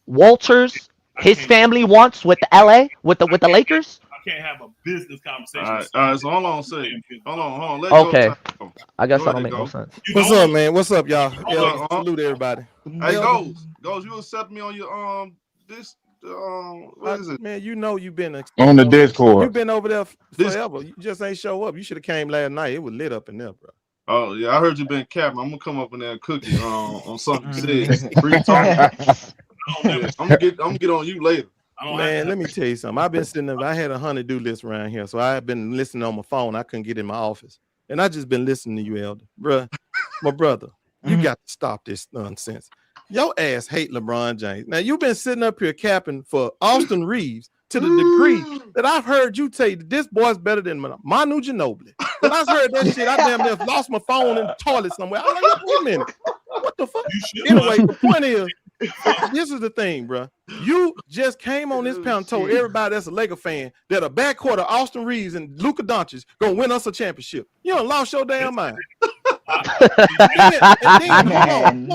Walters, his family wants with the LA, with the Lakers? I can't have a business conversation. All right, so hold on a second. Hold on. Okay. I guess that'll make no sense. What's up, man? What's up, y'all? Yeah, salute everybody. Hey, Ghost, you accept me on your what is it? Man, you know you've been on the Discord. You've been over there forever. You just ain't show up. You should have came last night. It was lit up in there, bro. Oh yeah, I heard you been capping. I'm gonna come up in there and cook you on something you said. I'm gonna get on you later. Man, let me tell you something. I've been sitting there. I had a honey-do list around here, so I've been listening on my phone. I couldn't get in my office, and I just been listening to you, Elder, bruh. My brother, You got to stop this nonsense. Your ass hate LeBron James. Now you've been sitting up here capping for Austin Reaves to the degree that I've heard you say that this boy's better than Manu Ginobili. When I heard that shit, I damn near lost my phone in the toilet somewhere. I'm like, wait a minute, what the fuck? Anyway, the point is, this is the thing, bro. You just came on this panel and told everybody that's a Laker fan that a backcourt of Austin Reaves and Luka Doncic gonna win us a championship. You done lost your damn mind. He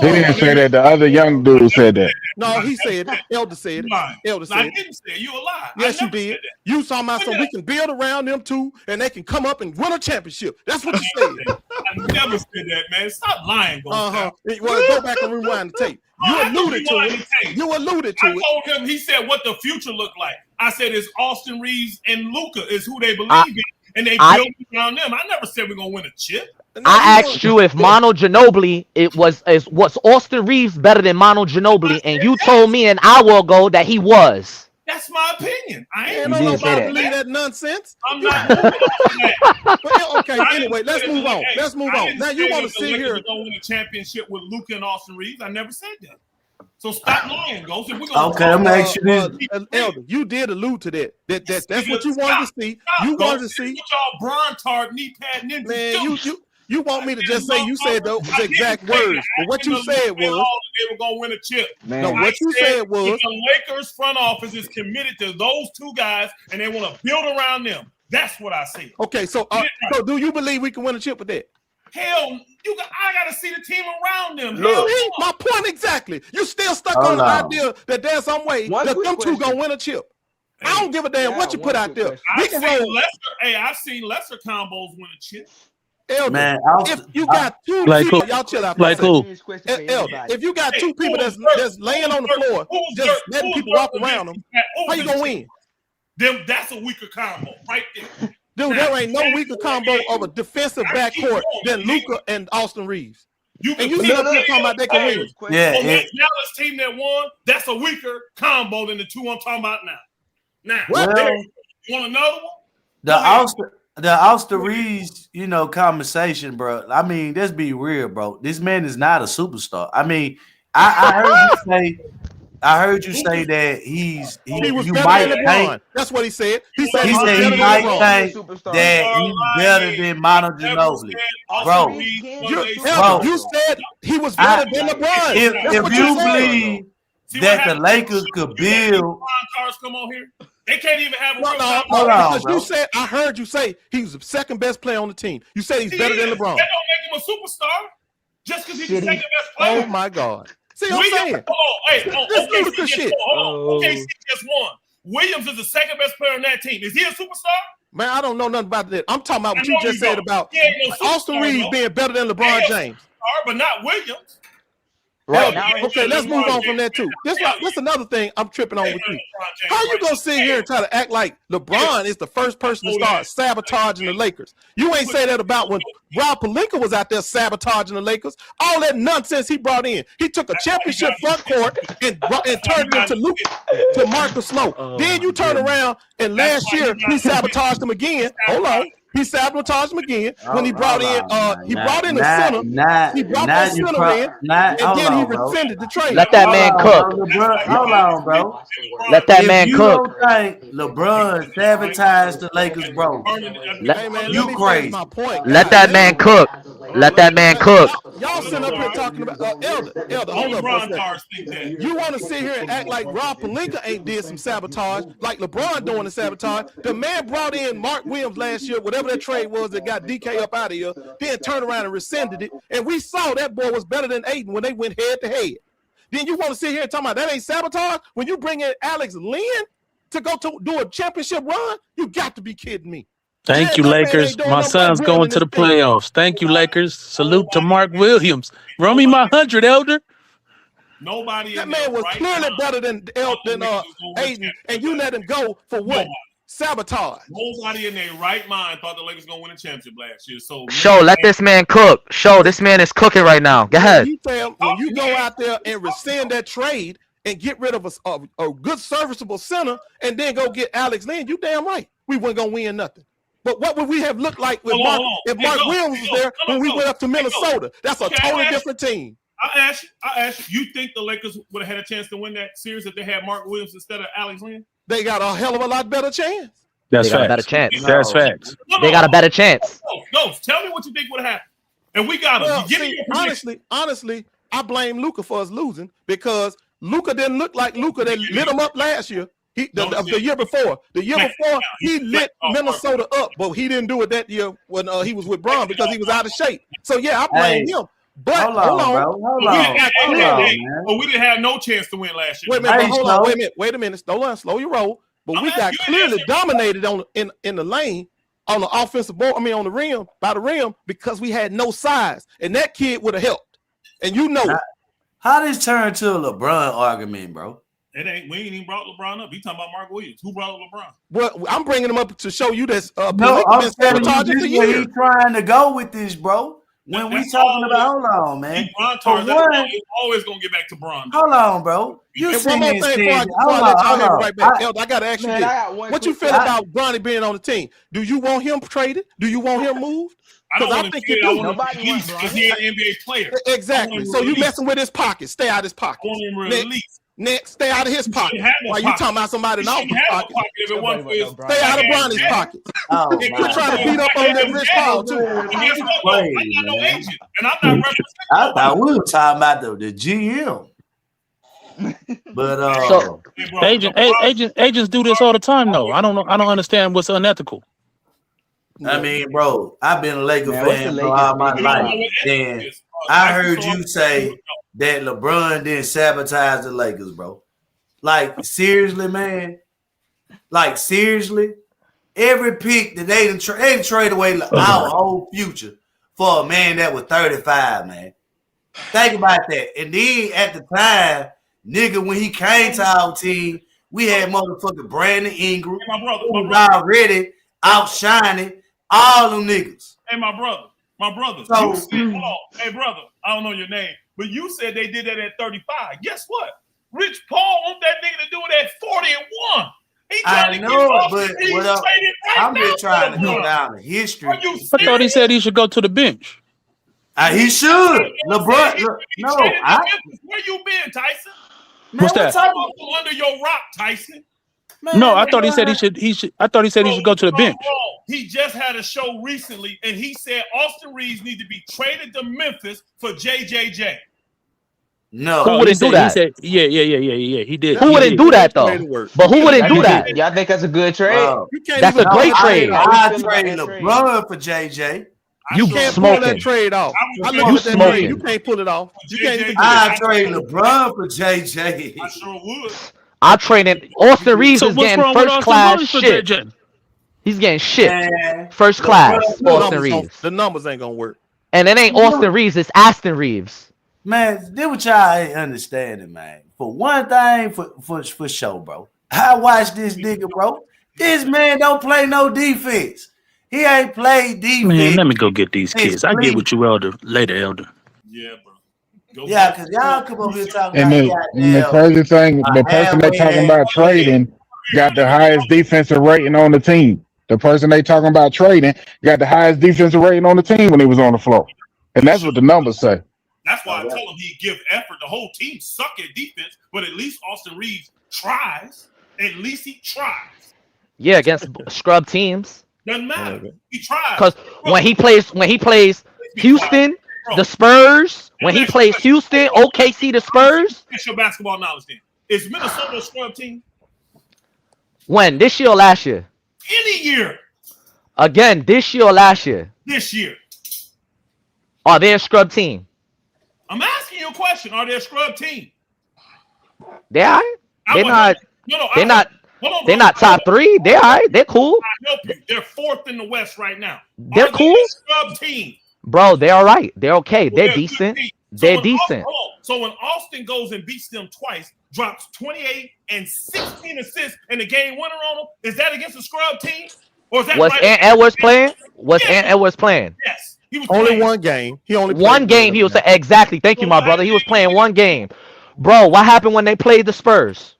didn't say that. The other young dude said that. No, he said it. Elder said it. Elder said I it. didn't say it. You a lie. Yes, you did. You talking about so we can build around them too, and they can come up and win a championship. That's what you said. I never said that, man. Stop lying. Well, go back and rewind the tape. You alluded to it. You alluded to it. I told him, he said what the future looked like. I said it's Austin Reaves and Luka is who they believe in, and they built around them. I never said we're gonna win a chip. I asked you if Manu Ginobili was Austin Reaves better than Manu Ginobili, and you told me an hour ago that he was. That's my opinion. I ain't nobody believe that nonsense. I'm not moving on that. Well, okay, anyway, let's move on. Let's move on. Now you want to sit here and win a championship with Luka and Austin Reaves? I never said that. So stop lying, Ghost. Okay, I'm gonna ask you this. Elder, you did allude to that. That's what you wanted to see. You wanted to see. What y'all Bron tart knee pad ninjas man, you want me to just say you said those exact words, but what you said was they were gonna win a chip. Man. No, what you said was the Lakers front office is committed to those two guys, and they want to build around them. That's what I said. Okay, so do you believe we can win a chip with that? Hell, I gotta see the team around them. Look, my point exactly. You still stuck on the idea that there's some way that them two gonna win a chip. Hey, I don't give a damn what you put out there. I've seen lesser combos win a chip. Elder, man, if you got two people, y'all chill out. Like who? Elder, if you got two people that's laying on the floor, just letting people walk around them, how you gonna win? That's a weaker combo right there. Dude, there ain't no weaker combo of a defensive backcourt than Luka and Austin Reaves. And you see what I'm talking about? They can win. Yeah, that Dallas team that won, that's a weaker combo than the two I'm talking about now. Now, you want another one? The Austin Reaves, conversation, bro. I mean, let's be real, bro. This man is not a superstar. I mean, I heard you say that he was better than LeBron. That's what he said. He said he might think that he's better than Manu Ginobili. Bro, you said he was better than LeBron. If you believe that the Lakers could build, cars come on here. They can't even have because you said I heard you say he's the second best player on the team. You said he's better than LeBron. That don't make him a superstar just because he's the second best player. Oh my God. See what I'm saying? This ludicrous shit. OKC just won. Williams is the second best player on that team. Is he a superstar? Man, I don't know nothing about that. I'm talking about what you just said about Austin Reaves being better than LeBron James. But not Williams. Right. Okay, let's move on from that too. This another thing I'm tripping on with you. How you gonna sit here and try to act like LeBron is the first person to start sabotaging the Lakers? You ain't say that about when Rob Pelinka was out there sabotaging the Lakers. All that nonsense he brought in. He took a championship front court and turned it to Marcus Smoke. Then you turn around and last year he sabotaged him again. Hold on. He sabotaged him again when he brought in the center. He brought that center in, and then he rescinded the trade. Let that man cook. Hold on, bro. Let that man cook. You don't think LeBron sabotaged the Lakers, bro? You crazy. Let that man cook. Let that man cook. Y'all sitting up here talking about Elder, hold up for a second. You want to sit here and act like Rob Pelinka ain't did some sabotage, like LeBron doing the sabotage. The man brought in Mark Williams last year, whatever that trade was that got DK up out of here, then turned around and rescinded it. And we saw that boy was better than Aiden when they went head to head. Then you want to sit here and talk about that ain't sabotage? When you bring in Alex Lynn to go to do a championship run, you got to be kidding me. Thank you, Lakers. My son's going to the playoffs. Thank you, Lakers. Salute to Mark Williams. Run me my 100, Elder. Nobody. That man was clearly better than Aiden, and you let him go for what? Sabotage. Nobody in their right mind thought the Lakers gonna win a championship last year. So let this man cook. This man is cooking right now. Go ahead. When you go out there and rescind that trade and get rid of a good serviceable center and then go get Alex Lynn, you damn right. We weren't gonna win nothing. But what would we have looked like with if Mark Williams was there when we went up to Minnesota? That's a totally different team. I ask you, you think the Lakers would have had a chance to win that series if they had Mark Williams instead of Alex Len? They got a hell of a lot better chance. That's they got a better chance. That's facts. They got a better chance. No, tell me what you think would happen. And we got him. Honestly, I blame Luka for us losing because Luka didn't look like Luka that lit him up last year. The year before. The year before, he lit Minnesota up, but he didn't do it that year when he was with Bron because he was out of shape. So, yeah, I blame him. But hold on. We didn't have no chance to win last year. Wait a minute. Slow your roll. But we got clearly dominated in the lane on the offensive ball. I mean, on the rim, by the rim, because we had no size. And that kid would have helped. And you know it. How this turn to a LeBron argument, bro? We ain't even brought LeBron up. You talking about Mark Williams? Who brought up LeBron? Well, I'm bringing him up to show you that's no. I'm telling you, this where he trying to go with this, bro. When we talking about, hold on, man. Always gonna get back to Bron. Hold on, bro. You one more thing before I let y'all have it right back. I gotta ask you this: what you feel about Bronny being on the team? Do you want him traded? Do you want him moved? Because I think you do. Because he's an NBA player. Exactly. So you messing with his pocket? Stay out of his pocket. Next, stay out of his pocket. Why you talking about somebody in our pocket? Stay out of Bronny's pocket. We're trying to beat up on that Rich Paul too. I'm not no agent, and I'm not representing. I thought we were talking about the GM. But agents do this all the time though. I don't understand what's unethical. I mean, bro, I've been a Laker fan for all my life, and I heard you say that LeBron didn't sabotage the Lakers, bro. Like, seriously, man. Like, seriously. Every pick that they didn't trade away our whole future for a man that was 35, man. Think about that. And then at the time, nigga, when he came to our team, we had motherfucking Brandon Ingram, who was already outshining all them niggas. Hey, my brother. So, hey, brother, I don't know your name, but you said they did that at 35. Guess what? Rich Paul want that nigga to do it at 41. I know, but I'm just trying to go down the history. I thought he said he should go to the bench. He should. LeBron, where you been, Tyson? What's that? Under your rock, Tyson. Man, no, I thought he said he should. I thought he said he should go to the bench. He just had a show recently, and he said Austin Reaves need to be traded to Memphis for JJJ. No, who wouldn't do that? He said, yeah. He did. Who wouldn't do that though? But who wouldn't do that? Y'all think that's a good trade? That's a great trade. I traded LeBron for JJ. You can't pull that trade off. You smoking. You can't pull it off. I traded LeBron for JJ. I sure would. I traded Austin Reaves is getting first class shit. He's getting shit. First class. Austin Reaves. The numbers ain't gonna work. And it ain't Austin Reaves, it's Aston Reaves. Man, this what y'all ain't understanding, man. For one thing, for sure, bro. I watched this nigga, bro. This man don't play no defense. He ain't played defense. Man, let me go get these kids. I get with you later, Elder. Yeah, bro. Yeah, because y'all come over here talking about the crazy thing, the person they talking about trading got the highest defensive rating on the team. The person they talking about trading got the highest defensive rating on the team when he was on the floor. And that's what the numbers say. That's why I told him he'd give effort. The whole team suck at defense, but at least Austin Reaves tries. At least he tries. Yeah, against scrub teams. Doesn't matter. He tries. Because when he plays Houston, the Spurs, when he plays Houston, OKC, the Spurs. That's your basketball knowledge then. Is Minnesota a scrub team? When? This year or last year? Any year. Again, this year or last year? This year. Are they a scrub team? I'm asking you a question. Are they a scrub team? They all right. They're not top three. They're all right. They're cool. I help you. They're fourth in the West right now. They're cool. Scrub team. Bro, they're all right. They're okay. They're decent. They're decent. So when Austin goes and beats them twice, drops 28 and 16 assists and the game winner on them, is that against a scrub team? Or is that Was Ant Edwards playing? Ant Edwards playing? Yes. He was only playing. One game. He only played one game. He was exactly. Thank you, my brother. He was playing one game. Bro, what happened when they played the Spurs?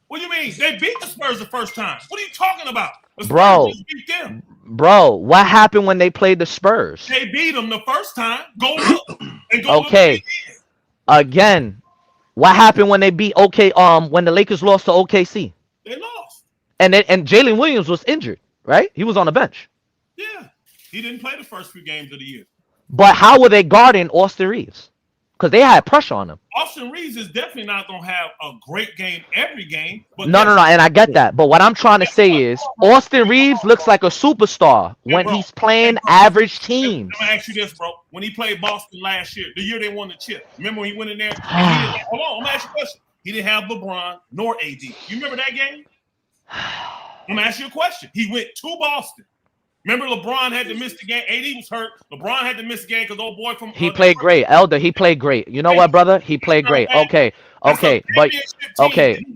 What do you mean? They beat the Spurs the first time. What are you talking about? The Spurs Bro, just beat them. bro, what happened when they played the Spurs? They beat them the first time. Go look and go look Okay, again, what happened when they beat when the Lakers lost to OKC? They lost. And Jalen Williams was injured, right? He was on the bench. Yeah, he didn't play the first few games of the year. But how were they guarding Austin Reaves? Because they had pressure on him. Austin Reaves is definitely not going to have a great game every game. But No, and I get that. But what I'm trying to say is Austin Reaves looks like a superstar when he's playing average teams. I'm going to ask you this, bro. When he played Boston last year, the year they won the chip, remember when he went in there? Hold on, I'm going to ask you a question. He didn't have LeBron nor AD. You remember that game? I'm going to ask you a question. He went to Boston. Remember, LeBron had to miss the game. AD was hurt. LeBron had to miss the game because old boy from he played great. Elder, he played great. You know what, brother? He played great. Okay, but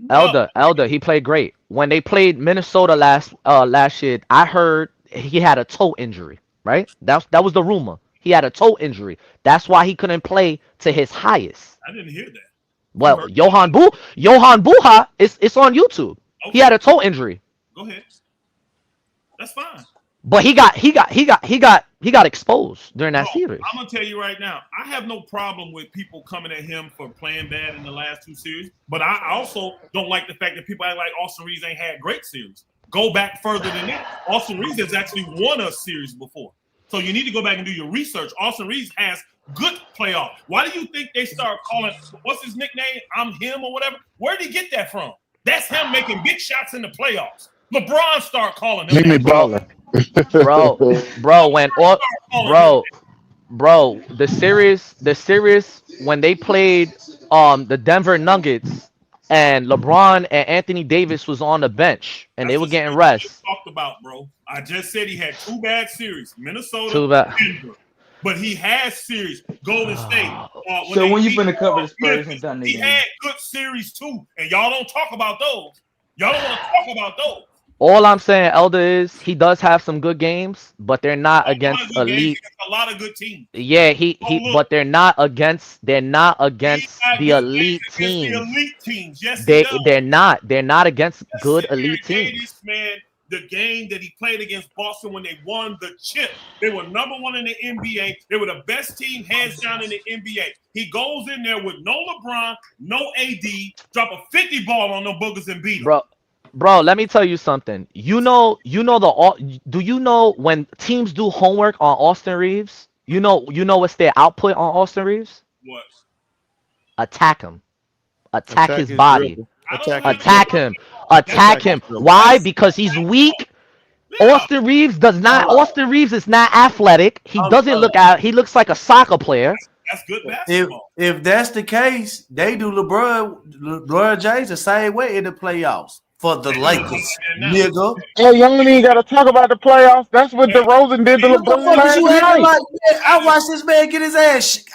Elder, he played great. When they played Minnesota last year, I heard he had a toe injury. Right? That was the rumor. He had a toe injury. That's why he couldn't play to his highest. I didn't hear that. Well, Johan Buha, it's on YouTube. Okay. He had a toe injury. Go ahead. That's fine. But he got exposed during that series. I'm gonna tell you right now, I have no problem with people coming at him for playing bad in the last two series. But I also don't like the fact that people act like Austin Reaves ain't had great series. Go back further than that. Austin Reaves has actually won a series before. So you need to go back and do your research. Austin Reaves has good playoff. Why do you think they start calling, what's his nickname? I'm him or whatever? Where did he get that from? That's him making big shots in the playoffs. LeBron start calling him. Jimmy Butler. bro, the series when they played the Denver Nuggets and LeBron and Anthony Davis was on the bench and they were getting rest. Talked about, bro. I just said he had two bad series, Minnesota, Denver. But he has series, Golden State. So when you finna cover the Spurs and done, he had good series too, and y'all don't talk about those. Y'all don't want to talk about those. All I'm saying, Elder, is he does have some good games, but they're not against elite. A lot of good teams. Yeah, but they're not against the elite teams. The elite teams, yes. They're not against good elite teams. Man, the game that he played against Boston when they won the chip, they were number one in the NBA. They were the best team hands down in the NBA. He goes in there with no LeBron, no AD, drop a 50 ball on them boogers and beat them. Bro, let me tell you something. Do you know when teams do homework on Austin Reaves? You know what's their output on Austin Reaves? What? Attack him. Attack his body. Attack him. Why? Because he's weak. Austin Reaves is not athletic. He looks like a soccer player. That's good basketball. If that's the case, they do LeBron James the same way in the playoffs. For the Lakers, nigga. Hey, you don't even got to talk about the playoffs. That's what DeRozan did to LeBron last night. I watched this man get his eyes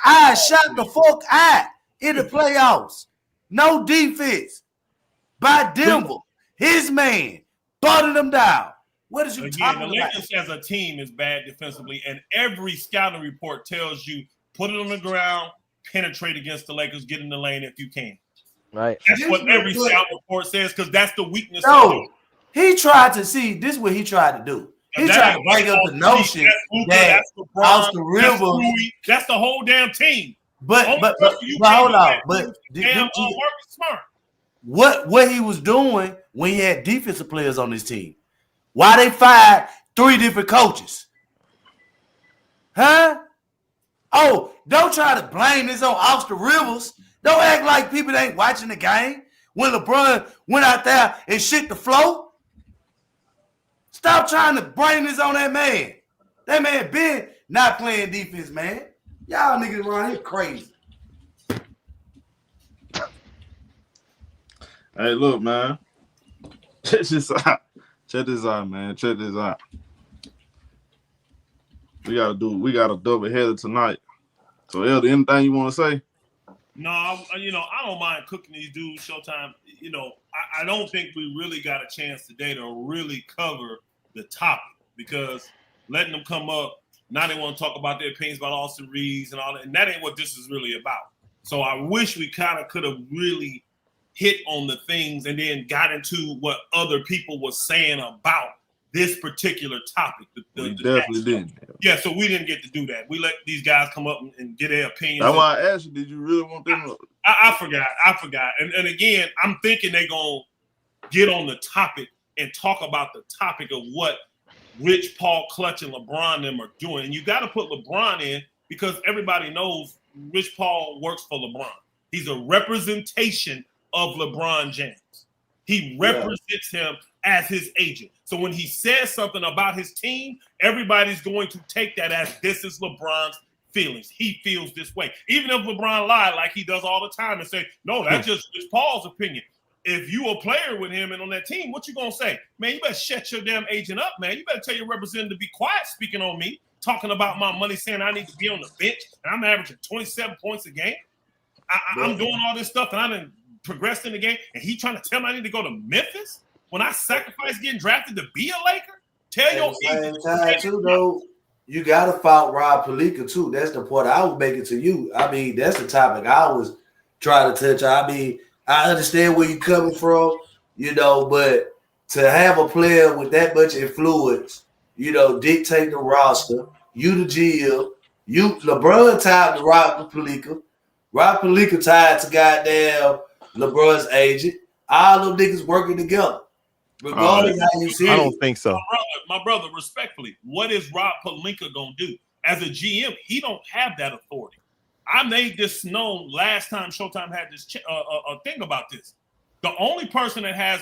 shot the fuck out in the playoffs. No defense by Denver. His man butted him down. What is you talking about? The Lakers as a team is bad defensively, and every scouting report tells you put it on the ground, penetrate against the Lakers, get in the lane if you can. Right. That's what every scout report says because that's the weakness. No, he tried to see. This is what he tried to do. He tried to bring up the notion that Austin Rivers. That's the whole damn team. But hold on. But Smart. What he was doing when he had defensive players on his team? Why they fired 3 different coaches? Huh? Oh, don't try to blame this on Austin Rivers. Don't act like people ain't watching the game when LeBron went out there and shit the floor. Stop trying to blame this on that man. That man been not playing defense, man. Y'all niggas around here crazy. Hey, look, man. Check this out. Check this out, man. Check this out. We got a double header tonight. So, Elder, anything you want to say? No, I don't mind cooking these dudes Showtime. I don't think we really got a chance today to really cover the topic because letting them come up, now they want to talk about their opinions about Austin Reaves and all that, and that ain't what this is really about. So I wish we kind of could have really hit on the things and then got into what other people were saying about this particular topic. We definitely didn't. Yeah, so we didn't get to do that. We let these guys come up and get their opinions. That's why I asked you, did you really want them? I forgot. And again, I'm thinking they're going to get on the topic and talk about the topic of what Rich Paul, Clutch, and LeBron them are doing. And you got to put LeBron in because everybody knows Rich Paul works for LeBron. He's a representation of LeBron James. He represents him as his agent. So when he says something about his team, everybody's going to take that as this is LeBron's feelings. He feels this way. Even if LeBron lied like he does all the time and say, no, that's just Rich Paul's opinion. If you a player with him and on that team, what you going to say? Man, you better shut your damn agent up, man. You better tell your representative to be quiet speaking on me, talking about my money, saying I need to be on the bench, and I'm averaging 27 points a game. I'm doing all this stuff, and I didn't progress in the game, and he trying to tell me I need to go to Memphis when I sacrificed getting drafted to be a Laker? Tell your same time too, though. You gotta fault Rob Pelinka too. That's the point I was making to you. I mean, that's the topic I was trying to touch. I mean, I understand where you're coming from, you know, but to have a player with that much influence, you know, dictate the roster, you the GM, LeBron tied to Rob Pelinka. Rob Pelinka tied to goddamn LeBron's agent. All them niggas working together. Regardless how you see it. I don't think so. My brother, respectfully, what is Rob Pelinka going to do? As a GM, he don't have that authority. I made this known last time Showtime had this thing about this. The only person that has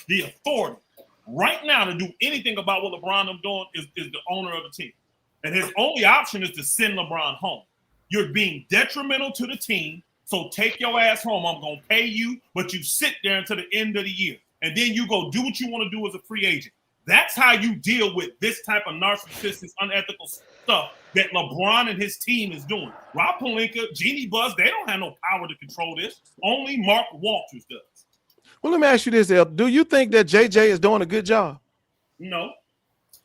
the authority right now to do anything about what LeBron is doing is the owner of the team. And his only option is to send LeBron home. You're being detrimental to the team, so take your ass home. I'm going to pay you, but you sit there until the end of the year. And then you go do what you want to do as a free agent. That's how you deal with this type of narcissistic, unethical stuff that LeBron and his team is doing. Rob Pelinka, Jeannie Buss, they don't have no power to control this. Only Mark Walters does. Well, let me ask you this, El. Do you think that JJ is doing a good job? No.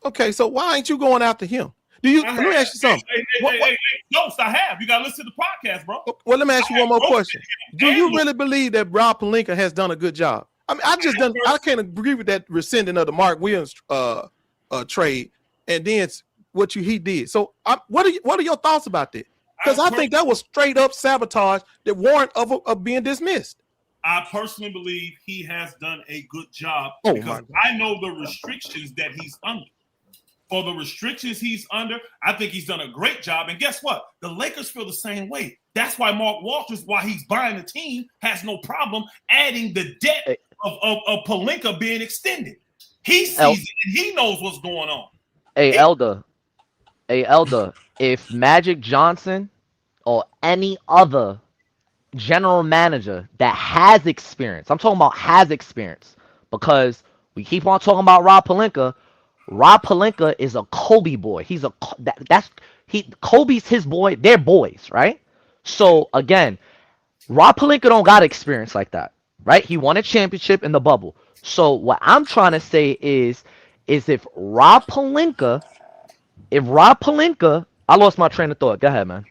Okay, so why ain't you going after him? Let me ask you something. Hey, Ghost, I have. You got to listen to the podcast, bro. Well, let me ask you one more question. Do you really believe that Rob Pelinka has done a good job? I mean, I can't agree with that rescinding of the Mark Williams trade, and then what he did. So, what are your thoughts about that? Because I think that was straight up sabotage that warrant of being dismissed. I personally believe he has done a good job because I know the restrictions that he's under. For the restrictions he's under, I think he's done a great job. And guess what? The Lakers feel the same way. That's why Mark Walters, while he's buying the team, has no problem adding the debt of Pelinka being extended. He sees it and he knows what's going on. Hey, Elder, if Magic Johnson or any other general manager that has experience, I'm talking about has experience, because we keep on talking about Rob Pelinka. Rob Pelinka is a Kobe boy. Kobe's his boy. They're boys, right? So again, Rob Pelinka don't got experience like that, right? He won a championship in the bubble. So what I'm trying to say is if Rob Pelinka, I lost my train of thought. Go ahead, man.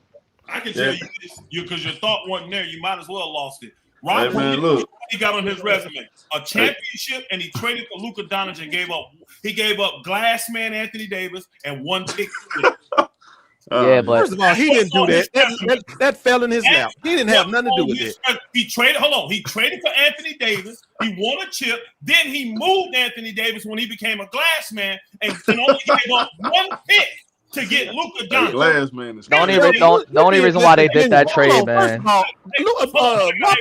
I can tell you this, because your thought wasn't there. You might as well lost it. Rob Pelinka, he got on his resume a championship, and he traded for Luka Doncic and gave up glass man Anthony Davis and one pick. Yeah, but first of all, he didn't do that. That fell in his lap. He didn't have nothing to do with it. He traded for Anthony Davis. He won a chip. Then he moved Anthony Davis when he became a glass man and only gave up one pick to get Luka Doncic. Glass man is the only reason why they did that trade, man. Rob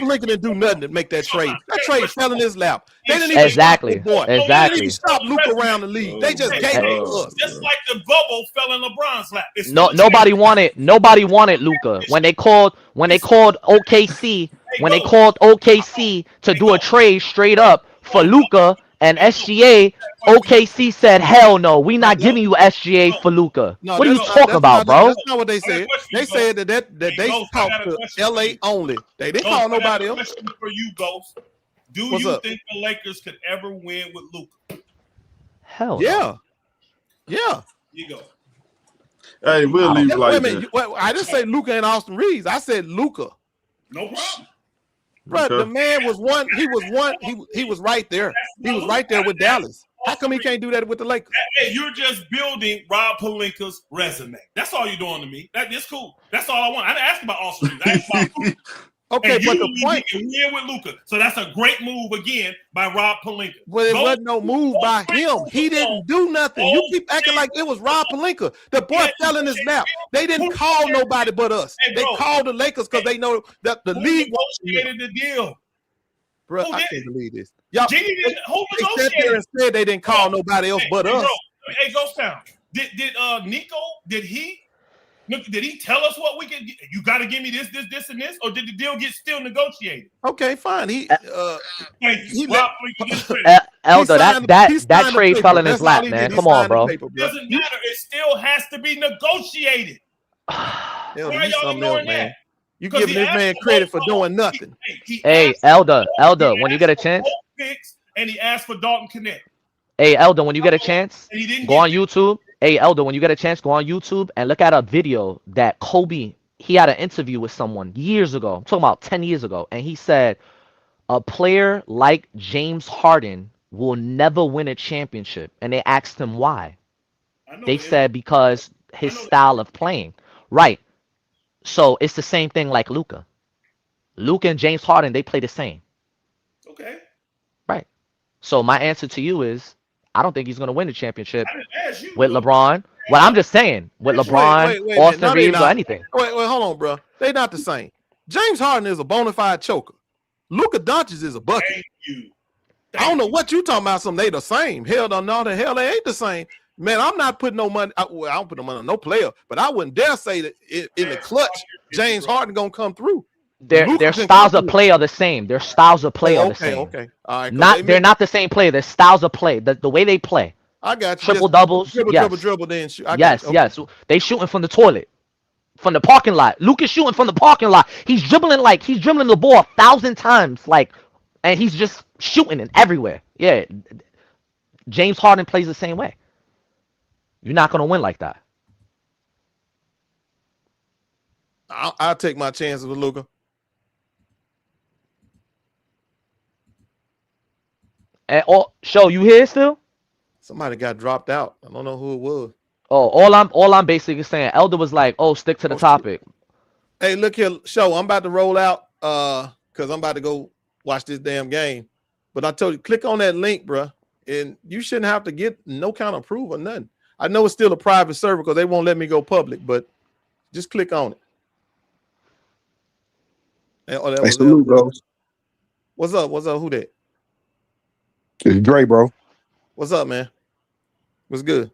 Pelinka didn't do nothing to make that trade. That trade fell in his lap. They didn't even exactly. They didn't even stop Luka around the league. They just gave it to us. Just like the bubble fell in LeBron's lap. Nobody wanted Luka when they called OKC to do a trade straight up for Luka and SGA. OKC said, "Hell no, we not giving you SGA for Luka." What are you talking about, bro? That's not what they said. They said that they talked to LA only. They didn't call nobody else. Question for you, Ghost. Do you think the Lakers could ever win with Luka? Hell yeah. Yeah. You go. Hey, we'll leave it like that. I didn't say Luka and Austin Reaves. I said Luka. No problem. Bro, the man was one. He was right there. He was right there with Dallas. How come he can't do that with the Lakers? Hey, you're just building Rob Pelinka's resume. That's all you're doing to me. That's cool. That's all I want. I didn't ask about Austin Reaves. I asked about Luka. Okay, and but you the point can win with Luka. So that's a great move again by Rob Pelinka. Well, it wasn't no move by him. He didn't do nothing. You keep acting like it was Rob Pelinka. The boy fell in his lap. They didn't call nobody but us. They called the Lakers because they know that the league negotiated the deal. Bro, I can't believe this. Y'all, who they sat there and said they didn't call nobody else but us. Bro, hey, Ghost Town. Did Nico? Did he tell us what we could? You got to give me this, and this, or did the deal get still negotiated? Okay, fine. Elder, that trade fell in his lap, man. Come on, bro. It doesn't matter. It still has to be negotiated. Why are y'all ignoring that? You giving this man credit for doing nothing. Hey, Elder, when you get a chance. And he asked for Dalton Connect. Hey, Elder, when you get a chance, go on YouTube. Hey, Elder, when you get a chance, go on YouTube and look at a video that Kobe, he had an interview with someone years ago. I'm talking about 10 years ago. And he said, a player like James Harden will never win a championship. And they asked him why. They said because his style of playing. Right. So it's the same thing like Luka. Luka and James Harden, they play the same. Okay. Right. So my answer to you is, I don't think he's going to win the championship with LeBron. Well, I'm just saying, with LeBron, Austin Reaves, or anything. Wait, hold on, bro. They're not the same. James Harden is a bona fide choker. Luka Doncic is a bucket. I don't know what you talking about. They the same. Hell, no, the hell they ain't the same. Man, I'm not putting no money. I don't put no money on no player, but I wouldn't dare say that in the clutch, James Harden gonna come through. Their styles of play are the same. Their styles of play are the same. Okay. All right. They're not the same player. Their styles of play, the way they play. I got you. Triple doubles. Dribble, then shoot. Yes. They shooting from the toilet, from the parking lot. Luka's shooting from the parking lot. He's dribbling the ball 1,000 times, and he's just shooting it everywhere. Yeah. James Harden plays the same way. You're not gonna win like that. I'll take my chances with Luka. And show you here still? Somebody got dropped out. I don't know who it was. Oh, all I'm basically saying, Elder was like, "Oh, stick to the topic." Hey, look here, show. I'm about to roll out because I'm about to go watch this damn game. But I told you, click on that link, bro, and you shouldn't have to get no kind of proof or nothing. I know it's still a private server because they won't let me go public, but just click on it. Hey, salute, bro. What's up? Who that? It's Dre, bro. What's up, man? What's good?